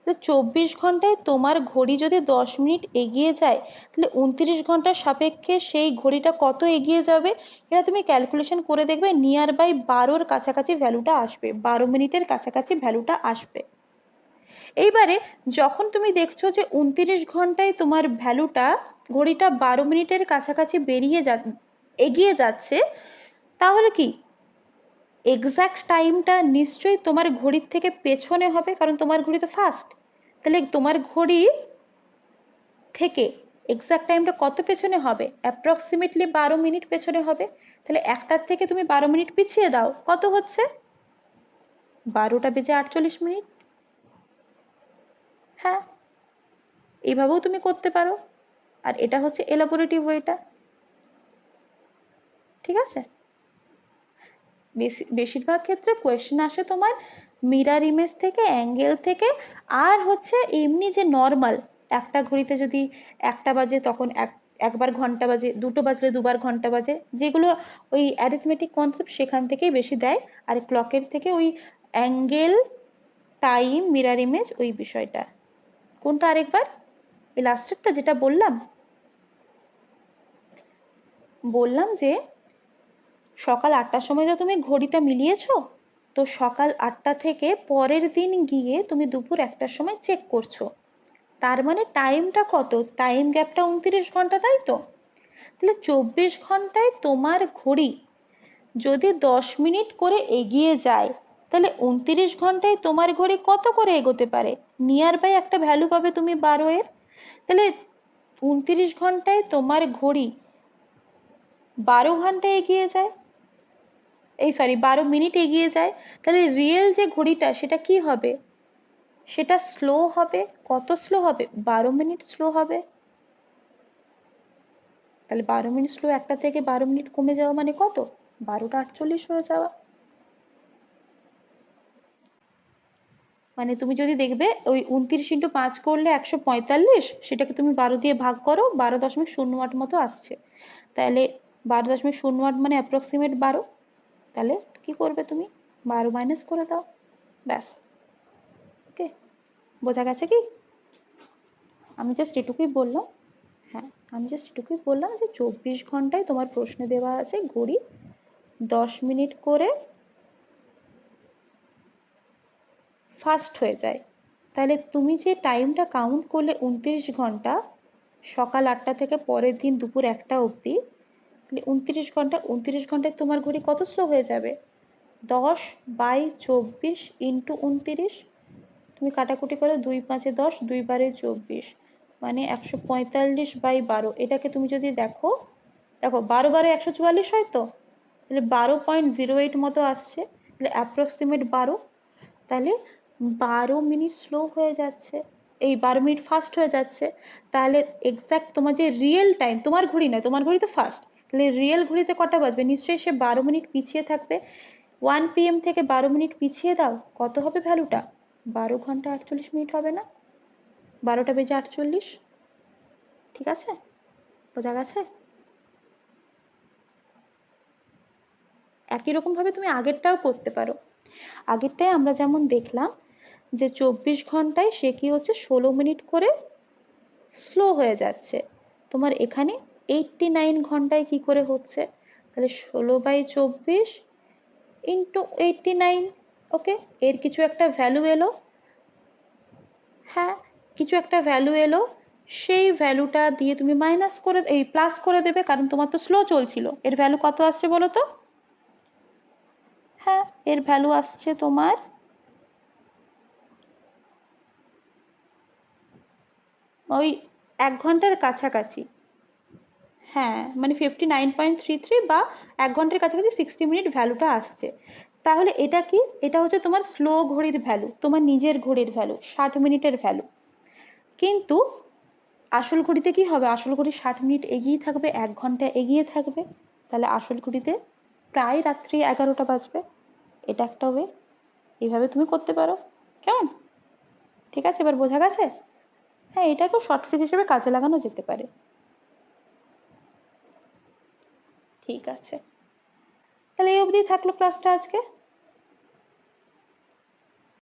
তো 24 ঘন্টায় তোমার ঘড়ি যদি 10 মিনিট এগিয়ে যায়, তাহলে 29 ঘন্টার সাপেক্ষে সেই ঘড়িটা কত এগিয়ে যাবে? এটা তুমি ক্যালকুলেশন করে দেখবে, নিয়ার বাই 12-র কাছাকাছি ভ্যালুটা আসবে, 12 মিনিটের কাছাকাছি ভ্যালুটা আসবে। এইবারে যখন তুমি দেখছো যে 29 ঘন্টায় তোমার ভ্যালুটা, ঘড়িটা 12 মিনিটের কাছাকাছি এগিয়ে যাচ্ছে, তাহলে কি এক্সাক্ট টাইমটা নিশ্চয়ই তোমার ঘড়ির থেকে পেছনে হবে, কারণ তোমার ঘড়ি তো ফাস্ট। তাহলে তোমার ঘড়ি থেকে এক্সাক্ট টাইমটা কত পেছনে হবে? অ্যাপ্রক্সিমেটলি 12 মিনিট পেছনে হবে। তাহলে একটার থেকে তুমি 12 মিনিট পিছিয়ে দাও, কত হচ্ছে? 12টা বেজে 48 মিনিট। হ্যাঁ, এইভাবেও তুমি করতে পারো, আর এটা হচ্ছে এলাবোরেটিভ ওয়েটা। ঠিক আছে? বেশিরভাগ ক্ষেত্রে কোয়েশ্চেন আসে তোমার মিরার ইমেজ থেকে, অ্যাঙ্গেল থেকে, আর হচ্ছে এমনি যে নর্মাল একটা ঘড়িতে যদি 1টা বাজে তখন একবার ঘন্টা বাজে, 2টো বাজলে দুবার ঘন্টা বাজে, যেগুলো ওই অ্যারিথমেটিক কনসেপ্ট সেখান থেকেই বেশি দেয়। আর ক্লকের থেকে ওই অ্যাঙ্গেল, টাইম, মিরার ইমেজ, ওই বিষয়টা। কোনটা আরেকবার? এই লাস্টেরটা যেটা বললাম যে সকাল 8টার সময় তো তুমি ঘড়িটা মিলিয়েছো, তো সকাল 8টা থেকে পরের দিন গিয়ে তুমি দুপুর 1টার সময় চেক করছো, তার মানে টাইমটা কত? টাইম গ্যাপটা 29 ঘন্টা, তাই তো? তাহলে 24 ঘন্টায় তোমার ঘড়ি যদি 10 মিনিট করে এগিয়ে যায়, তাহলে 29 ঘন্টায় তোমার ঘড়ি কত করে এগোতে পারে? নিয়ার বাই একটা ভ্যালু পাবে তুমি 12-এর। তাহলে 29 ঘন্টায় তোমার ঘড়ি 12 ঘন্টা এগিয়ে যায়, এই সরি 12 মিনিট এগিয়ে যায়। তাহলে রিয়েল যে ঘড়িটা সেটা কি হবে? সেটা স্লো হবে। কত স্লো হবে? 12 মিনিট স্লো হবে। তাহলে 12 মিনিট স্লো, একটা থেকে 12 মিনিট কমে যাওয়া মানে কত? 12টা 48 হয়ে যাওয়া। মানে তুমি যদি দেখবে ওই 29 × 5 করলে 145, সেটাকে তুমি 12 দিয়ে ভাগ করো, 12.08 মতো আসছে। তাহলে 12.08 মানে অ্যাপ্রক্সিমেট 12। তাহলে কি করবে তুমি? 12 মাইনাস করে দাও, ব্যাস। ওকে, বোঝা গেছে কি? আমি জাস্ট এটুকুই বললাম। হ্যাঁ, আমি জাস্ট এটুকুই বললাম যে 24 ঘন্টায় তোমার প্রশ্নে দেওয়া আছে ঘড়ি 10 মিনিট করে ফাস্ট হয়ে যায়। তাহলে তুমি যে টাইমটা কাউন্ট করলে 29 ঘন্টা, সকাল 8টা থেকে পরের দিন দুপুর 1টা অবধি, তাহলে 29 ঘন্টায় তোমার ঘড়ি কত স্লো হয়ে যাবে? 10/24 × 29। তুমি কাটাকুটি করো, 2×5 = 10, 2×12 = 24, মানে 145/12। এটাকে তুমি যদি দেখো, 12 × 12 = 144 হয় তো, তাহলে 12.08 মতো আসছে। তাহলে অ্যাপ্রক্সিমেট 12। তাহলে 12 মিনিট স্লো হয়ে যাচ্ছে, এই 12 মিনিট ফাস্ট হয়ে যাচ্ছে। তাহলে এক্সাক্ট তোমার যে রিয়েল টাইম, তোমার ঘড়ি নয়, তোমার ঘড়ি তো ফাস্ট, তাহলে রিয়েল ঘড়িতে কটা বাজবে? নিশ্চয়ই সে 12 মিনিট পিছিয়ে থাকবে। 1 PM থেকে 12 মিনিট পিছিয়ে দাও, কত হবে ভ্যালুটা? 12 ঘন্টা 48 মিনিট হবে না? 12টা বেজে 48। ঠিক আছে? বোঝা গেছে? একই রকম ভাবে তুমি আগেরটাও করতে পারো। আগেরটায় আমরা যেমন দেখলাম যে 24 ঘন্টায় সে কি হচ্ছে, 16 মিনিট করে স্লো হয়ে যাচ্ছে। তোমার এখানে 89 ঘন্টায় কি করে হচ্ছে? তাহলে 16/24 × 89। ওকে, এর কিছু একটা ভ্যালু এলো। হ্যাঁ, কিছু একটা ভ্যালু এলো, সেই ভ্যালুটা দিয়ে তুমি মাইনাস করে, এই প্লাস করে দেবে, কারণ তোমার তো স্লো চলছিল। এর ভ্যালু কত আসছে বলো তো? হ্যাঁ, এর ভ্যালু আসছে তোমার ওই 1 ঘন্টার কাছাকাছি। হ্যাঁ, মানে 59.33, বা 1 ঘন্টার কাছাকাছি 60 মিনিট ভ্যালুটা আসছে। তাহলে এটা কি? এটা হচ্ছে তোমার স্লো ঘড়ির ভ্যালু, তোমার নিজের ঘড়ির ভ্যালু, 60 মিনিটের ভ্যালু। কিন্তু আসল ঘড়িতে কি হবে? আসল ঘড়ি 60 মিনিট এগিয়ে থাকবে, 1 ঘন্টা এগিয়ে থাকবে। তাহলে আসল ঘড়িতে প্রায় রাত্রি 11টা বাজবে। এটা একটা ওয়ে, এইভাবে তুমি করতে পারো। কেমন? ঠিক আছে, এবার বোঝা গেছে? হ্যাঁ, এটাকেও শর্ট ট্রিক হিসেবে কাজে লাগানো যেতে পারে। ঠিক আছে। তাহলে এই অবধি থাকলো ক্লাসটা আজকে।